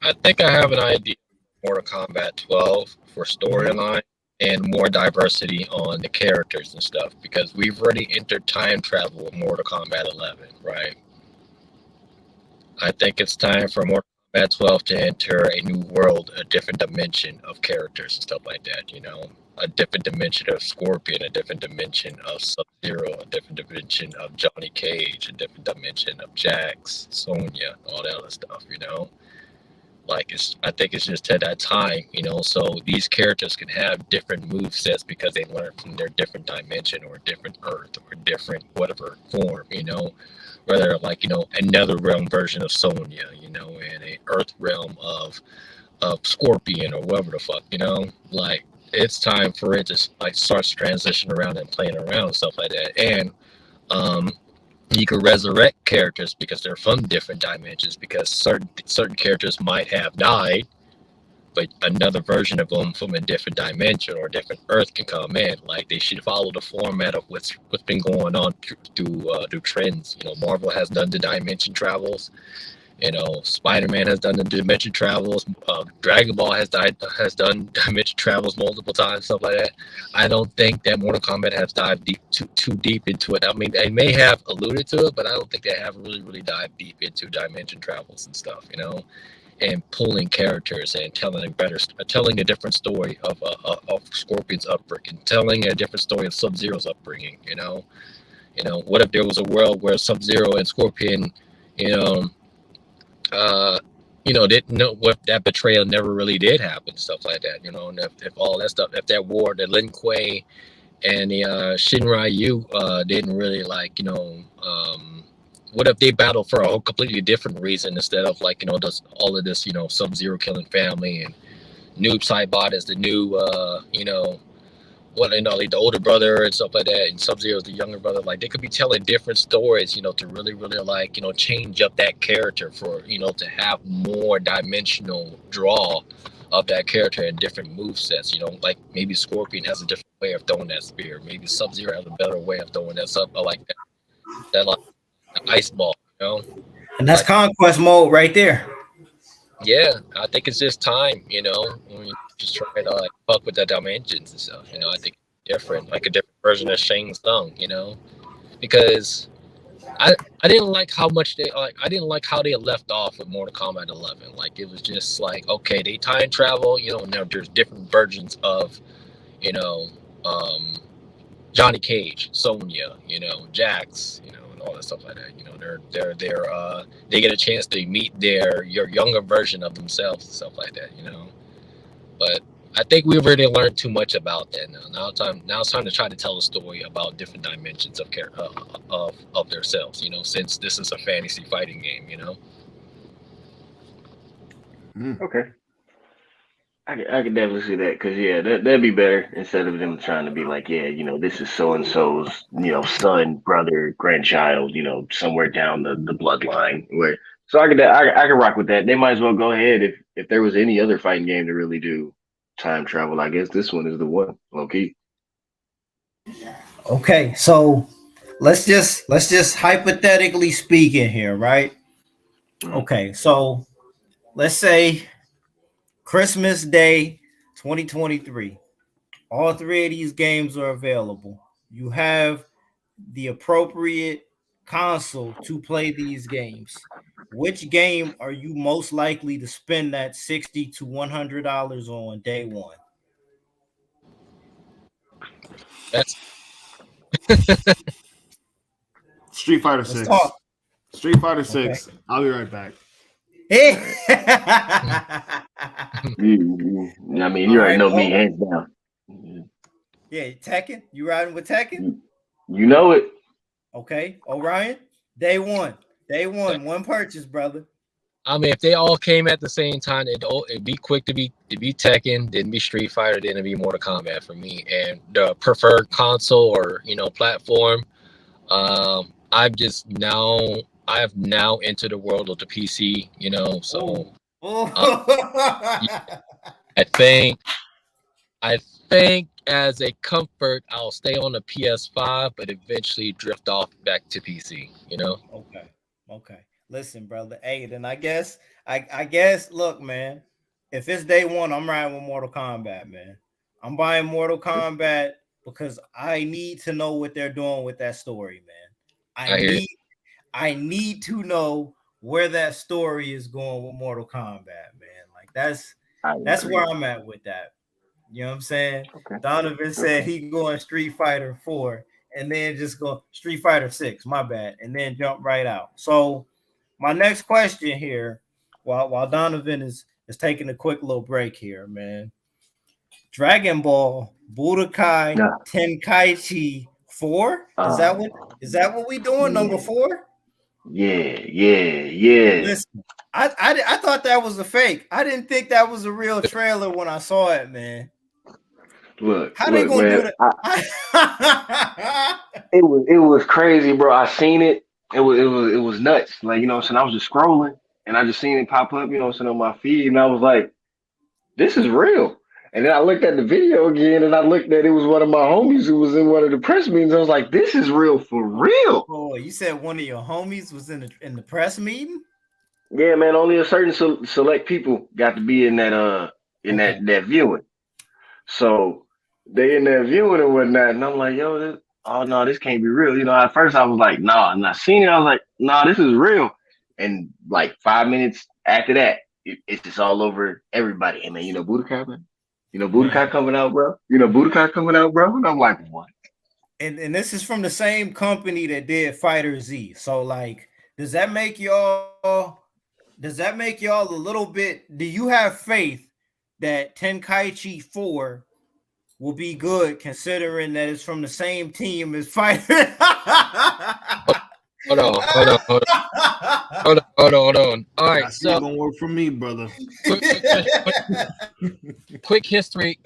I think I have an idea for Mortal Kombat 12 for storyline and more diversity on the characters and stuff, because we've already entered time travel with Mortal Kombat 11, right? I think it's time for Mortal Kombat 12 to enter a new world, a different dimension of characters and stuff like that, a different dimension of Scorpion, a different dimension of Sub-Zero, a different dimension of Johnny Cage, a different dimension of Jax, Sonya, all that other stuff, Like, I think it's just at that time, so these characters can have different move sets because they learn from their different dimension or different Earth or different whatever form, whether like, another realm version of Sonya, and a Earth realm of Scorpion or whatever the fuck, like, it's time for it to like start transitioning around and playing around and stuff like that. And you can resurrect characters because they're from different dimensions, because certain characters might have died, but another version of them from a different dimension or a different Earth can come in. Like, they should follow the format of what's been going on through trends. Marvel has done the dimension travels. Spider-Man has done the dimension travels. Dragon Ball has done dimension travels multiple times, stuff like that. I don't think that Mortal Kombat has dived too deep into it. I mean, they may have alluded to it, but I don't think they have really dived deep into dimension travels and stuff, and pulling characters and telling a different story of Scorpion's upbringing, telling a different story of Sub-Zero's upbringing. What if there was a world where Sub-Zero and Scorpion, didn't know what that betrayal never really did happen, stuff like that, and if all that stuff, if that war, the Lin Kuei and the Shinrai Yu didn't really what if they battled for a whole completely different reason instead of all of this, Sub-Zero killing family and Noob Saibot as the new, like the older brother and stuff like that, and Sub-Zero is the younger brother. Like they could be telling different stories, to really, really change up that character for, to have more dimensional draw of that character and different move sets. Like maybe Scorpion has a different way of throwing that spear. Maybe Sub-Zero has a better way of throwing that stuff. I like that like ice ball, And that's conquest mode right there. Yeah, I think it's just time, when you just try to fuck with the dimensions and stuff. I think it's different, like a different version of Shang Tsung, because I didn't like how much I didn't like how they left off with Mortal Kombat 11. Like it was just like, okay, they time travel, now there's different versions of, Johnny Cage, Sonya, Jax, and all that stuff like that. They get a chance to meet your younger version of themselves and stuff like that. But I think we've already learned too much about that now. Now it's time to try to tell a story about different dimensions of themselves. Since this is a fantasy fighting game. Okay. I could definitely see that because that'd be better instead of them trying to be like, this is so and so's, son, brother, grandchild, somewhere down the bloodline. So I could rock with that. They might as well go ahead if there was any other fighting game to really do time travel. I guess this one is the one. Okay. Okay, so let's just hypothetically speaking here, right? Okay, so let's say Christmas Day 2023. All three of these games are available. You have the appropriate console to play these games. Which game are you most likely to spend that $60 to $100 on day one? That's Street Fighter 6. Street Fighter 6. Okay. I'll be right back. I mean, you already know me, hands down. Yeah, Tekken. You riding with Tekken? You know it. Okay, Orion. Day one, one purchase, brother. I mean, if they all came at the same time, it'd be quick to be Tekken, then be Street Fighter, then it'd be Mortal Kombat for me. And the preferred console or platform, I have now entered the world of the PC, so I think as a comfort, I'll stay on the PS5, but eventually drift off back to PC, Okay. Listen, brother. Hey, then I guess, look, man, if it's day one, I'm riding with Mortal Kombat, man. I'm buying Mortal Kombat because I need to know what they're doing with that story, man. I need to know where that story is going with Mortal Kombat, man. Like that's where I'm at with that. You know what I'm saying? Okay. Donovan said he going Street Fighter 4 and then just go Street Fighter 6, my bad, and then jump right out. So my next question here, while Donovan is taking a quick little break here, man. Dragon Ball Budokai Tenkaichi 4? Is that what we doing? Number 4? Yeah. Listen, I thought that was a fake. I didn't think that was a real trailer when I saw it, man. Look, how they gonna man, do that? It was crazy, bro. I seen it. It was nuts. Like, so I was just scrolling and I just seen it pop up, on my feed, and I was like, this is real. And then I looked at the video again and I looked at it was one of my homies who was in one of the press meetings. I was like, this is real for real. Oh, you said one of your homies was in the press meeting? Yeah, man. Only a certain select people got to be in that that viewing. So they in there viewing and whatnot, and I'm like, yo, this can't be real. At first I was like, nah, and I seen it. I was like, nah, this is real. And like 5 minutes after that, it's just all over everybody. Hey, man, Budokai, man. Budokai coming out, bro. Budokai coming out, bro. And I'm like, what? And this is from the same company that did Fighter Z. So, like, does that make y'all does that make y'all a little bit? Do you have faith that Tenkaichi 4 will be good, considering that it's from the same team as Fighter? Hold on. All right, That's not gonna work for me, brother. Quick history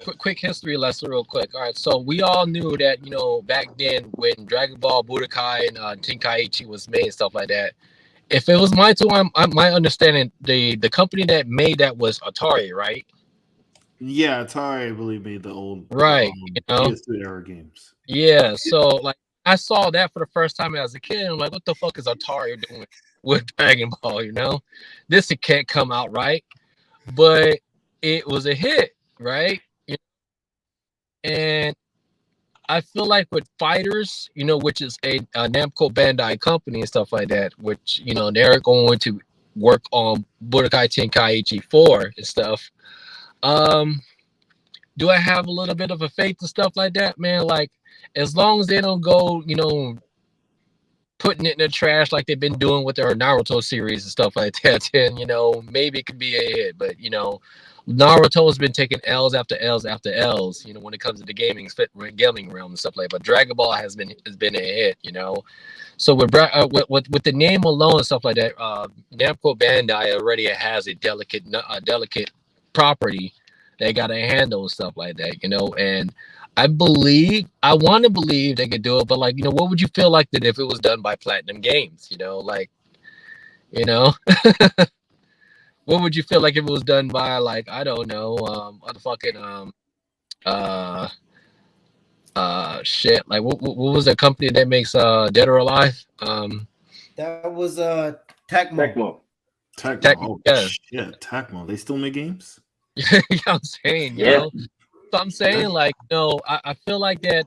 lesson, real quick. All right, so we all knew that back then when Dragon Ball Budokai and Tenkaichi was made and stuff like that. If it was my understanding, the company that made that was Atari, right? Yeah, Atari, I believe, made the old PS2 era games. Yeah, so like I saw that for the first time as a kid, and I'm like, what the fuck is Atari doing with Dragon Ball? This can't come out right, but it was a hit, right? And I feel like with Fighters, which is a Namco Bandai company and stuff like that, which they're going to work on Budokai Tenkaichi 4 and stuff. Do I have a little bit of a faith and stuff like that, man? Like, as long as they don't go, putting it in the trash like they've been doing with their Naruto series and stuff like that, then maybe it could be a hit. But Naruto has been taking L's after L's after L's, when it comes to the gaming realm and stuff like that. But Dragon Ball has been a hit, So with the name alone and stuff like that, Namco Bandai already has a delicate property they got to handle and stuff like that, and I want to believe they could do it, but what would you feel like that if it was done by Platinum Games? What would you feel like if it was done by I don't know, shit, like what was the company that makes Dead or Alive? That was Tecmo. Tecmo. Yeah, Tecmo. They still make games? Yeah, I'm saying, So I'm saying, I feel like that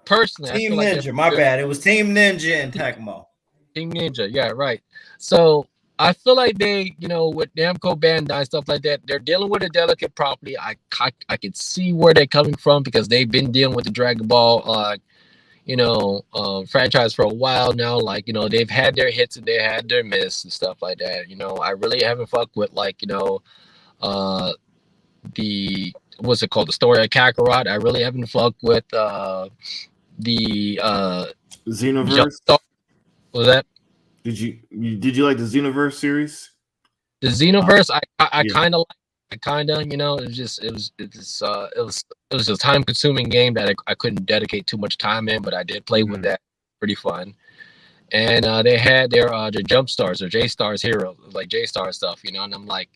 personally. Team Ninja, my bad. It was Team Ninja and Tecmo. Team Ninja, yeah, right. So I feel like they, with Namco Bandai stuff like that, they're dealing with a delicate property. I can see where they're coming from because they've been dealing with the Dragon Ball, franchise for a while now. They've had their hits and they had their miss and stuff like that. I really haven't fucked with the what's it called, the story of Kakarot. I really haven't fucked with the Xenoverse. What was that? Did you like the Xenoverse series? The Xenoverse, I kind of it was a time consuming game that I couldn't dedicate too much time in, but I did play with that. Pretty fun. And they had their Jump Stars or J Stars heroes, like J Star stuff, and I'm like,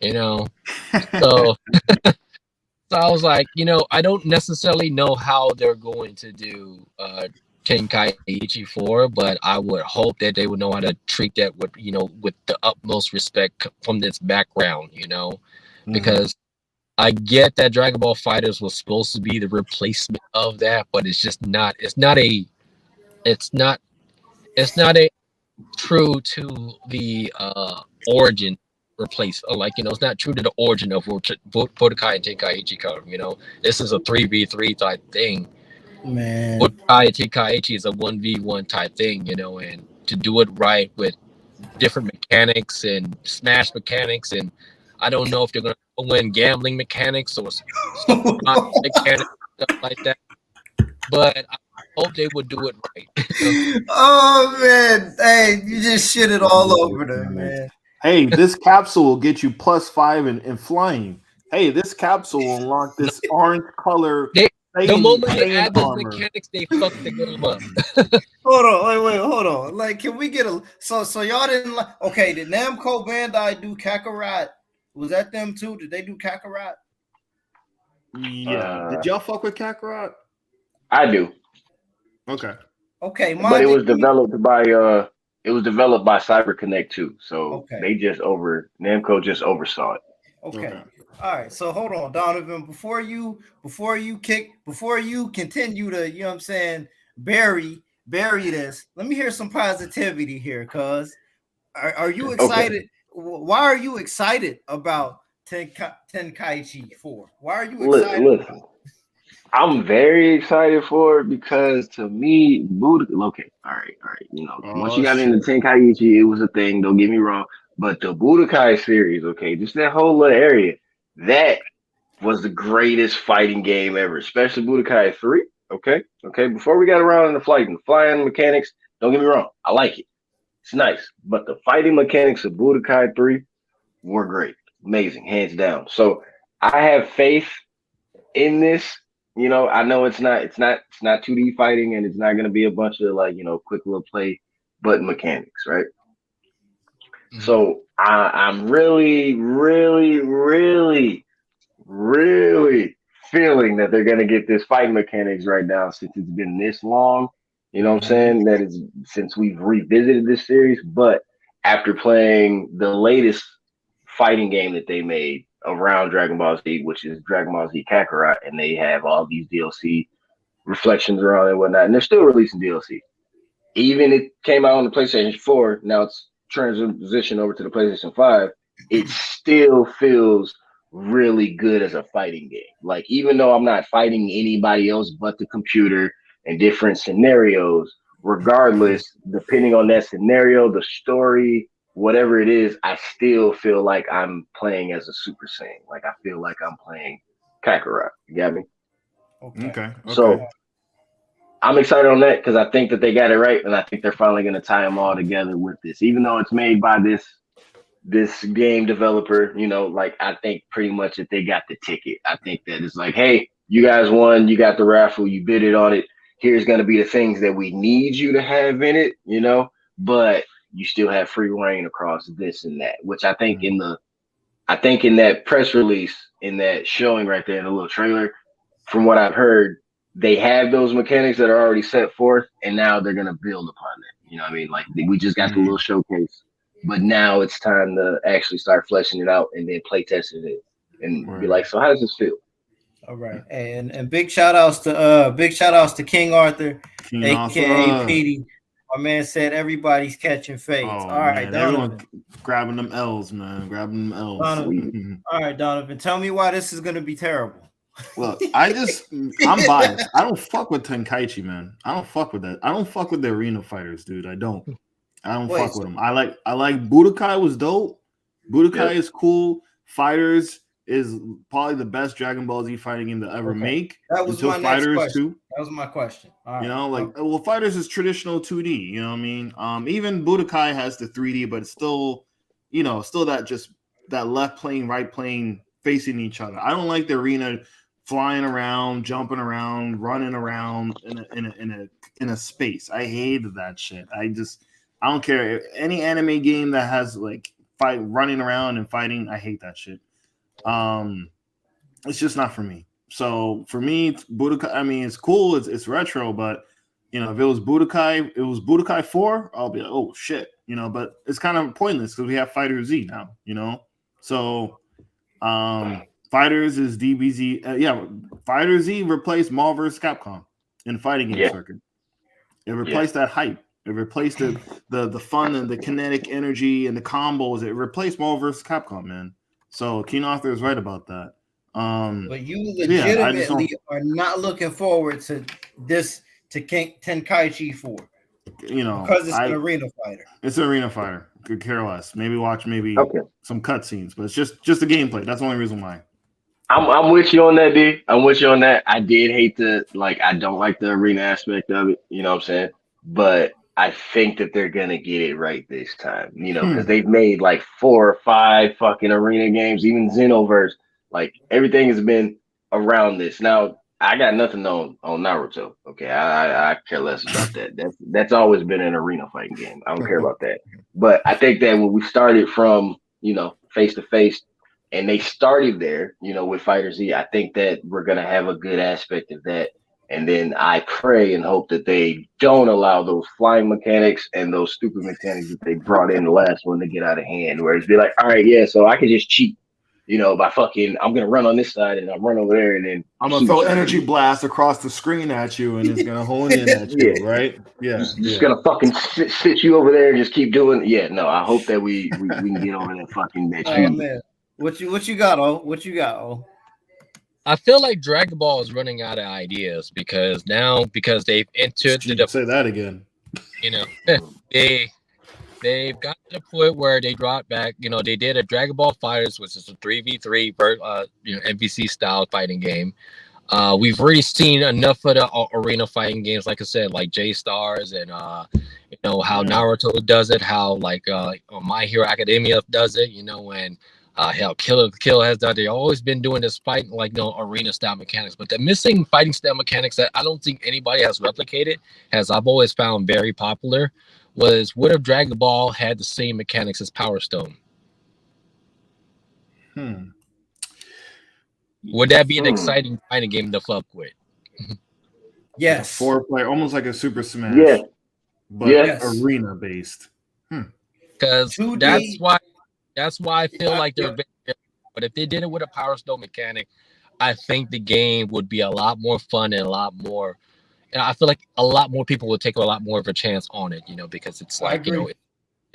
so so I was like, I don't necessarily know how they're going to do Tenkaichi 4, but I would hope that they would know how to treat that with the utmost respect from this background, because I get that Dragon Ball Fighters was supposed to be the replacement of that, but it's just not. It's not a true to the origin replace, it's not true to the origin of Budokai and Tenkaichi. This is a 3v3 type thing. Man, Budokai and Tenkaichi is a 1v1 type thing, and to do it right with different mechanics and smash mechanics, and I don't know if they're gonna win gambling mechanics or mechanics, stuff like that. But I hope they would do it right. Oh man, hey, you just shit it all over them, man. Hey, this capsule will get you +5 in flying. Hey, this capsule will unlock this orange color. The moment they add those mechanics, they fuck the game up. Hold on. Can we get so y'all didn't like? Okay, did Namco Bandai do Kakarot? Was that them too? Did they do Kakarot? Yeah. Did y'all fuck with Kakarot? I do. Okay, but it was developed by by CyberConnect too. So Namco just oversaw it. Okay. All right. So hold on, Donovan. Before you continue to, bury this. Let me hear some positivity here, cuz. Are you excited? Okay. Why are you excited about Tenkaichi 4? Why are you excited? Listen, I'm very excited for it because to me, all right. Once you got into Tenkaichi, it was a thing. Don't get me wrong. But the Budokai series, okay, just that whole little area, that was the greatest fighting game ever, especially Budokai 3. Okay. Before we got around in the flying mechanics, don't get me wrong, I like it. It's nice. But the fighting mechanics of Budokai 3 were great. Amazing, hands down. So I have faith in this. You know, I know it's not 2D fighting, and it's not gonna be a bunch of like, quick little play button mechanics, right? Mm-hmm. So I'm really, really, really, really feeling that they're gonna get this fighting mechanics right now, since it's been this long. You know what I'm saying? That is since we've revisited this series, but after playing the latest fighting game that they made around Dragon Ball Z, which is Dragon Ball Z Kakarot, and they have all these DLC reflections around it and whatnot, and they're still releasing DLC. Even it came out on the PlayStation 4, now it's transitioned over to the PlayStation 5, it still feels really good as a fighting game. Like, even though I'm not fighting anybody else but the computer and different scenarios, regardless, depending on that scenario, the story, whatever it is, I still feel like I'm playing as a Super Saiyan. Like, I feel like I'm playing Kakarot. You got me? Okay. So I'm excited on that because I think that they got it right, and I think they're finally going to tie them all together with this. Even though it's made by this game developer, like, I think pretty much that they got the ticket. I think that it's like, hey, you guys won, you got the raffle, you bid it on it. Here's going to be the things that we need you to have in it, but you still have free reign across this and that, which I think in that press release, in that showing right there in the little trailer, from what I've heard, they have those mechanics that are already set forth, and now they're going to build upon that. You know what I mean? Like, we just got the little showcase, but now it's time to actually start fleshing it out and then play testing it and be like, so how does this feel? All right, and big shout outs to King Arthur, aka Petey. My man said everybody's catching fades. Oh, All right, man. Donovan. Everyone grabbing them L's, man. Grabbing them L's. Donovan. All right, Donovan. Tell me why this is going to be terrible. Look, I'm biased. I don't fuck with Tenkaichi, man. I don't fuck with that. I don't fuck with the arena fighters, dude. I don't fuck with them. I like Budokai was dope. Budokai is cool. Fighters is probably the best Dragon Ball Z fighting game to ever make. That was my next question. That was my question. All right. Fighters is traditional 2D. You know what I mean? Even Budokai has the 3D, but it's still, still that left plane, right plane facing each other. I don't like the arena flying around, jumping around, running around in a space. I hated that shit. I don't care. Any anime game that has like running around and fighting, I hate that shit. It's just not for me. So for me, Budokai, I mean, it's cool, it's retro, but if it was Budokai 4, I'll be like, oh shit, but it's kind of pointless because we have Fighter Z now, so Fighters is DBZ. Fighter Z replaced Marvel vs. Capcom in the fighting game circuit. It replaced that hype. It replaced the fun and the kinetic energy and the combos. It replaced Marvel vs. Capcom, man. So King Arthur is right about that. But you legitimately are not looking forward to this Tenkaichi 4. Because it's an arena fighter. It's an arena fighter. Could care less. Maybe watch some cutscenes, but it's just the gameplay. That's the only reason why. I'm with you on that, D. I'm with you on that. I did hate I don't like the arena aspect of it. You know what I'm saying? But I think that they're gonna get it right this time. Because they've made like 4 or 5 fucking arena games, even Xenoverse. Like, everything has been around this. Now, I got nothing on Naruto. Okay, I care less about that. That's always been an arena fighting game. I don't care about that. But I think that when we started from face to face, and they started there, with Fighter Z, I think that we're gonna have a good aspect of that. And then I pray and hope that they don't allow those flying mechanics and those stupid mechanics that they brought in the last one to get out of hand. Where it's be like, all right, yeah, so I can just cheat. By I'm gonna run on this side and I'll run over there, and then I'm gonna throw energy blast across the screen at you, and it's gonna hone in at you, right? Yeah, just gonna fucking sit you over there and just keep doing. Yeah, no, I hope that we can get over that fucking bitch. Oh man, what you got? What you got? Oh, I feel like Dragon Ball is running out of ideas because they've entered say that again. they've got to the point where they brought back, they did a Dragon Ball Fighters, which is a 3v3, NPC style fighting game. We've already seen enough of the arena fighting games, like I said, like J Stars and how Naruto does it, how like My Hero Academia does it, and hell, Kill has done. They've always been doing this fighting like arena style mechanics, but the missing fighting style mechanics that I don't think anybody has replicated, as I've always found very popular, was what if Dragon Ball had the same mechanics as Power Stone? Would that be an exciting fighting game to fuck with? Yes. 4-player, almost like a Super Smash. Yeah. But arena based. Because that's why I feel like they're very, but if they did it with a Power Stone mechanic, I think the game would be a lot more fun and a lot more. And I feel like a lot more people would take a lot more of a chance on it, because it's like,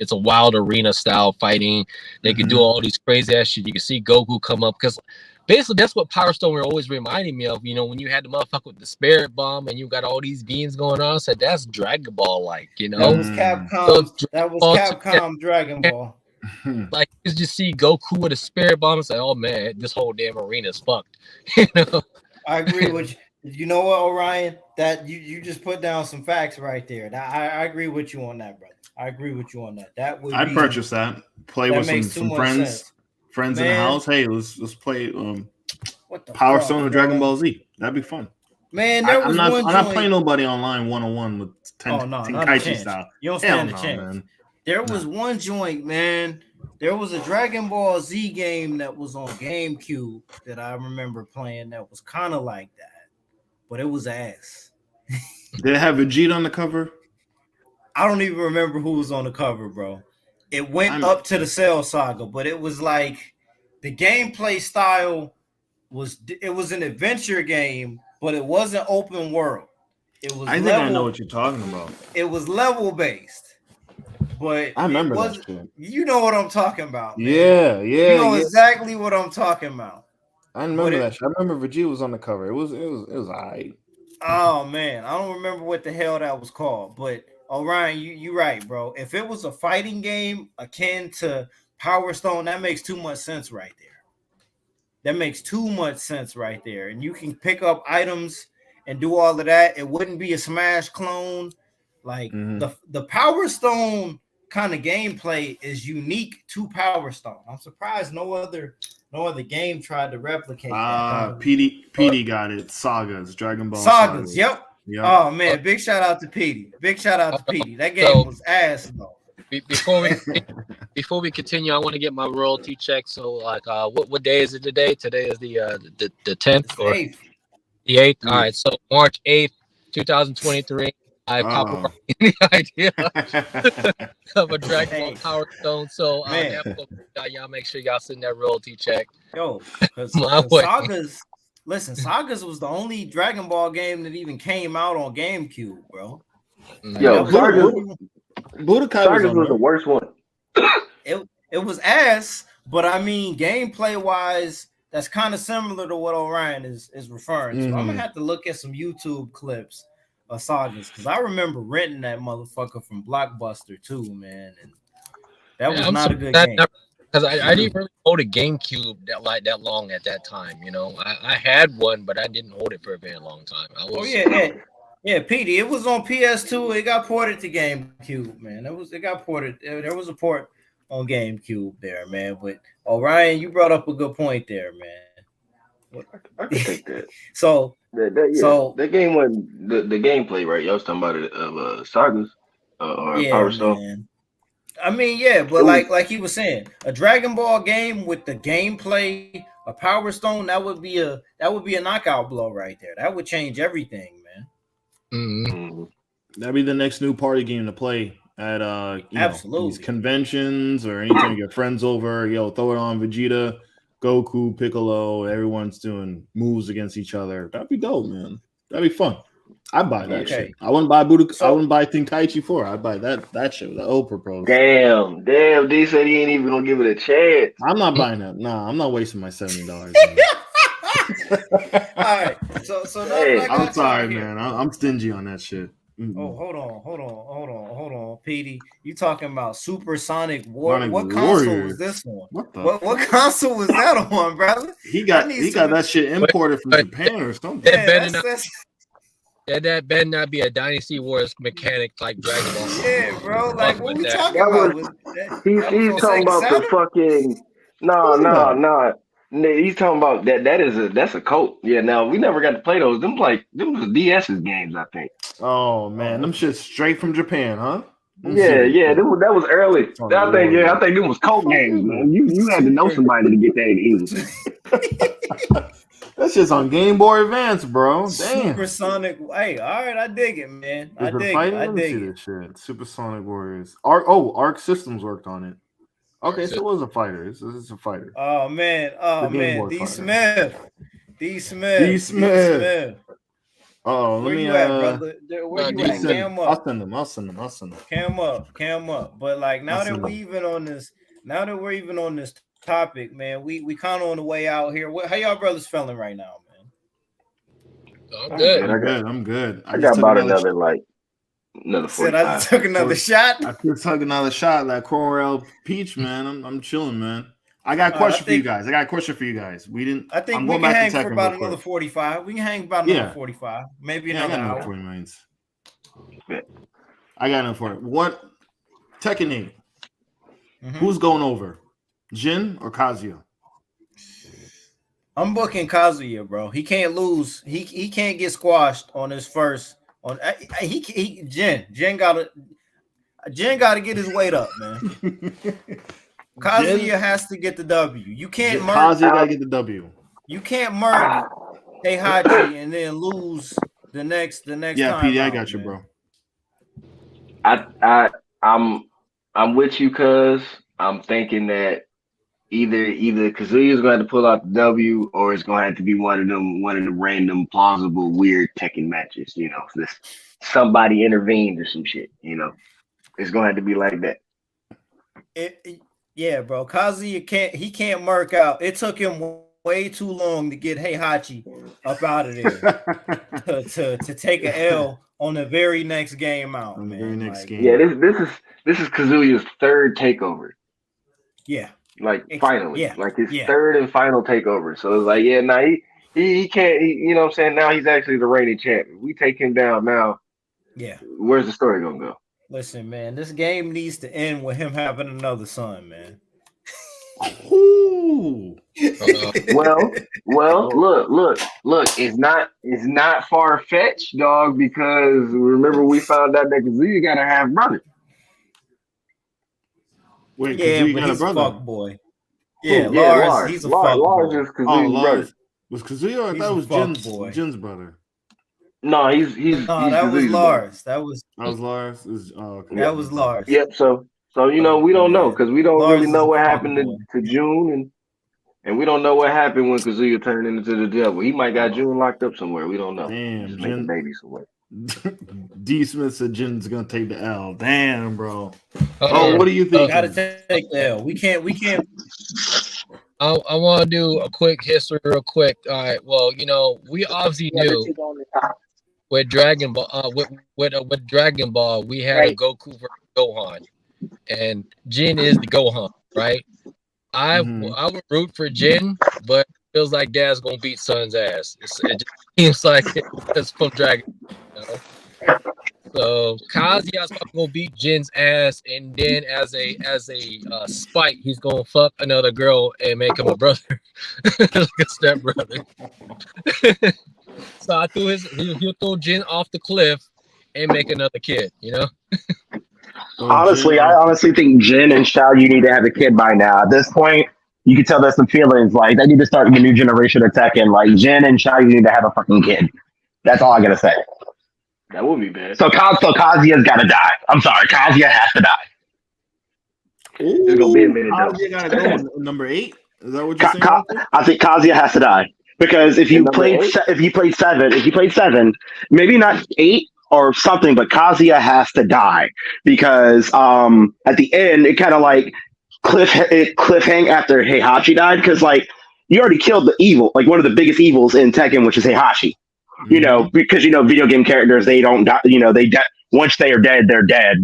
it's a wild arena style fighting. They can do all these crazy ass shit. You can see Goku come up because basically that's what Power Stone were always reminding me of. When you had the motherfucker with the spirit bomb and you got all these beings going on, I said that's Dragon Ball like, That was Capcom. That was Capcom Dragon Ball. Like you just see Goku with a spirit bomb and say, "Oh man, this whole damn arena is fucked." I agree with you. You know what, Orion? That you just put down some facts right there. I agree with you on that, brother. I agree with you on that. I'd purchase that. Play with some friends. Friends in the house. Hey, let's play Power Stone or Dragon Ball Z. That'd be fun. Man, I'm not playing nobody online 1-on-1 with Tenkaichi style. You don't stand a chance. Man. There was one joint, man. There was a Dragon Ball Z game that was on GameCube that I remember playing that was kind of like that, but it was ass. Did it have Vegeta on the cover? I don't even remember who was on the cover, bro. It went up to the Cell Saga, but it was like the gameplay style was an adventure game, but it wasn't open world. It was. I know what you're talking about. It was level based. But I remember that shit. You know what I'm talking about, man. Yeah. You know exactly what I'm talking about. I remember that shit. I remember Vegeta was on the cover. It was all right. Oh man, I don't remember what the hell that was called. But Orion, you right, bro. If it was a fighting game akin to Power Stone, that makes too much sense right there. That makes too much sense right there. And you can pick up items and do all of that. It wouldn't be a Smash clone. Like the Power Stone kind of gameplay is unique to Power Stone. I'm surprised no other game tried to replicate that. PD got it. Sagas, Dragon Ball Sagas. Yep. Oh man, big shout out to PD. That game was ass though. Before we continue, I want to get my royalty check. So like what day is it today? Today is the 10th or 8th. The 8th. All right, so March 8th, 2023. I pop any idea of a Dragon Ball Power Stone. So y'all make sure y'all send that royalty check. Yo, because Sagas. Listen, Sagas was the only Dragon Ball game that even came out on GameCube, bro. Yo, Sagas was the worst one. It was ass, but I mean, gameplay wise, that's kind of similar to what Orion is referring to. I'm gonna have to look at some YouTube clips. Sagas, because I remember renting that motherfucker from Blockbuster too, man, and that was not a good game. Because I didn't really hold a GameCube that long at that time. I had one, but I didn't hold it for a very long time. Petey, it was on PS2. It got ported to GameCube, man. It got ported. There was a port on GameCube there, man. But Orion, you brought up a good point there, man. I can take that. So that game wasn't the gameplay, right? Y'all was talking about it of Sagas or Power Stone. Man. I mean, yeah, but like he was saying, a Dragon Ball game with the gameplay, a Power Stone, that would be a knockout blow right there. That would change everything, man. That'd be the next new party game to play at absolutely these conventions or anytime you get friends over. Throw it on Vegeta, Goku, Piccolo, everyone's doing moves against each other. That'd be dope, man. That'd be fun. I'd buy that shit. I wouldn't buy I wouldn't buy Tenkaichi 4. I'd buy that shit, the old proposal. Damn, D said he ain't even gonna give it a chance. I'm not buying that. Nah, I'm not wasting my $70. All right. So hey, I'm sorry, man. I'm stingy on that shit. Oh, hold on, Petey. You talking about Supersonic War? Sonic What console Warriors. was this on? What the? What console was that on, brother? He got that shit imported from Japan or something. Yeah, that better not be a Dynasty Wars mechanic like Dragon Ball. Yeah, bro. Like, what we talking about? He's talking about the fucking no. He's talking about that's a cult. Yeah, now we never got to play those. Them was DS's games, I think. Oh man, them shit straight from Japan, huh? Yeah, that was early. I think it was cult games, man. You had to know somebody to get that in English. That's just on Game Boy Advance, bro. Damn. Supersonic. Hey, all right, I dig it, man. I dig it. Shit. Supersonic Warriors. Arc Systems worked on it. Okay, so it was a fighter. It's a fighter. Oh man. D Smith. Oh, where you at, brother? Where you at? Cam up. I'll send them. Cam up. But like now that we're even on this topic, man, we kind of on the way out here. How y'all brothers feeling right now, man? I'm good. I got about another 45. I just took another shot. I took another shot like Cornwell Peach, man. I'm chilling, man. I got a question for you guys. I think we can hang for about another 45. We can hang about another 45. Maybe another hour. 40 minutes. I got enough for it. What Tekken 8? Who's going over? Jin or Kazuya? I'm booking Kazuya, bro. He can't lose. He can't get squashed on his first. Jin gotta get his weight up, man. Kazuya has to get the W. You can't Kazuya gotta get the W. You can't murk Heihachi and then lose the next time. Yeah, PD, I got you, bro. I'm with you, cuz I'm thinking that either Kazuya's going to have to pull out the W, or it's going to have to be one of the random plausible weird Tekken matches. You know, this somebody intervened or some shit. You know, it's going to have to be like that. Yeah, bro. Kazuya can't murk out. It took him way too long to get Heihachi up out of there to take an L on the very next game out. On the very next game. Yeah, this is Kazuya's third takeover. Yeah. Finally. Like his third and final takeover. So it's like, he can't, you know what I'm saying? Now he's actually the reigning champion. We take him down now. Yeah. Where's the story gonna go? Listen, man, this game needs to end with him having another son, man. Ooh. Well, look. It's not far fetched, dog. Because remember, we found out that Kazuya got a half brother. Wait, yeah, but he's a fuck boy. Yeah, Lars, he's a fuck boy. Lars is Kazuya's brother. Was Kazuya? I thought it was Jin's brother. No, he's that was Lars. That was Lars. Okay. That was Lars. Yep. So we don't know, because we don't really know what happened to June, and we don't know what happened when Kazuya turned into the devil. He might got June locked up somewhere. We don't know. Damn, just making baby somewhere. D. Smith said Jin's gonna take the L. Damn, bro. What do you think? Gotta take the L. We can't. I want to do a quick history real quick. All right. Well, we obviously knew with Dragon Ball, with Dragon Ball, we had a Goku versus Gohan, and Jin is the Gohan, right? I would root for Jin, but it feels like Dad's gonna beat Son's ass. It just seems like it's from Dragon. So Kazuya's probably gonna beat Jin's ass, and then as a spite, he's gonna fuck another girl and make him a brother, like a step brother. So he'll throw Jin off the cliff and make another kid. Honestly, I honestly think Jin and Xiao, you need to have a kid by now. At this point, you can tell there's some feelings. Like, they need to start the new generation of Tekken. Like, Jin and Xiao, you need to have a fucking kid. That's all I gotta say. That would be bad. So Kazuya's gotta die. I'm sorry, Kazuya has to die. It's gonna be a minute though. Kazuya gotta go number 8. Is that what you're saying? I think Kazuya has to die, because if you played 7, maybe not 8 or something, but Kazuya has to die, because at the end it kind of like cliffhang after Heihachi died, because like you already killed the evil, like one of the biggest evils in Tekken, which is Heihachi. You know, because video game characters, they don't die. Once they are dead, they're dead.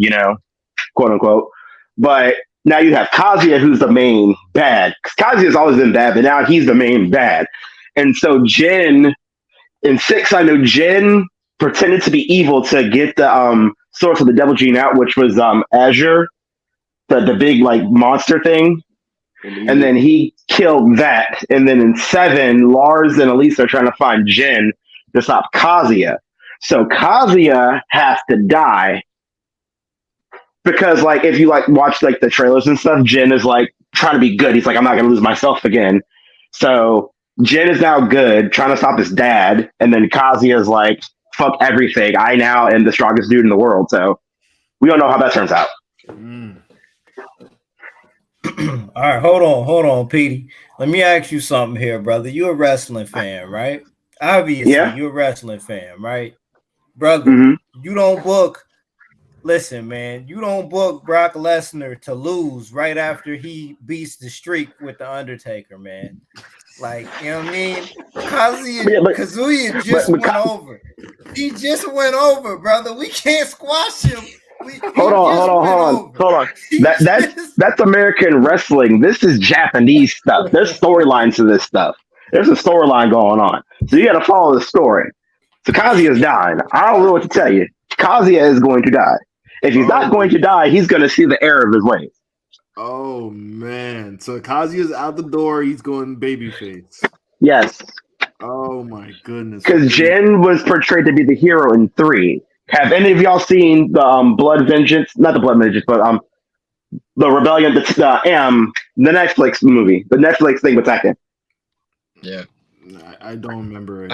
Quote unquote. But now you have Kazuya, who's the main bad. Kazuya's always been bad, but now he's the main bad. And so Jin in 6, I know Jin pretended to be evil to get the source of the devil gene out, which was Azure, the big like monster thing. And then he killed that. And then in 7, Lars and Elise are trying to find Jin to stop Kazuya. So Kazuya has to die. Because like if you like watch like the trailers and stuff, Jin is like trying to be good. He's like, I'm not gonna lose myself again. So Jin is now good, trying to stop his dad, and then Kazuya is like, fuck everything. I now am the strongest dude in the world. So we don't know how that turns out. All right, hold on, Petey. Let me ask you something here, brother. You're a wrestling fan, right? Obviously, you're a wrestling fan, right? Brother, you don't book. Listen, man, you don't book Brock Lesnar to lose right after he beats the streak with the Undertaker, man. Like, you know what I mean? Kazuya just went over. He just went over, brother. We can't squash him. Hold on. That's American wrestling. This is Japanese stuff. There's storylines to this stuff. There's a storyline going on. So you got to follow the story. So Kazuya's dying. I don't know what to tell you. Kazuya is going to die. If he's not going to die, he's going to see the error of his ways. Oh, man. So Kazuya's out the door. He's going babyface. Yes. Oh, my goodness. Because Jin was portrayed to be the hero in 3. Have any of y'all seen the Blood Vengeance? Not the Blood Vengeance, but the Rebellion, the Netflix movie, the Netflix thing with Tekken. Yeah. I don't remember it.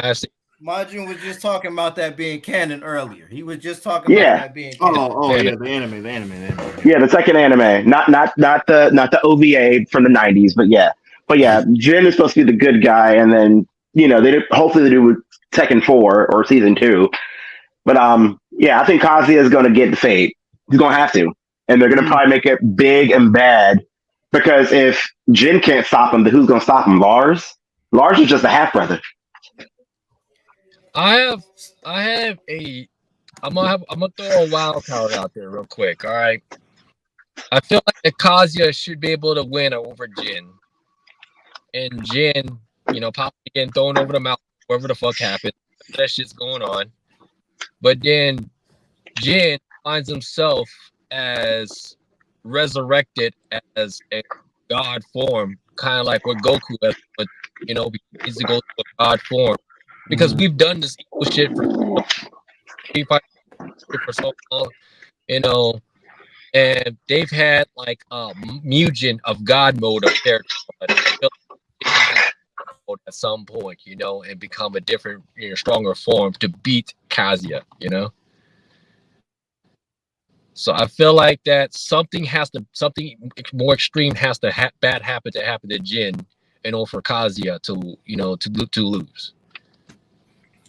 Majin was just talking about that being canon earlier. He was just talking about that being canon. The anime. Yeah, the second anime, not the OVA from the 90s, but yeah, Jin is supposed to be the good guy, and then hopefully they do with Tekken 4 or season 2. But I think Kazuya is going to get the fate. He's going to have to, and they're going to probably make it big and bad, because if Jin can't stop him, then who's going to stop him? Lars is just a half brother. I'm gonna throw a wild card out there real quick. All right. I feel like the Kazuya should be able to win over Jin. And Jin, probably getting thrown over the mountain, whatever the fuck happened. That shit's going on. But then Jin finds himself as resurrected as a god form, kind of like what Goku has, but he needs to go to a god form. Because we've done this evil shit for so long, and they've had like a Mugen of God mode of character at some point, and become a different, stronger form to beat Kazuya, So I feel like that something more extreme has to happen to Jin in order for Kazuya to lose.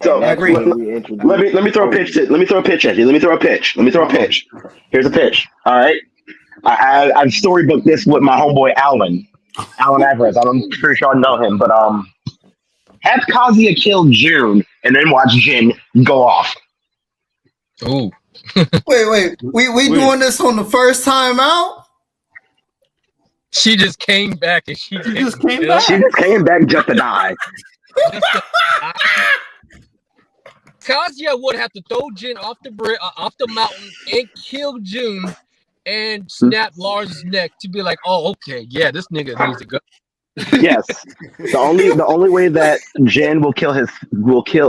So let me throw a pitch. Let me throw a pitch at you. Let me throw a pitch. Here's a pitch. All right. I've storybooked this with my homeboy Alan Alvarez. I'm pretty sure I know him, but have Kazuya kill June and then watch Jin go off. Ooh. Wait. We doing this on the first time out? She just came back and she just came back. She just came back just to die. Kazuya would have to throw Jin off the mountain and kill June and snap Lars' neck to be like, oh, okay, yeah, this nigga needs to go. Yes. The only way that Jin will kill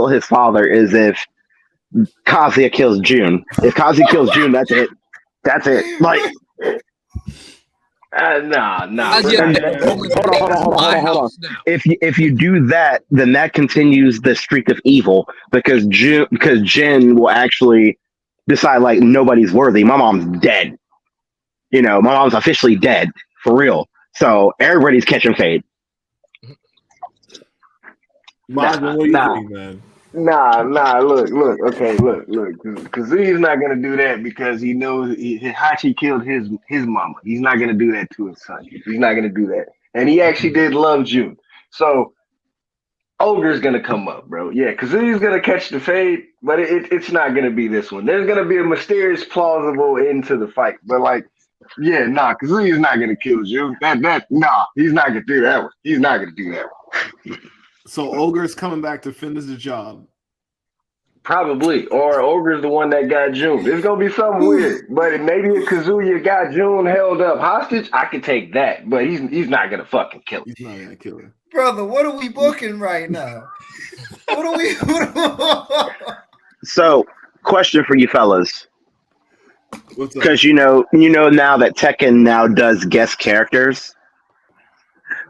his father is if Kazuya kills June. If Kazuya kills June, that's it. Like Nah. Hold on. If you do that, then that continues the streak of evil, because Jin will actually decide like nobody's worthy. My mom's dead. My mom's officially dead for real. So everybody's catching fade. What do you think, man? Nah. Look. Kazuya's not gonna do that because he knows Hachi killed his mama. He's not gonna do that to his son. He's not gonna do that. And he actually did love June. So Ogre's gonna come up, bro. Yeah, Kazuya's gonna catch the fade, but it's not gonna be this one. There's gonna be a mysterious, plausible end to the fight, but like, yeah, nah, Kazuya's not gonna kill June. He's not gonna do that one. He's not gonna do that one. So Ogre's coming back to finish the job. Probably, or Ogre's the one that got June. It's gonna be something weird, but maybe if Kazuya got June held up hostage, I could take that. But he's not gonna fucking kill her. He's not gonna kill her. Brother, what are we booking right now? What are we? So, question for you fellas, What's up? because you know now that Tekken now does guest characters.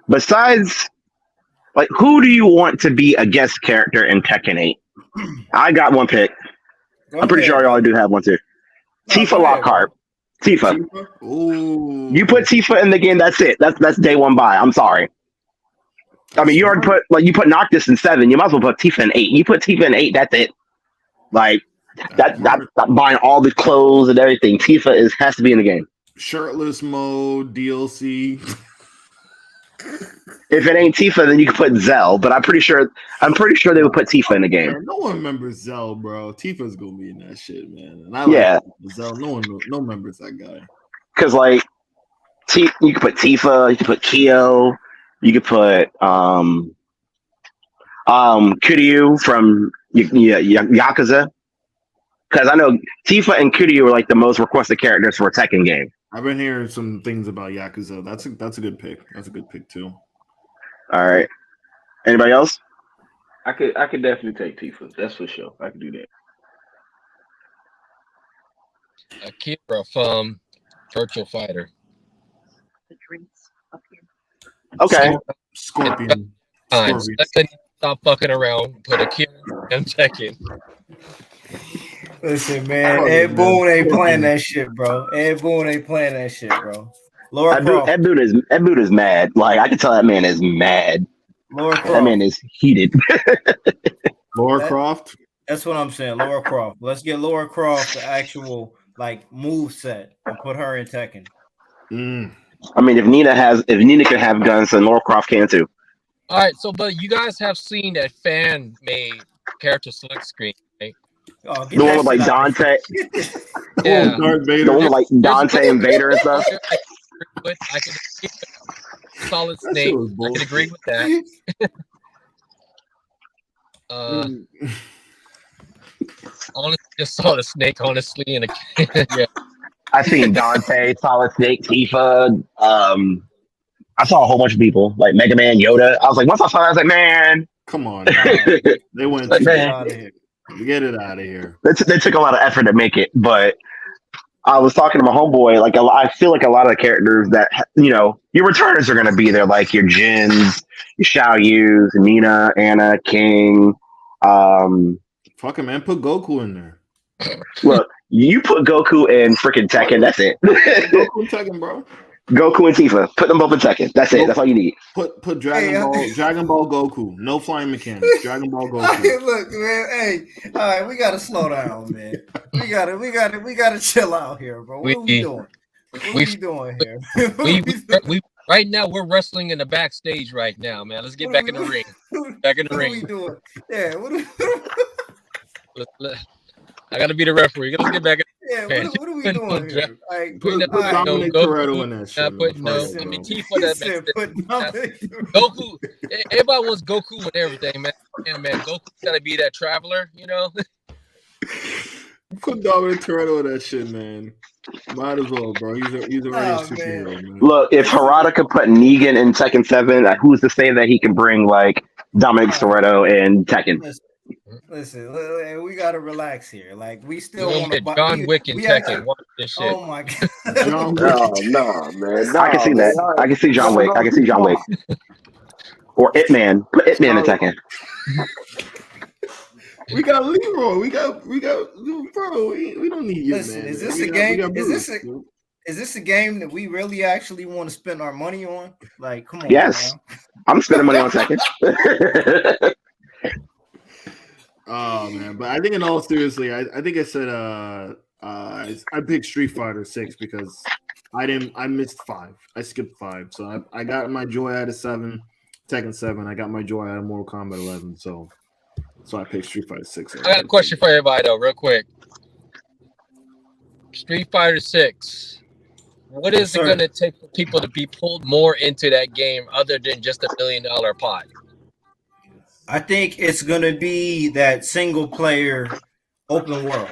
Besides, like, who do you want to be a guest character in Tekken 8? I got one pick. I'm pretty sure y'all do have one too. Tifa Lockhart. Tifa. Ooh. You put Tifa in the game, that's it. That's day one buy. I'm sorry. I mean, you already put Noctis in 7. You might as well put Tifa in 8. You put Tifa in 8, that's it. Like that buying all the clothes and everything. Tifa has to be in the game. Shirtless mode, DLC. If it ain't Tifa, then you can put Zell. But I'm pretty sure they would put Tifa in the game. Man, no one remembers Zell, bro. Tifa's gonna be in that shit, man. And I like Zell. No remembers that guy. Because like, you can put Tifa, you can put Kyo, you could put Kiryu from Yakuza. Because I know Tifa and Kiryu are like the most requested characters for a Tekken game. I've been hearing some things about Yakuza. That's a good pick. That's a good pick too. All right. Anybody else? I could definitely take Tifa. That's for sure. I could do that. Akira from Virtual Fighter. Okay. Scorpion. Stop fucking around. Put Akira in Tekken. Listen, man, Ed Boon ain't playing that shit, bro. Ed Boon ain't playing that shit, bro. Ed Boon is mad. Like, I can tell that man is mad. That man is heated. Laura Croft. That's what I'm saying. Laura Croft. Let's get Laura Croft the actual like move set and put her in Tekken. I mean, if Nina can have guns, then Laura Croft can too. All right, so but you guys have seen that fan made character select screen, right? Oh, the one with like Dante. Yeah. The one with like Dante and Vader and stuff. I can agree with Solid Snake. I can agree with that. Honestly, just saw the Snake, honestly, in a yeah. I seen Dante, Solid Snake, Tifa. I saw a whole bunch of people like Mega Man, Yoda. I was like, once I saw that, I was like, man, come on. They went like, out of here. Get it out of here. They took a lot of effort to make it, but I was talking to my homeboy. Like, I feel like a lot of the characters that your returners are going to be there, like your Jins, your Xiao Yus, Nina, Anna, King. Fuck it, man. Put Goku in there. Look, you put Goku in freaking Tekken. That's it. Goku and Tekken, bro. Goku and Tifa. Put them both in Tekken. That's it. That's all you need. Put Dragon Ball Goku. No flying mechanics. Dragon Ball Goku. Hey, look, man. Hey, all right, we gotta slow down, man. We gotta chill out here, bro. What are we doing? What are we doing here? we right now we're wrestling in the backstage right now, man. Let's get back in the ring. Back in the ring. What are we doing? Yeah. I gotta be the referee. Let's get back in. Yeah, what are we doing here? Like, put Dominic Toretto in that shit. Goku. Everybody wants Goku and everything, man. Yeah, man. Goku's gotta be that traveler, Put Dominic Toretto in that shit, man. Might as well, bro. He's a superhero, man. Look, if Harada could put Negan in Tekken 7, who's to say that he can bring like Dominic Toretto in Tekken? Listen, we gotta relax here. Like, we still want to John Wick in Tekken. Watch this shit. Oh my god! No, man. I can see that. I can see John Wick. Or Ip Man. Put Ip Man in Tekken. We got Leroy. We got bro. We don't need you. Listen, man. Is this a game? Is this a game that we really actually want to spend our money on? Like, come on. Yes, man. I'm spending money on Tekken. Oh man, but I think in all seriously, I think I said I picked Street Fighter 6 because I missed 5. I skipped 5, so I got my joy out of 7. Tekken 7. I got my joy out of Mortal Kombat 11, so I picked Street Fighter 6. I got a question for everybody though, real quick. Street Fighter 6. What is it going to take for people to be pulled more into that game other than just $1 million pot? I think it's going to be that single player open world.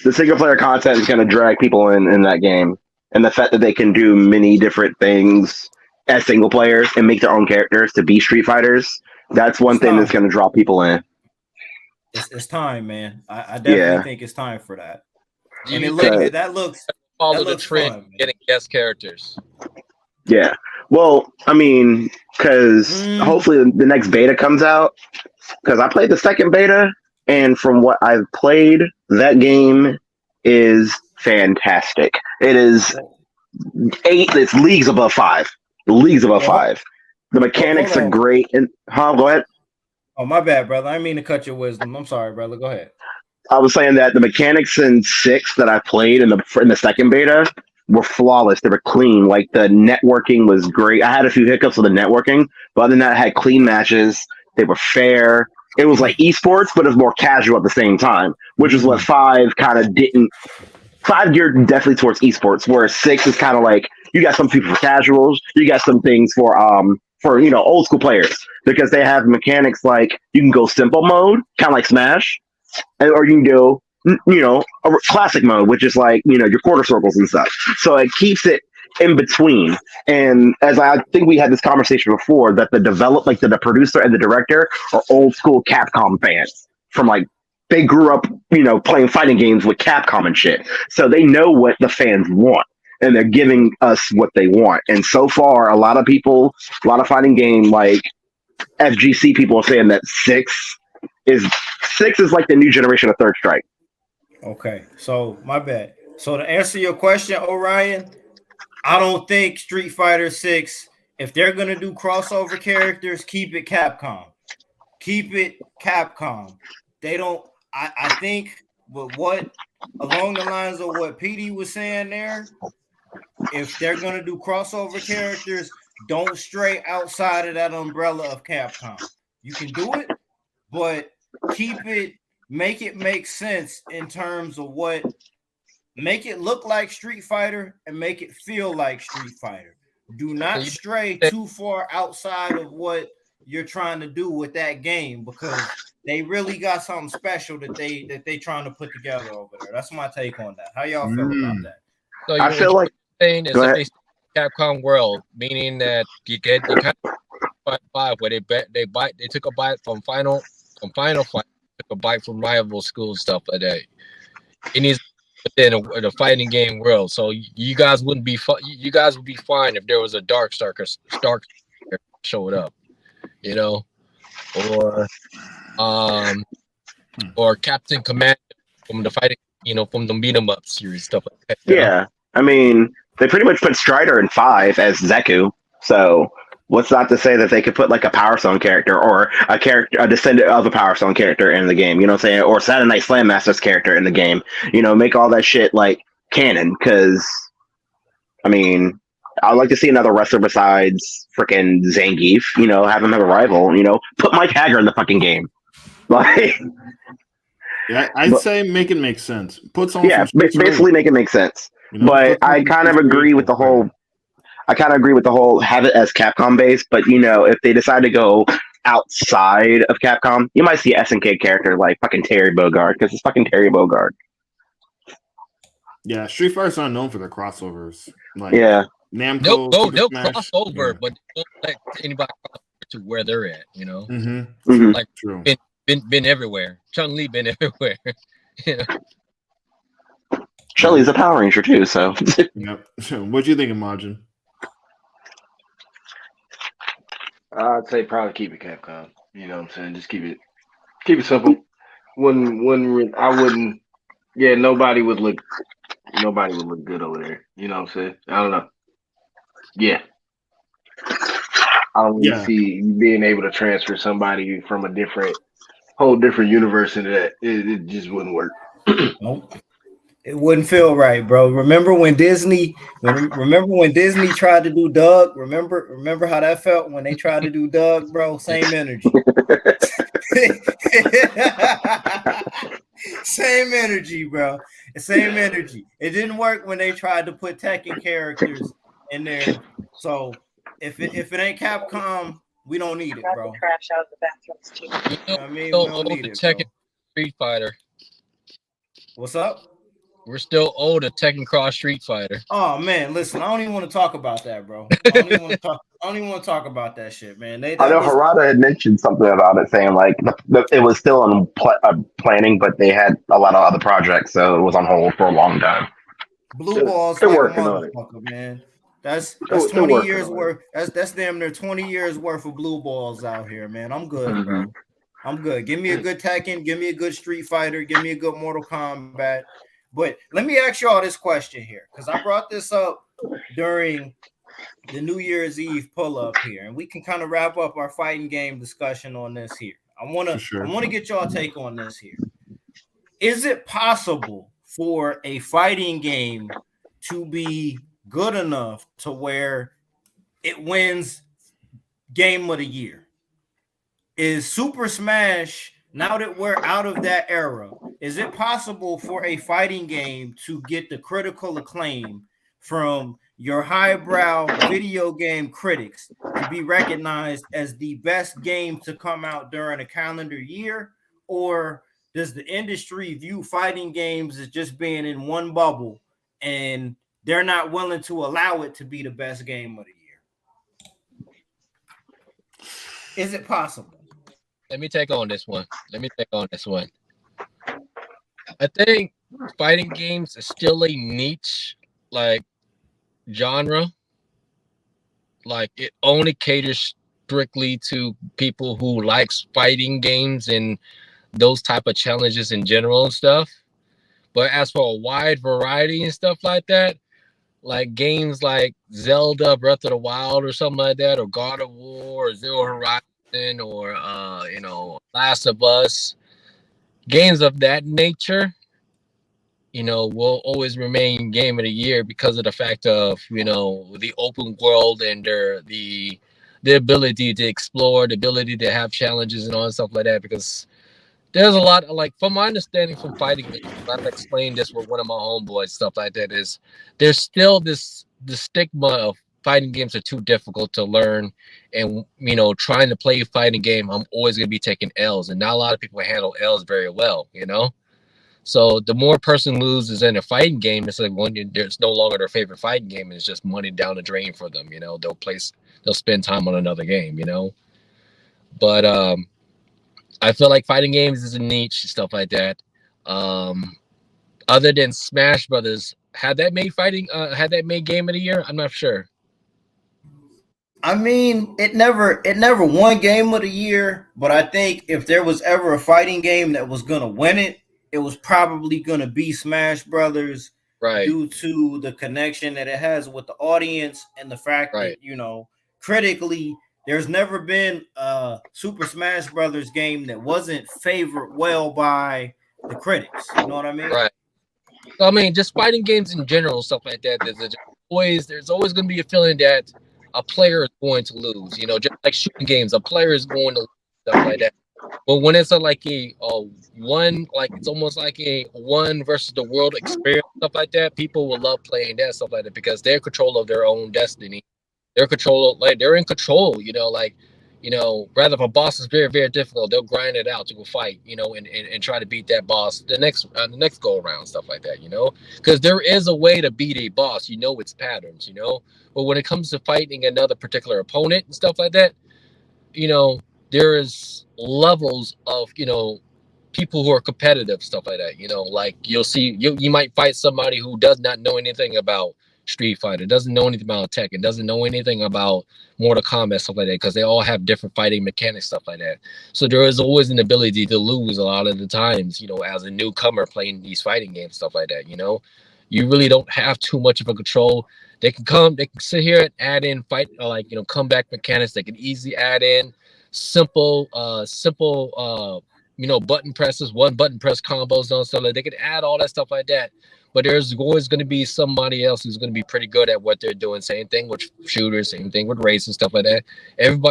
The single player content is going to drag people in that game. And the fact that they can do many different things as single players and make their own characters to be Street Fighters, that's one thing that's going to draw people in. It's time, man. I definitely think it's time for that. And that looks follow the trend fun, getting guest characters. Yeah. Well, I mean, because hopefully the next beta comes out. Because I played the second beta, and from what I've played, that game is fantastic. It is 8. It's leagues above 5. Leagues above 5. The mechanics are great. And go ahead. Oh, my bad, brother. I didn't mean to cut your wisdom. I'm sorry, brother. Go ahead. I was saying that the mechanics in 6 that I played in the second beta were flawless. They were clean. Like, the networking was great. I had a few hiccups with the networking, but other than that, I had clean matches. They were fair. It was like esports, but it was more casual at the same time, which is what 5 kind of didn't. 5 geared definitely towards esports, whereas 6 is kind of like you got some people for casuals, you got some things for old school players, because they have mechanics like you can go simple mode, kind of like Smash, or you can go a classic mode, which is like your quarter circles and stuff. So it keeps it in between. And as I think we had this conversation before, that the producer and the director are old school Capcom fans from they grew up playing fighting games with Capcom and shit, so they know what the fans want. And they're giving us what they want. And so far, a lot of fighting game like FGC people are saying that 6 is like the new generation of Third Strike. Okay, so my bad. So to answer your question, Orion, I don't think Street Fighter 6, if they're gonna do crossover characters, keep it Capcom. Keep it Capcom. They don't. I think, but what along the lines of what PD was saying there. If they're going to do crossover characters, don't stray outside of that umbrella of Capcom. You can do it, but make it make sense in terms of make it look like Street Fighter and make it feel like Street Fighter. Do not stray too far outside of what you're trying to do with that game, because they really got something special that they trying to put together over there. That's my take on that. How y'all feel about that? So I feel like saying is that they Capcom World, meaning that you kind of 5 where they took a bite from Final Fight, took a bite from Rival School, stuff like that. It needs within the fighting game world. So you guys would be fine if there was a Dark showed up, or Captain Command from the fighting, from the beat 'em up series, stuff like that. Yeah. I mean, they pretty much put Strider in 5 as Zeku. So what's not to say that they could put like a Power Stone character or a descendant of a Power Stone character in the game, you know what I'm saying? Or Saturday Night Slam Master's character in the game, make all that shit like canon. Because, I mean, I'd like to see another wrestler besides freaking Zangief, have him have a rival, put Mike Hager in the fucking game. Like, yeah, I'd say make it make sense. Put some basically make it make sense. But I kind of agree with the whole. Have it as Capcom based. But if they decide to go outside of Capcom, you might see an SNK character like fucking Terry Bogard, because it's fucking Terry Bogard. Yeah, Street Fighter's not known for their crossovers. Like, Namco, they'll cross over, but they don't let anybody cross over to where they're at. Like true. Been everywhere. Chun-Li been everywhere. Chun-Li's a Power Ranger too, so. Yep. What do you think, Imagine? I'd say probably keep it Capcom. You know what I'm saying? Just keep it simple. Nobody would look good over there. You know what I'm saying? I don't know. Yeah. I don't really see you being able to transfer somebody from a whole different universe into that. It just wouldn't work. Nope. It wouldn't feel right, bro. Remember when Disney tried to do Doug? Remember how that felt when they tried to do Doug, bro? Same energy. Same energy, bro. Same energy. It didn't work when they tried to put Tekken characters in there. So if it ain't Capcom, we don't need it, bro. Trash out of the bathrooms too. You know, I mean, we don't need it, bro. Tekken Street Fighter. What's up? We're still owed a Tekken Cross Street Fighter. Oh man, listen, I don't even want to talk about that, bro. I don't even want to talk about that shit, man. I know Harada had mentioned something about it, saying like it was still in planning, but they had a lot of other projects, so it was on hold for a long time. Blue balls, like a motherfucker, man. That's 20 years worth. That's damn near 20 years worth of blue balls out here, man. I'm good, bro. I'm good. Give me a good Tekken. Give me a good Street Fighter. Give me a good Mortal Kombat. But let me ask y'all this question here, because I brought this up during the New Year's Eve pull-up here, and we can kind of wrap up our fighting game discussion on this here. I want to get y'all take on this here. Is it possible for a fighting game to be good enough to where it wins Game of the Year? Is Super Smash, now that we're out of that era, is it possible for a fighting game to get the critical acclaim from your highbrow video game critics to be recognized as the best game to come out during a calendar year? Or does the industry view fighting games as just being in one bubble and they're not willing to allow it to be the best game of the year? Is it possible? Let me take on this one. I think fighting games is still a niche like genre. Like it only caters strictly to people who likes fighting games and those type of challenges in general and stuff. But as for a wide variety and stuff like that, like games like Zelda Breath of the Wild or something like that, or God of War, or Zero Horizon, or Last of Us, games of that nature, will always remain game of the year because of the fact of, the open world and the ability to explore, the ability to have challenges and all that stuff like that. Because there's a lot of, like, from my understanding from fighting games, I've explained this with one of my homeboys, stuff like that, is there's still the stigma of fighting games are too difficult to learn, and trying to play a fighting game, I'm always going to be taking L's, and not a lot of people handle L's very well, so the more person loses in a fighting game, it's like there's no longer their favorite fighting game, and it's just money down the drain for them. They'll spend time on another game, but I feel like fighting games is a niche, stuff like that. Other than Smash Brothers, had that made Game of the Year? I'm not sure. I mean, it never won Game of the Year, but I think if there was ever a fighting game that was gonna win it, it was probably gonna be Smash Brothers, right? Due to the connection that it has with the audience and the fact that critically, there's never been a Super Smash Brothers game that wasn't favored well by the critics. You know what I mean? Right. So, I mean, just fighting games in general, stuff like that. There's always going to be a feeling that a player is going to lose. Just like shooting games, a player is going to lose, stuff like that. But when it's it's almost like a one versus the world experience, stuff like that, people will love playing that, stuff like that, because they're in control of their own destiny. They're in control. Rather if a boss is very, very difficult, they'll grind it out to go fight, and try to beat that boss the next go around, stuff like that, because there is a way to beat a boss, its patterns, but when it comes to fighting another particular opponent and stuff like that, there is levels of, people who are competitive, stuff like that, like you'll see, you might fight somebody who does not know anything about Street Fighter, doesn't know anything about Tekken, doesn't know anything about Mortal Kombat, stuff like that, because they all have different fighting mechanics, stuff like that. So there is always an ability to lose a lot of the times, as a newcomer playing these fighting games, stuff like that. You really don't have too much of a control. They can sit here and add in comeback mechanics. They can easily add in simple button presses, one button press combos, and stuff like that. They can add all that stuff like that. but there's always going to be somebody else who's going to be pretty good at what they're doing. Same thing with shooters, same thing with race and stuff like that.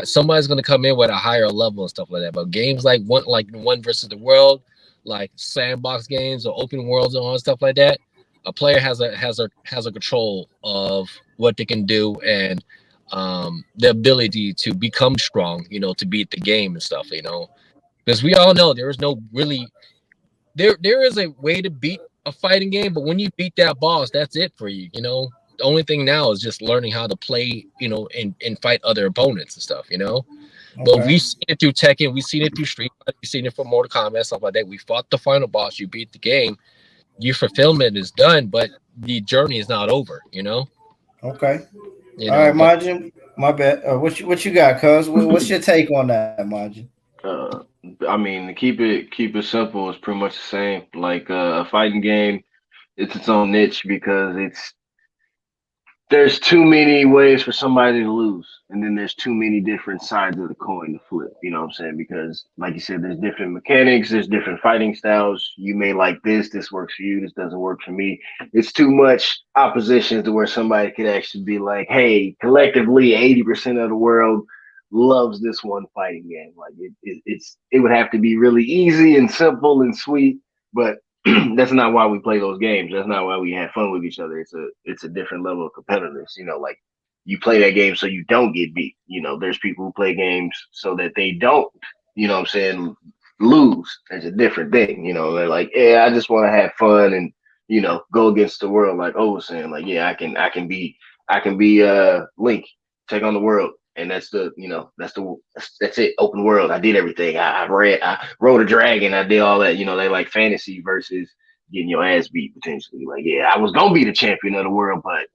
Somebody's going to come in with a higher level and stuff like that. But games like one versus the world, like sandbox games or open worlds and all that stuff like that, a player has a control of what they can do and the ability to become strong, to beat the game and stuff, because we all know there is no really there is a way to beat a fighting game, but when you beat that boss, that's it for you. The only thing now is just learning how to play, and fight other opponents and stuff. But we've seen it through Tekken, we've seen it through Street Fighter, we've seen it for Mortal Kombat, stuff like that. We fought the final boss, you beat the game, your fulfillment is done, but the journey is not over. Okay. All right, Majin. My bad. What you got, cuz? What's your take on that, Majin? I mean, to keep it simple, it's pretty much the same. Like a fighting game, it's its own niche because there's too many ways for somebody to lose, and then there's too many different sides of the coin to flip. You know what I'm saying? Because, like you said, there's different mechanics, there's different fighting styles. You may like this works for you, this doesn't work for me. It's too much opposition to where somebody could actually be like, hey, collectively, 80% of the world loves this one fighting game. Like it would have to be really easy and simple and sweet, but that's not why we play those games. That's not why we have fun with each other. It's a different level of competitiveness. Like you play that game so you don't get beat. There's people who play games so that they don't, lose. That's a different thing. They're like, yeah, I just want to have fun and, go against the world. Like O was saying, like, yeah, I can be Link, take on the world. And that's it. Open world. I did everything. I rode a dragon. I did all that. They like fantasy versus getting your ass beat potentially. Like, yeah, I was gonna be the champion of the world, but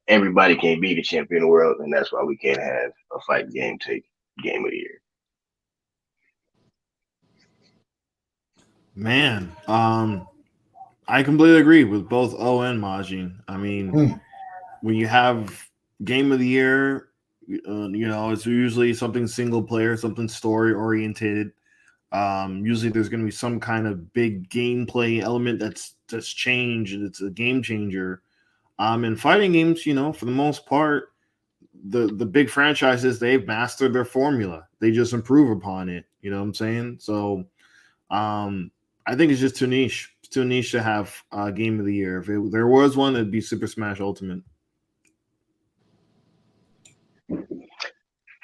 everybody can't be the champion of the world, and that's why we can't have a fighting game take game of the year. Man, I completely agree with both O and Majin. I mean, when you have game of the year. It's usually something single player, something story oriented. Usually there's going to be some kind of big gameplay element that's changed and it's a game changer. In fighting games, for the most part, the big franchises, they've mastered their formula. They just improve upon it. You know what I'm saying? So I think it's just too niche. It's too niche to have game of the year. If there was one, it'd be Super Smash Ultimate.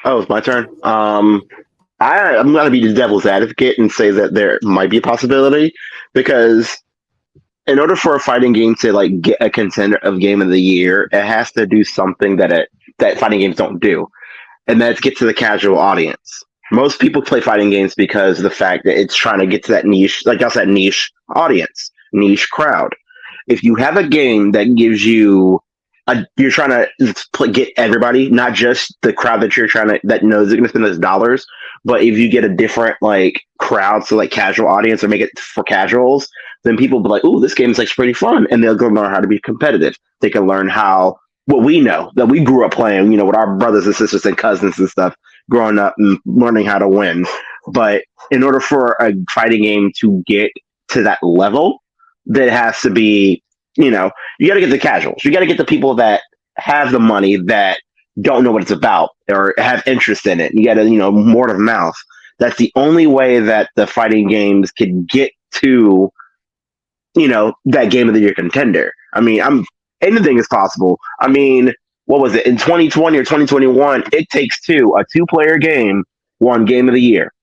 Oh, it's my turn. I'm going to be the devil's advocate and say that there might be a possibility because in order for a fighting game to like get a contender of game of the year, it has to do something that fighting games don't do, and that's get to the casual audience. Most people play fighting games because of the fact that it's trying to get to that niche, like I said, niche audience, niche crowd. If you have a game that gives you you're trying to get everybody, not just the crowd that knows they're going to spend those dollars, but if you get a different like crowd, so like casual audience, or make it for casuals, then people will be like, "Ooh, this game is like pretty fun," and they'll go learn how to be competitive. They can learn what we know that we grew up playing, with our brothers and sisters and cousins and stuff, growing up and learning how to win. But in order for a fighting game to get to that level, that has to be. You got to get the casuals. You got to get the people that have the money that don't know what it's about or have interest in it. You got to, word of mouth. That's the only way that the fighting games can get to, that game of the year contender. I mean, anything is possible. I mean, what was it in 2020 or 2021? It Takes Two, a 2-player game, won game of the year.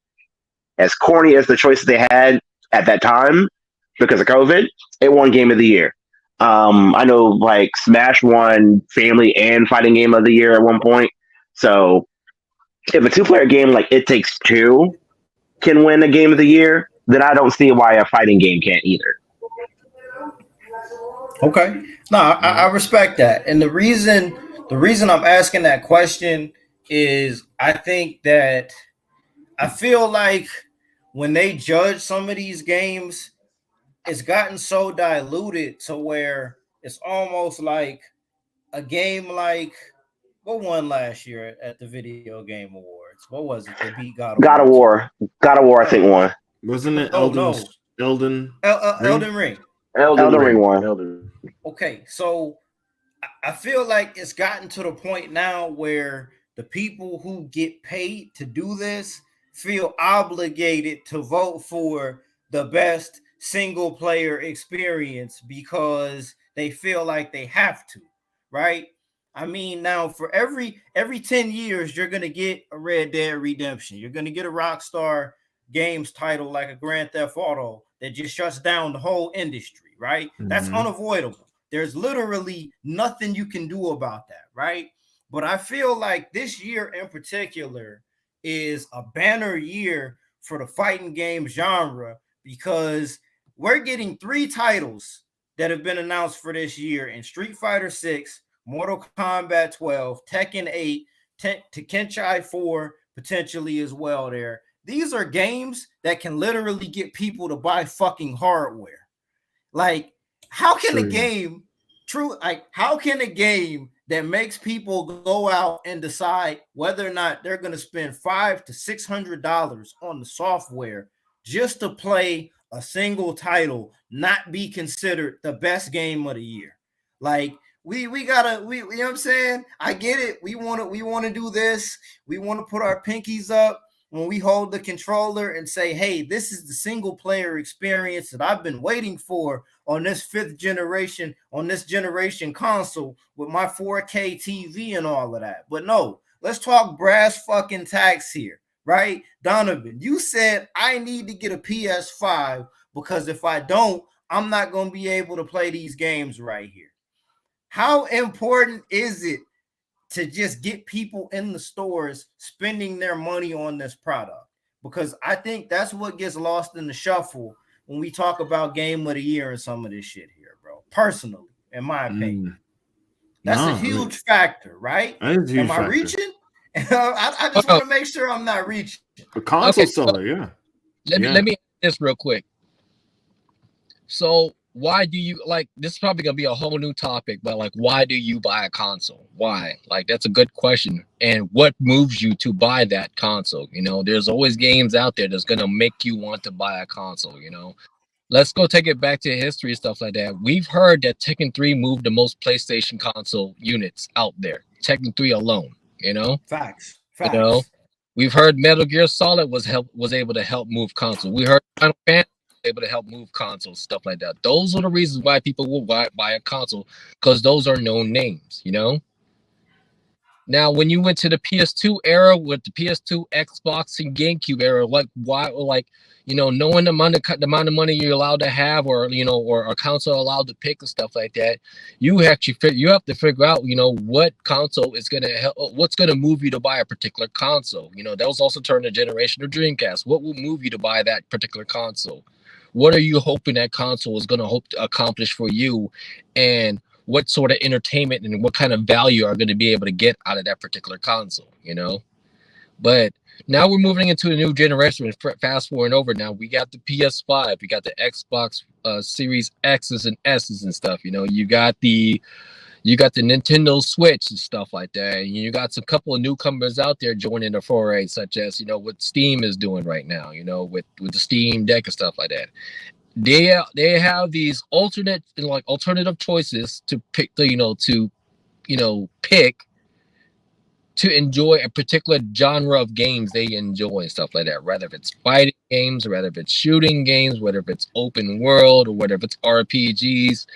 As corny as the choices they had at that time because of COVID, it won game of the year. I know like Smash won family and fighting game of the year at one point. So if a 2-player game like It Takes Two can win a game of the year, then I don't see why a fighting game can't either. Okay. No, I respect that. And the reason I'm asking that question is I feel like when they judge some of these games, it's gotten so diluted to where it's almost like a game like what won last year at the Video Game Awards? What was it? They beat God of War. God of War, I think won. Wasn't it Elden Ring? Ring. Elden Ring one. Okay, so I feel like it's gotten to the point now where the people who get paid to do this feel obligated to vote for the best single player experience because they feel like they have to, right? I mean, now for every 10 years, you're gonna get a Red Dead Redemption. You're gonna get a Rockstar Games title like a Grand Theft Auto that just shuts down the whole industry, right? Mm-hmm. That's unavoidable. There's literally nothing you can do about that, right? But I feel like this year in particular is a banner year for the fighting game genre because we're getting 3 titles that have been announced for this year in Street Fighter 6, Mortal Kombat 12, Tekken 8, Tekken 4 potentially as well there. These are games that can literally get people to buy fucking hardware. Like, how can a game how can a game that makes people go out and decide whether or not they're going to spend $500 to $600 on the software just to play a single title not be considered the best game of the year? Like, we gotta, you know what I'm saying? I get it. We want to do this. We want to put our pinkies up when we hold the controller and say, hey, this is the single player experience that I've been waiting for on this 5th generation, on this generation console with my 4K TV and all of that. But no, let's talk brass fucking tacks here, right? Donovan, you said I need to get a PS5 because if I don't, I'm not going to be able to play these games right here. How important is it to just get people in the stores spending their money on this product? Because I think that's what gets lost in the shuffle when we talk about game of the year and some of this shit here, bro. Personally, in my opinion, that's a huge factor, right? Am I reaching? I just want to make sure I'm not reaching. A console seller, yeah. Let me ask this real quick. So why do you like this? Is probably gonna be a whole new topic, but like, why do you buy a console? Why? Like, that's a good question. And what moves you to buy that console? You know, there's always games out there that's gonna make you want to buy a console. You know, let's go take it back to history, stuff like that. We've heard that Tekken 3 moved the most PlayStation console units out there. Tekken 3 alone. You know, facts. You know, we've heard Metal Gear Solid was able to help move console. We heard Final Fantasy able to help move consoles, stuff like that. Those are the reasons why people will buy a console, because those are known names, you know. Now, when you went to the PS2 era with the PS2, Xbox, and GameCube era, like why, like, you know, knowing the amount of money you're allowed to have, or you know, or a console allowed to pick and stuff like that, you have to figure out, you know, what console is gonna help, what's gonna move you to buy a particular console. You know, that was also during the generation of Dreamcast. What will move you to buy that particular console? What are you hoping that console is going to hope to accomplish for you, and what sort of entertainment and what kind of value are going to be able to get out of that particular console, you know? But now we're moving into a new generation. Fast forward over now, we got the PS5, we got the Xbox Series X's and S's and stuff. You know, you got the Nintendo Switch and stuff like that. And you got some couple of newcomers out there joining the foray, such as, you know, what Steam is doing right now, you know, with the Steam Deck and stuff like that. They have these alternative choices to pick, pick to enjoy a particular genre of games they enjoy and stuff like that. Whether if it's fighting games, or whether if it's shooting games, whether if it's open world, or whether if it's RPGs.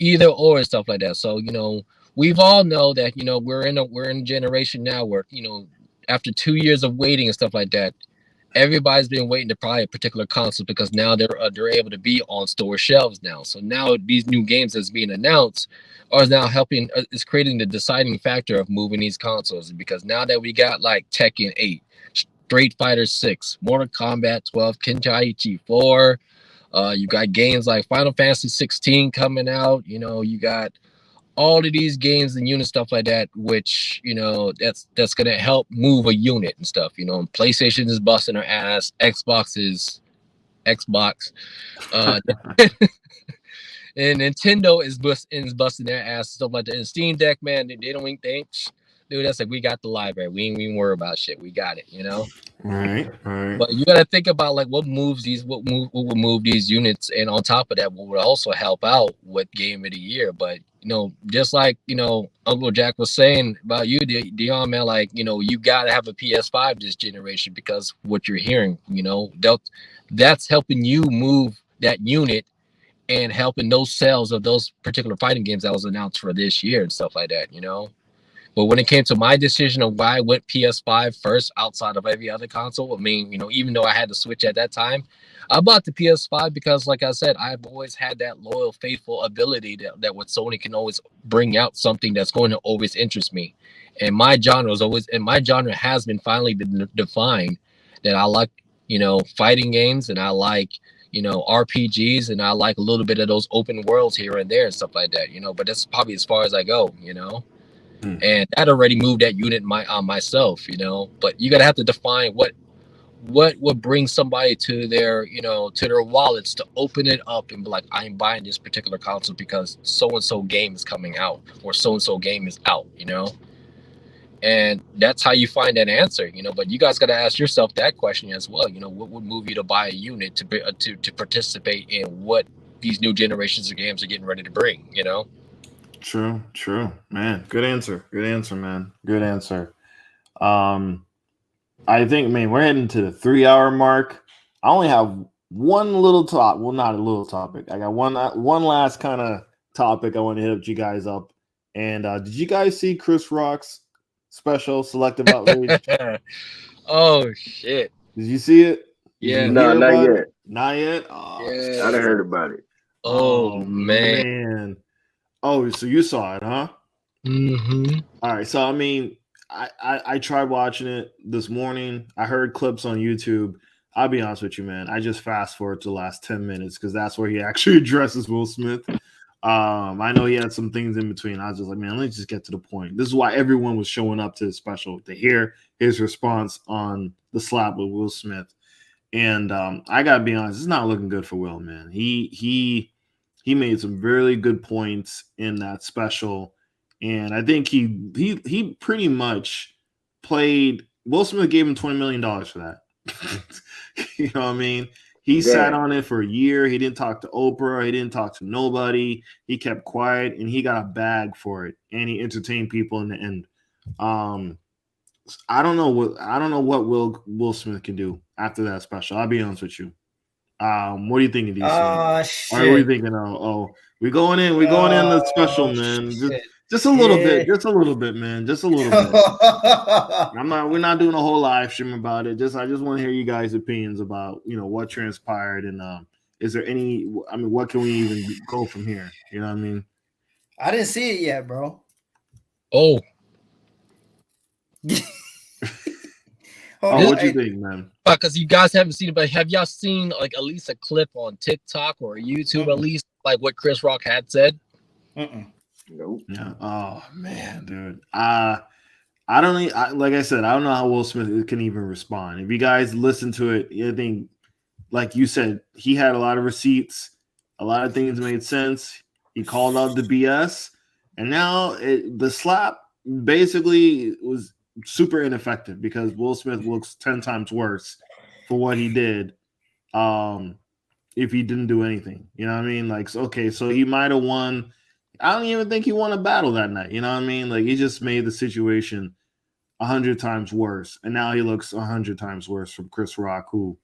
Either or and stuff like that. So, you know, we've all know that, you know, we're in a generation now where, you know, after 2 years of waiting and stuff like that, everybody's been waiting to buy a particular console because now they're able to be on store shelves now. So now these new games that's being announced are now helping, is creating the deciding factor of moving these consoles, because now that we got like Tekken 8, Street Fighter 6, Mortal Kombat 12, Tekken 4. You got games like Final Fantasy 16 coming out. You know, you got all of these games and unit stuff like that, which, you know, that's gonna help move a unit and stuff. You know, PlayStation is busting their ass. Xbox is Xbox. And Nintendo is busting their ass and stuff like that. And Steam Deck, man, they dude, that's like, we got the library. We ain't even worry about shit. We got it, All right. But you got to think about like what would move these units, and on top of that, what would also help out with Game of the Year. But just like Uncle Jack was saying about you, Dion, man, like you got to have a PS5 this generation, because what you're hearing, that's helping you move that unit and helping those sales of those particular fighting games that was announced for this year and stuff like that. But when it came to my decision of why I went PS5 first outside of every other console, I mean, even though I had to switch at that time, I bought the PS5 because, like I said, I've always had that loyal, faithful ability that what Sony can always bring out something that's going to always interest me. And my genre has been finally been defined, that I like, fighting games, and I like, RPGs, and I like a little bit of those open worlds here and there and stuff like that, but that's probably as far as I go, and that already moved that unit myself, but you gotta have to define what would bring somebody to their to their wallets to open it up and be like, I'm buying this particular console because so and so game is coming out, or so and so game is out, and that's how you find that answer, but you guys got to ask yourself that question as well. What would move you to buy a unit to participate in what these new generations of games are getting ready to bring, True, man. Good answer, man. Good answer. I think, man, we're heading to the 3-hour mark. I only have one little not a little topic. I got one last kind of topic I want to hit you guys up. And did you guys see Chris Rock's special, Selective Outrage? Oh shit! Did you see it? Yeah. No, not yet. Not yet. Oh, yeah. I done heard about it. Oh man. Oh, so you saw it, huh? Mm-hmm. All right. So I mean, I tried watching it this morning. I heard clips on YouTube. I'll be honest with you, man. I just fast forward to the last 10 minutes because that's where he actually addresses Will Smith. I know he had some things in between. I was just like, man, let's just get to the point. This is why everyone was showing up to the special, to hear his response on the slap with Will Smith. And I gotta be honest, it's not looking good for Will, man. He made some really good points in that special, and I think he pretty much played. Will Smith gave him $20 million for that. You know what I mean? He sat on it for a year. He didn't talk to Oprah. He didn't talk to nobody. He kept quiet, and he got a bag for it. And he entertained people in the end. I don't know what Will Smith can do after that special. I'll be honest with you. What do you think of these? Shit. What are we thinking? We're going in the special, man. Just a little bit, man. Just a little bit. We're not doing a whole live stream about it. I just want to hear you guys' opinions about what transpired, and is there any? I mean, what can we even go from here? You know what I mean? I didn't see it yet, bro. Oh. What you think, man? Because you guys haven't seen it, but have y'all seen like at least a clip on TikTok or YouTube, at least like what Chris Rock had said? Nope. Yeah. Oh man, dude. I don't like I said, I don't know how Will Smith can even respond. If you guys listen to it, I think, like you said, he had a lot of receipts, a lot of things made sense. He called out the BS, and now the slap basically was super ineffective because Will Smith looks 10 times worse for what he did if he didn't do anything. You know what I mean? Like, okay, so he might have won. I don't even think he won a battle that night. You know what I mean? Like, he just made the situation 100 times worse, and now he looks 100 times worse from Chris Rock, who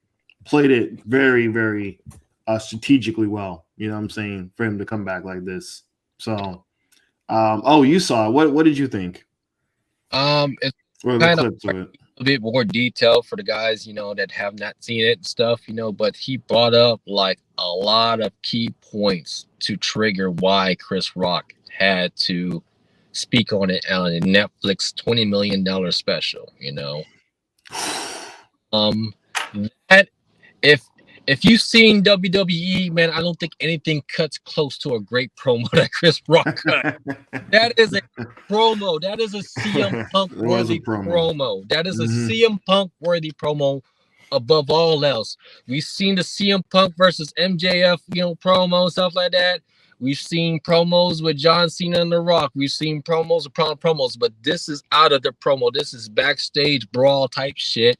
played it very, very strategically well. You know what I'm saying? For him to come back like this. So, you saw it. What did you think? It's kind of a bit more detailed for the guys, that have not seen it and stuff, but he brought up like a lot of key points to trigger why Chris Rock had to speak on it on a Netflix $20 million special, that if you've seen WWE, man, I don't think anything cuts close to a great promo that Chris Rock cut. That is a promo. That is a CM Punk worthy promo. That is a CM Punk worthy promo above all else. We've seen the CM Punk versus MJF, promo, stuff like that. We've seen promos with John Cena and The Rock. We've seen promos upon promos, but this is out of the promo. This is backstage brawl type shit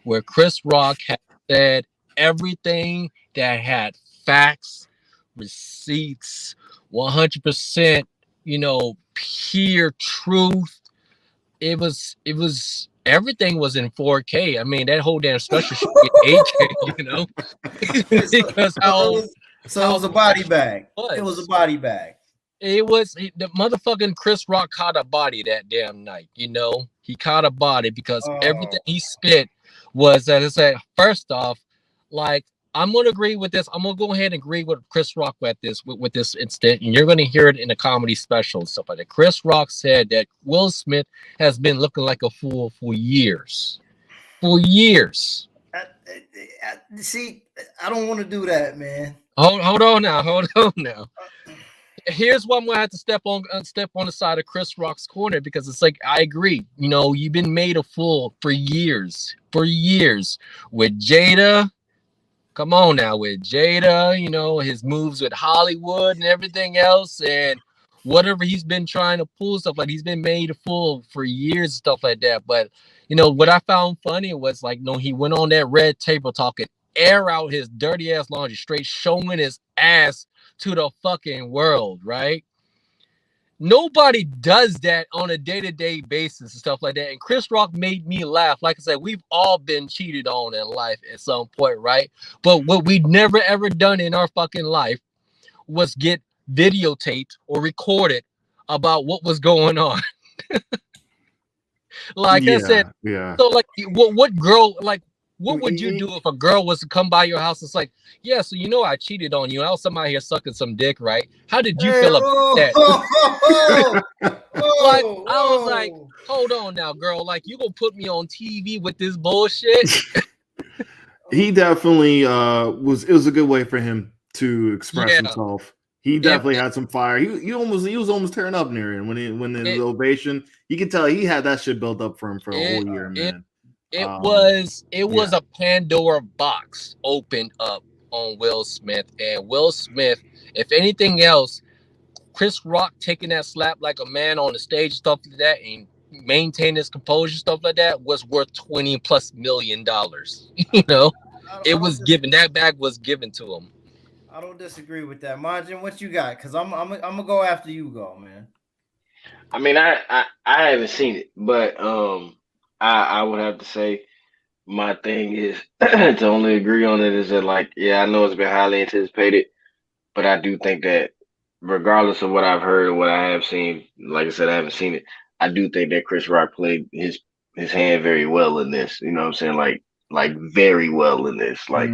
where Chris Rock had said everything that had facts, receipts, 100%, pure truth. It was everything was in 4K. I mean, that whole damn special should be 8K, because so it was a body bag. It was a body bag. It was the motherfucking Chris Rock caught a body that damn night. He caught a body because everything he spit was that it said, first off, like, I'm gonna agree with this. I'm gonna go ahead and agree with Chris Rock with this incident, and you're gonna hear it in a comedy special and stuff like that. Chris Rock said that Will Smith has been looking like a fool for years. For years. See, I don't want to do that, man. Hold on now. Here's why I'm gonna have to step on the side of Chris Rock's corner, because it's like, I agree. You've been made a fool for years. With Jada. Come on now, with Jada, his moves with Hollywood and everything else, and whatever he's been trying to pull, stuff like, he's been made a fool for years, stuff like that. But what I found funny was, like, he went on that red table talking, air out his dirty ass laundry, straight showing his ass to the fucking world, right? Nobody does that on a day-to-day basis and stuff like that. And Chris Rock made me laugh. Like I said, we've all been cheated on in life at some point, right? But what we'd never ever done in our fucking life was get videotaped or recorded about what was going on. Like I said, so like, what girl, like, what would you do if a girl was to come by your house? It's like, yeah, so I cheated on you. I was somebody here sucking some dick, right? How did you feel about that? Like, I was like, hold on now, girl. Like, you gonna put me on TV with this bullshit? He definitely was. It was a good way for him to express himself. He definitely had some fire. He was almost tearing up near him when the ovation. You could tell he had that shit built up for him for a whole year, man. It was a Pandora box opened up on Will Smith, and Will Smith, if anything else, Chris Rock taking that slap like a man on the stage, stuff like that, and maintain his composure, stuff like that, was worth $20+ million. It was given. That bag was given to him. I don't disagree with that. Margin, what you got? Because I'm gonna go after you go, man. I mean, I haven't seen it, but I would have to say my thing is to only agree on it is that, like, yeah, I know it's been highly anticipated, but I do think that regardless of what I've heard or what I have seen, like I said, I haven't seen it. I do think that Chris Rock played his hand very well in this. You know what I'm saying? Like very well in this. Like,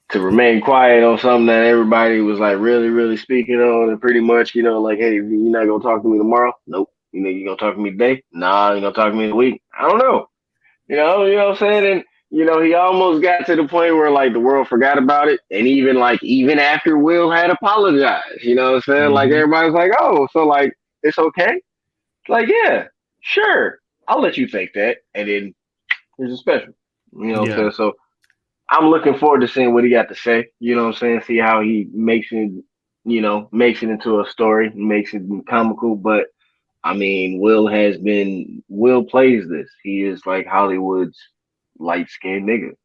to remain quiet on something that everybody was like really, really speaking on, and pretty much, like, hey, you're not gonna talk to me tomorrow? Nope. You gonna talk to me today? Nah, you gonna talk to me in a week? I don't know. You know what I'm saying? And he almost got to the point where, like, the world forgot about it. And even after Will had apologized, you know what I'm saying? Like, everybody's like, oh, so, like, it's okay? Like, yeah, sure. I'll let you think that. And then here's a special. You know what I'm saying? So I'm looking forward to seeing what he got to say. You know what I'm saying? See how he makes it into a story, makes it comical. But I mean, Will plays this. He is like Hollywood's light-skinned nigga.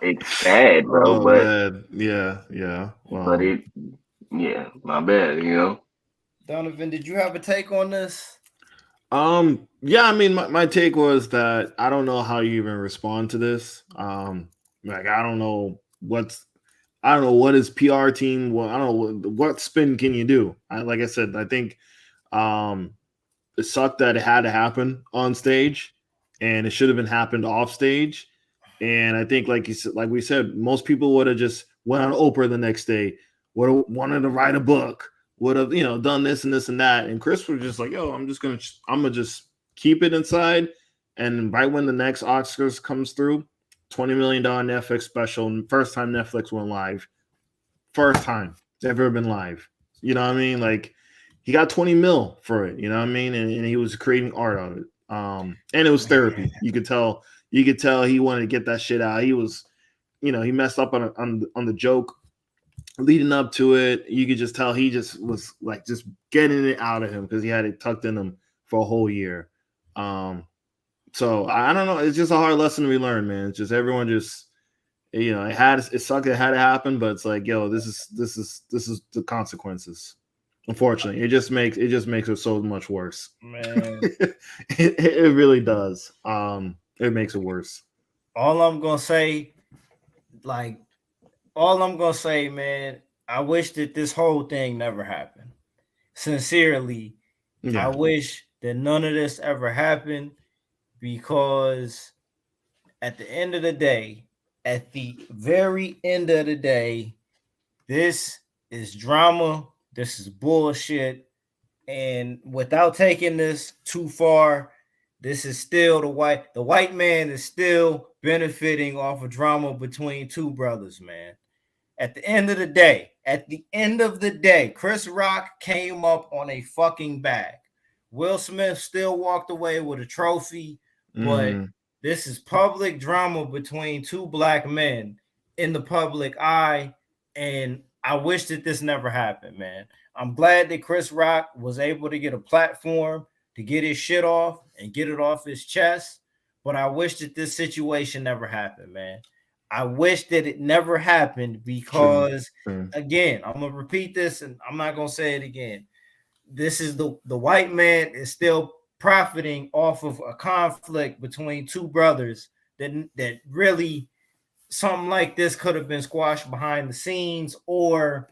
It's sad, bro. But yeah. Wow. But my bad. Donovan, did you have a take on this? Yeah, I mean, my take was that I don't know how you even respond to this. Like, I don't know what his PR team. Well, I don't know what spin can you do. Like I said, I think it sucked that it had to happen on stage, and it should have been happened off stage. And I think, like we said, most people would have just went on Oprah the next day, would have wanted to write a book, would have done this and this and that. And Chris was just like, yo, I'm gonna just keep it inside. And right when the next Oscars comes through, $20 million Netflix special, first time Netflix went live, first time it's ever been live. You know what I mean? Like, he got 20 mil for it. You know what I mean? And he was creating art of it. And it was therapy. You could tell he wanted to get that shit out. He was, he messed up on the joke leading up to it, you could just tell he just was like just getting it out of him because he had it tucked in him for a whole year. So I don't know. It's just a hard lesson we learned, man. It's just everyone just, it sucked. It had to happen, but it's like, yo, this is the consequences. Unfortunately, it just makes it so much worse. Man, it really does. It makes it worse. All I'm gonna say, man, I wish that this whole thing never happened. Sincerely, I wish that none of this ever happened, because at the end of the day, at the very end of the day, this is drama. This is bullshit. And without taking this too far, this is still the white man is still benefiting off of drama between two brothers, man. At the end of the day, Chris Rock came up on a fucking bag. Will Smith still walked away with a trophy, but this is public drama between two black men in the public eye, and I wish that this never happened, man. I'm glad that Chris Rock was able to get a platform to get his shit off and get it off his chest, but I wish that this situation never happened, man. I wish that it never happened because, again, I'm going to repeat this and I'm not going to say it again. This is the white man is still profiting off of a conflict between two brothers that really something like this could have been squashed behind the scenes, or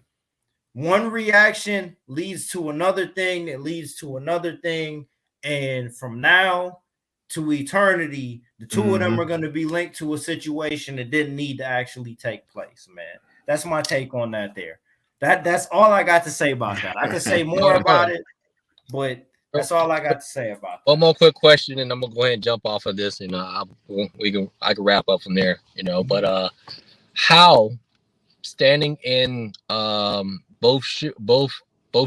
one reaction leads to another thing that leads to another thing. And from now to eternity, the two of them are going to be linked to a situation that didn't need to actually take place, man. That's my take on that there. That's all I got to say about that. I could say more about it, but that's all I got to say about that. One more quick question, and I'm gonna go ahead and jump off of this, and I can wrap up from there, But how standing in both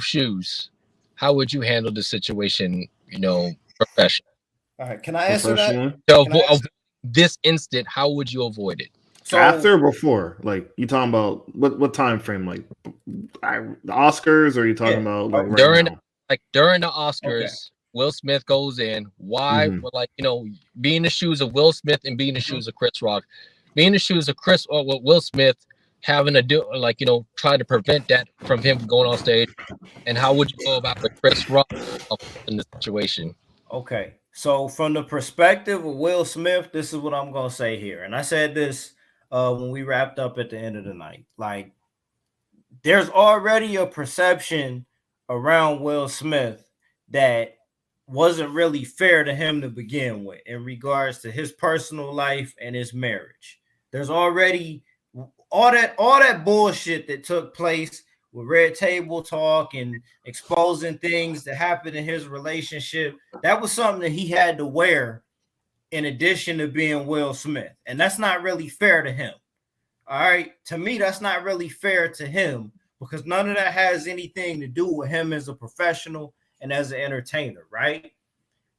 shoes, how would you handle the situation, professionally? All right, can I answer that? So this instant, how would you avoid it? So, after or before? Like, you talking about what time frame? Like the Oscars, or are you talking about like right during now? During the Oscars, Will Smith goes in. Why? Be in the shoes of Will Smith and be in the shoes of Chris Rock. Be in the shoes of Will Smith, having to do try to prevent that from him going on stage. And how would you go about with Chris Rock in this situation? Okay, so from the perspective of Will Smith, this is what I'm gonna say here, and I said this when we wrapped up at the end of the night. Like, there's already a perception around Will Smith that wasn't really fair to him to begin with in regards to his personal life and his marriage. There's already all that bullshit that took place with Red Table Talk and exposing things that happened in his relationship. That was something that he had to wear in addition to being Will Smith. And that's not really fair to him. All right. To me, that's not really fair to him, because none of that has anything to do with him as a professional and as an entertainer, right?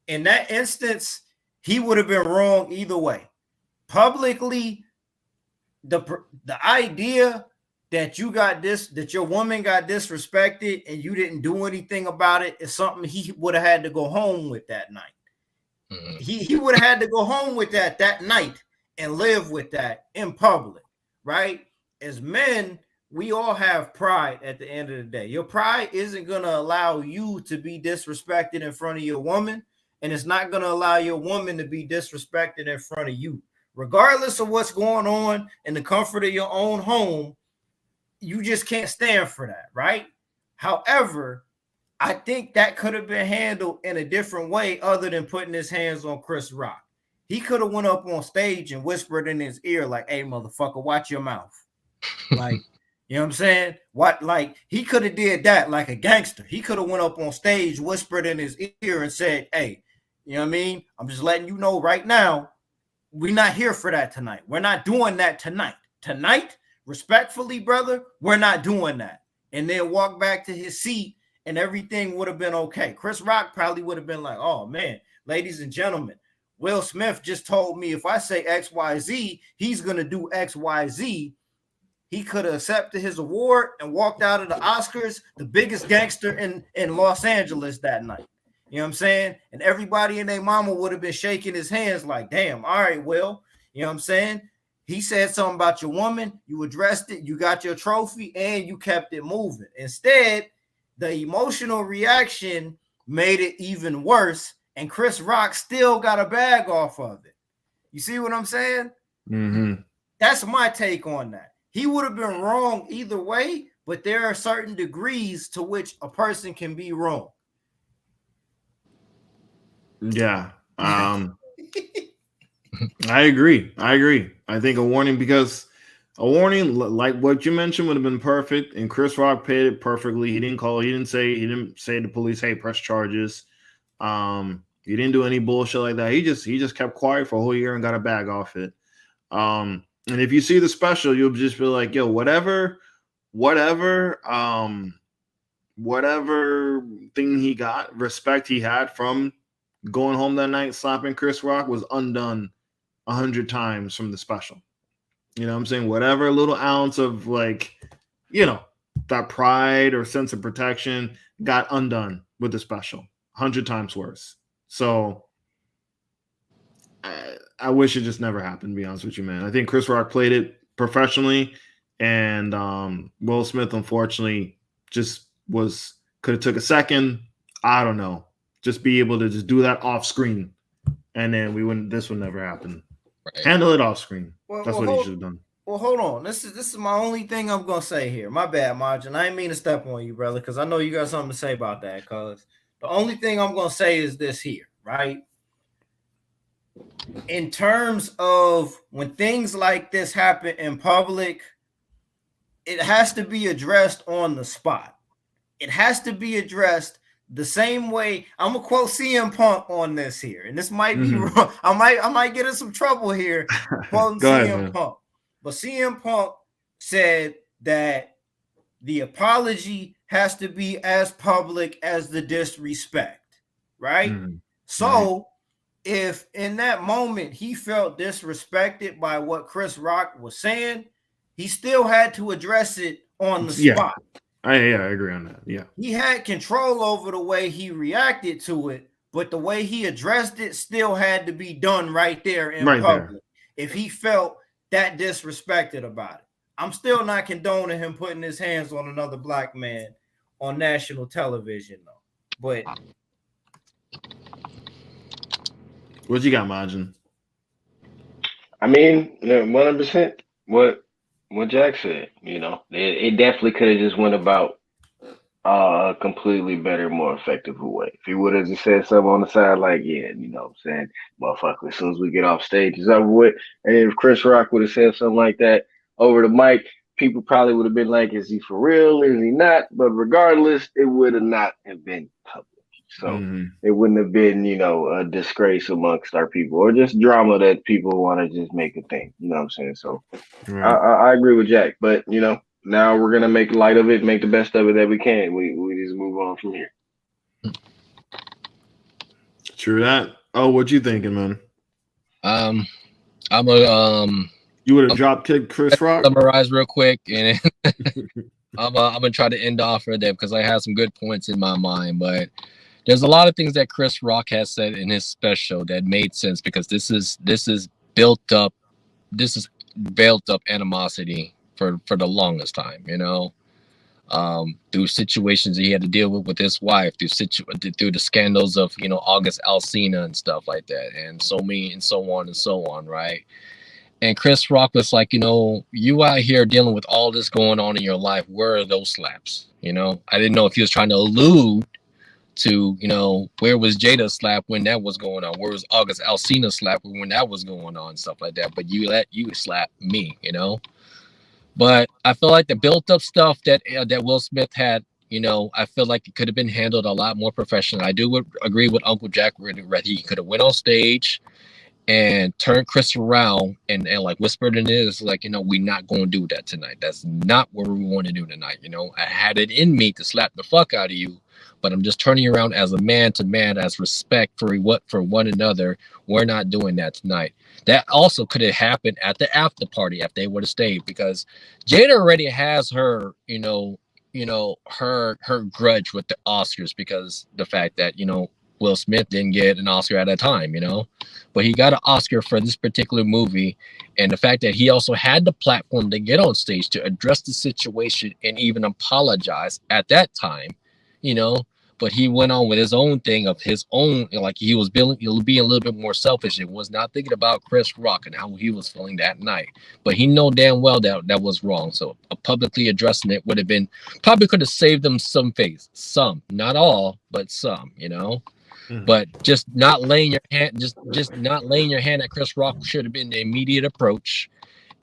In that instance, he would have been wrong either way. Publicly, the idea that that your woman got disrespected and you didn't do anything about it is something he would have had to go home with that night. He would have had to go home with that night and live with that in public, right? As men, we all have pride at the end of the day. Your pride isn't going to allow you to be disrespected in front of your woman, and it's not going to allow your woman to be disrespected in front of you. Regardless of what's going on in the comfort of your own home, you just can't stand for that, right? However, I think that could have been handled in a different way other than putting his hands on Chris Rock. He could have went up on stage and whispered in his ear like, "Hey, motherfucker, watch your mouth." Like, you know what I'm saying? Like, he could have did that like a gangster. He could have went up on stage, whispered in his ear and said, "Hey, you know what I mean? I'm just letting you know right now, we're not here for that tonight. We're not doing that tonight. Tonight, respectfully, brother, we're not doing that." And then walk back to his seat and everything would have been okay. Chris Rock probably would have been like, "Oh, man, ladies and gentlemen, Will Smith just told me if I say XYZ, he's going to do XYZ. he could have accepted his award and walked out of the Oscars the biggest gangster in Los Angeles that night. You know what I'm saying? And everybody and their mama would have been shaking his hands like, damn, all right, Will. You know what I'm saying? He said something about your woman, you addressed it, you got your trophy, and you kept it moving. Instead, the emotional reaction made it even worse, and Chris Rock still got a bag off of it. You see what I'm saying? Mm-hmm. That's my take on that. He would have been wrong either way, but there are certain degrees to which a person can be wrong. Yeah. I agree. I think a warning, like what you mentioned, would have been perfect, and Chris Rock paid it perfectly. He didn't say to the police, hey, press charges. He didn't do any bullshit like that. He just kept quiet for a whole year and got a bag off it. And if you see the special, you'll just be like, yo, whatever thing he got, respect he had from going home that night, slapping Chris Rock, was undone 100 times from the special. You know what I'm saying? Whatever little ounce of, like, you know, that pride or sense of protection got undone with the special 100 times worse. So I wish it just never happened, to be honest with you, man. I think Chris Rock played it professionally, and Will Smith, unfortunately, just could have took a second. I don't know. Just be able to just do that off screen, and then this would never happen. Right. Handle it off screen. That's what he should have done. Well, hold on. This is my only thing I'm gonna say here. My bad, Margin. I didn't mean to step on you, brother, because I know you got something to say about that. Cause the only thing I'm gonna say is this here, right? In terms of when things like this happen in public, it has to be addressed on the spot. It has to be addressed the same way. I'm gonna quote CM Punk on this here, and this might be wrong. I might get in some trouble here quoting CM Punk. But CM Punk said that the apology has to be as public as the disrespect, right? So if in that moment he felt disrespected by what Chris Rock was saying, he still had to address it on the spot. I agree on that. Yeah. He had control over the way he reacted to it, but the way he addressed it still had to be done right there in public. If he felt that disrespected about it. I'm still not condoning him putting his hands on another black man on national television, though. But what you got, Majin? I mean, 100% what Jack said. You know, it definitely could have just went about a completely better, more effective way. If he would have just said something on the side, like, yeah, you know what I'm saying, motherfucker, as soon as we get off stage, it's over with. And if Chris Rock would have said something like that over the mic, people probably would have been like, is he for real? Is he not? But regardless, it would have not have been public. So it wouldn't have been, you know, a disgrace amongst our people, or just drama that people want to just make a thing. You know what I'm saying? So I agree with Jack, but, you know, now we're gonna make light of it, make the best of it that we can. We just move on from here. True that. Oh, what you thinking, man? You would have drop kicked Chris Rock? Summarize real quick, and I'm gonna try to end off for them because I have some good points in my mind. But there's a lot of things that Chris Rock has said in his special that made sense, because this is built up animosity for the longest time, you know, through situations that he had to deal with his wife, through the scandals of, you know, August Alsina and stuff like that, and so on, right? And Chris Rock was like, you know, you out here dealing with all this going on in your life, where are those slaps? You know, I didn't know if he was trying to allude to, you know, where was Jada's slap when that was going on? Where was August Alsina's slap when that was going on? Stuff like that. But you slap me, you know? But I feel like the built-up stuff that Will Smith had, you know, I feel like it could have been handled a lot more professional. I do agree with Uncle Jack where he could have went on stage and turned Chris around and like whispered in his, like, you know, we're not going to do that tonight. That's not what we want to do tonight. You know, I had it in me to slap the fuck out of you, but I'm just turning around as a man to man, as respect for one another. We're not doing that tonight. That also could have happened at the after party if they would have stayed, because Jada already has her, her grudge with the Oscars, because the fact that, Will Smith didn't get an Oscar at that time, but he got an Oscar for this particular movie. And the fact that he also had the platform to get on stage to address the situation and even apologize at that time, but he went on with his own thing of his own, like he was being a little bit more selfish and was not thinking about Chris Rock and how he was feeling that night. But he know damn well that was wrong. So publicly addressing it would have been, probably could have saved them some face, some, not all, but some, But just not laying your hand, just not laying your hand at Chris Rock should have been the immediate approach,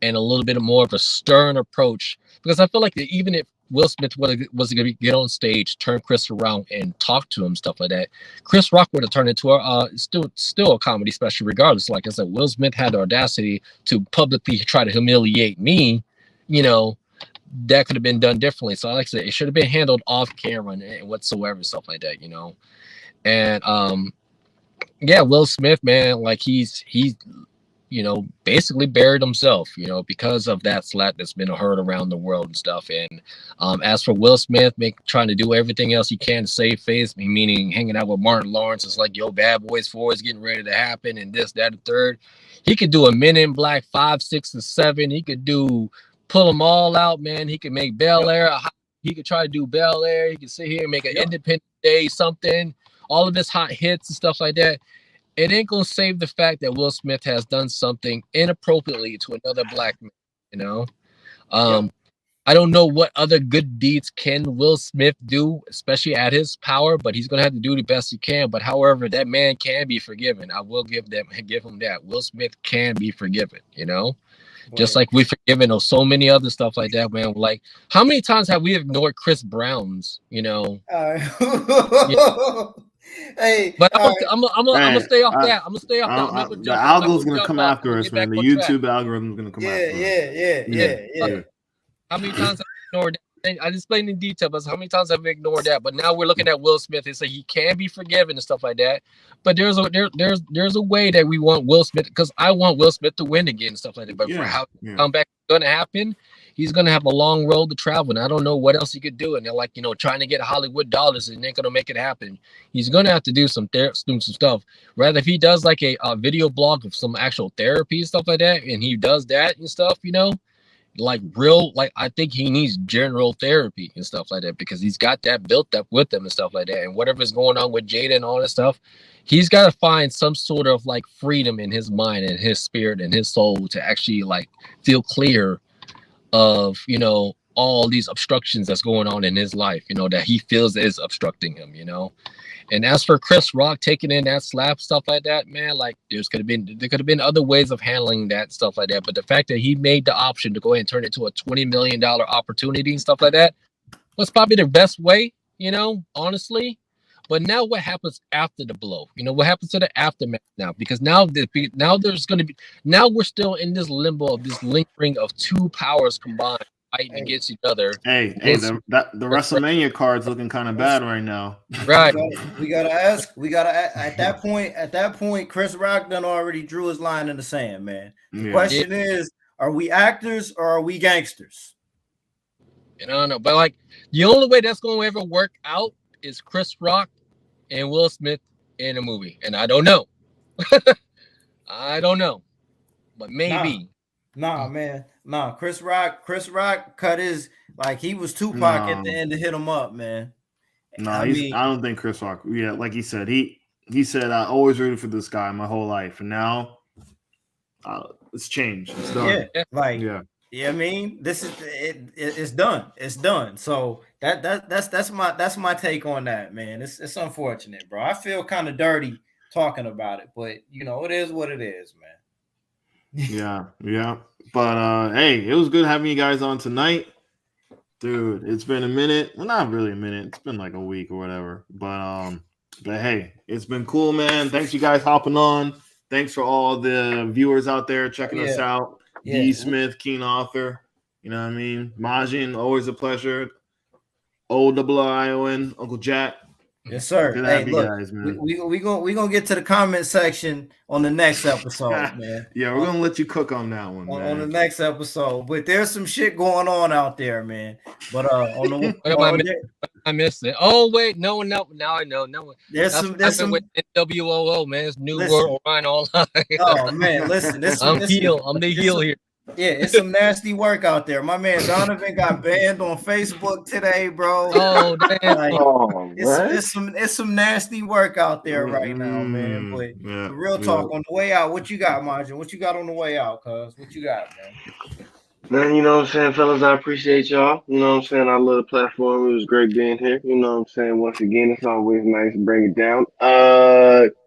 and a little bit more of a stern approach. Because I feel like that even if Will Smith was going to get on stage, turn Chris around and talk to him, stuff like that, Chris Rock would have turned into still a comedy special regardless. Like I said, Will Smith had the audacity to publicly try to humiliate me, that could have been done differently. So like I said, it should have been handled off camera and whatsoever, stuff like that, And Will Smith, man, like he's basically buried himself, because of that slap that's been heard around the world and stuff. And as for Will Smith trying to do everything else he can to save face, meaning hanging out with Martin Lawrence, it's like, Bad Boys 4 is getting ready to happen, and this, that, and third. He could do a Men in Black 5, 6, and 7. He could pull them all out, man. He could make Bel Air. He could try to do Bel Air. He could sit here and make an Independence Day something. All of his hot hits and stuff like that. It ain't gonna save the fact that Will Smith has done something inappropriately to another black man. I don't know what other good deeds can Will Smith do, especially at his power, but he's gonna have to do the best he can. But however, that man can be forgiven. I will give him that. Will Smith can be forgiven, just like we've forgiven so many other stuff like that, man. Like, how many times have we ignored Chris Brown's, Hey, but I'm gonna stay off that. I'm gonna stay off that. The algorithm's gonna come after us, man. The YouTube algorithm's gonna come after us. Yeah. How many times have I ignored that? I explained in detail, but how many times have we ignored that? But now we're looking at Will Smith and say he can be forgiven and stuff like that. But there's a way that we want Will Smith, because I want Will Smith to win again and stuff like that. But for how comeback is gonna happen, he's gonna have a long road to travel, and I don't know what else he could do. And they're like, trying to get Hollywood dollars, and ain't gonna make it happen. He's gonna have to do some stuff. Rather, if he does like a video blog of some actual therapy and stuff like that, and he does that and stuff, I think he needs general therapy and stuff like that, because he's got that built up with him and stuff like that. And whatever's going on with Jada and all that stuff, he's got to find some sort of like freedom in his mind and his spirit and his soul to actually like feel clear of, all these obstructions that's going on in his life, that he feels is obstructing him, And as for Chris Rock taking in that slap, stuff like that, man, like there could have been other ways of handling that stuff like that. But the fact that he made the option to go ahead and turn it to a $20 million opportunity and stuff like that was probably the best way, honestly. But now what happens after the blow? What happens to the aftermath now? Because now we're still in this limbo of this lingering of two powers combined fighting against each other. The WrestleMania card's looking kind of bad right now. Right. We gotta at that point, Chris Rock done already drew his line in the sand, man. The question is, are we actors or are we gangsters? I don't know, but like the only way that's gonna ever work out is Chris Rock and Will Smith in a movie. And I don't know. I don't know. But maybe. Nah, man. Nah, Chris Rock cut his, like he was Tupac at the end to hit him up, man. I don't think Chris Rock, like he said, he said, I always rooted for this guy my whole life. And now it's changed. It's done. I mean, this is it's done. It's done. So that's my take on that, man. It's unfortunate, bro. I feel kind of dirty talking about it, but it is what it is, man. Yeah. But hey, it was good having you guys on tonight. Dude, it's been a minute. Well, not really a minute. It's been like a week or whatever. But hey, it's been cool, man. Thanks you guys hopping on. Thanks for all the viewers out there checking us out. D. Smith, Keen Author. You know what I mean? Majin, always a pleasure. OIION, Uncle Jack. Yes, sir. Good Hey, have you look, guys, man. we gonna get to the comment section on the next episode, man. Yeah, we're gonna let you cook on that one, man. On the next episode, but there's some shit going on out there, man. But on the I missed it. Oh wait, no, now I know. No, there's some with NWOO, man. It's New listen, World Orion Online. Oh man, listen, I'm the heel here. Yeah, it's some nasty work out there. My man Donovan got banned on Facebook today, bro. Oh damn! Like, it's some nasty work out there right now, man. But real talk, on the way out, what you got, Majin? What you got on the way out, cuz? What you got, man? Man, you know what I'm saying, fellas? I appreciate y'all. You know what I'm saying? I love the platform. It was great being here. You know what I'm saying? Once again, it's always nice to bring it down.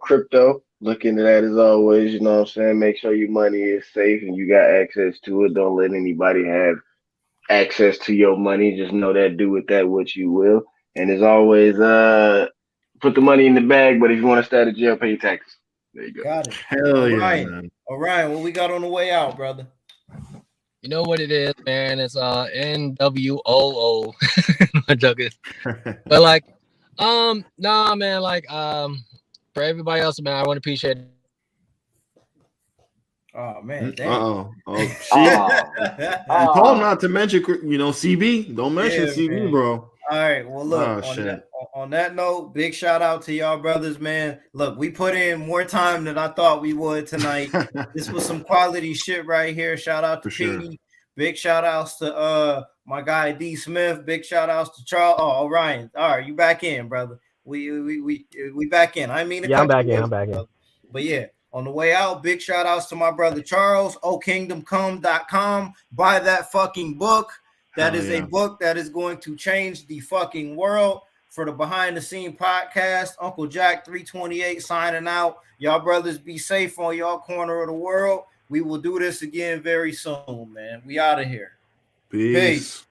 Crypto. Look into that as always, you know what I'm saying? Make sure your money is safe and you got access to it. Don't let anybody have access to your money. Just know that, do with that what you will. And as always, put the money in the bag, but if you want to stay out of jail, pay your taxes. There you go. Got it. Hell yeah, man. Orion, what we got on the way out, brother? You know what it is, man? It's NWOO. I'm joking. But like, nah, man, like, for everybody else, man, I want to appreciate it. Oh man, oh shit. Paul, not to mention, CB. Don't mention CB, man. Bro. All right, well, look, on that note, big shout out to y'all brothers, man. Look, we put in more time than I thought we would tonight. This was some quality shit right here. Shout out to Petey. Sure. Big shout outs to my guy D Smith. Big shout outs to Charles. Oh, Ryan. All right, you back in, brother. We back in. I mean, I'm back in. But yeah, on the way out, big shout outs to my brother Charles. OKingdomCome.com. Buy that fucking book. That is a book that is going to change the fucking world. For the Behind the Scene podcast, Uncle Jack 328 signing out. Y'all brothers be safe on y'all corner of the world. We will do this again very soon, man. We out of here. Peace.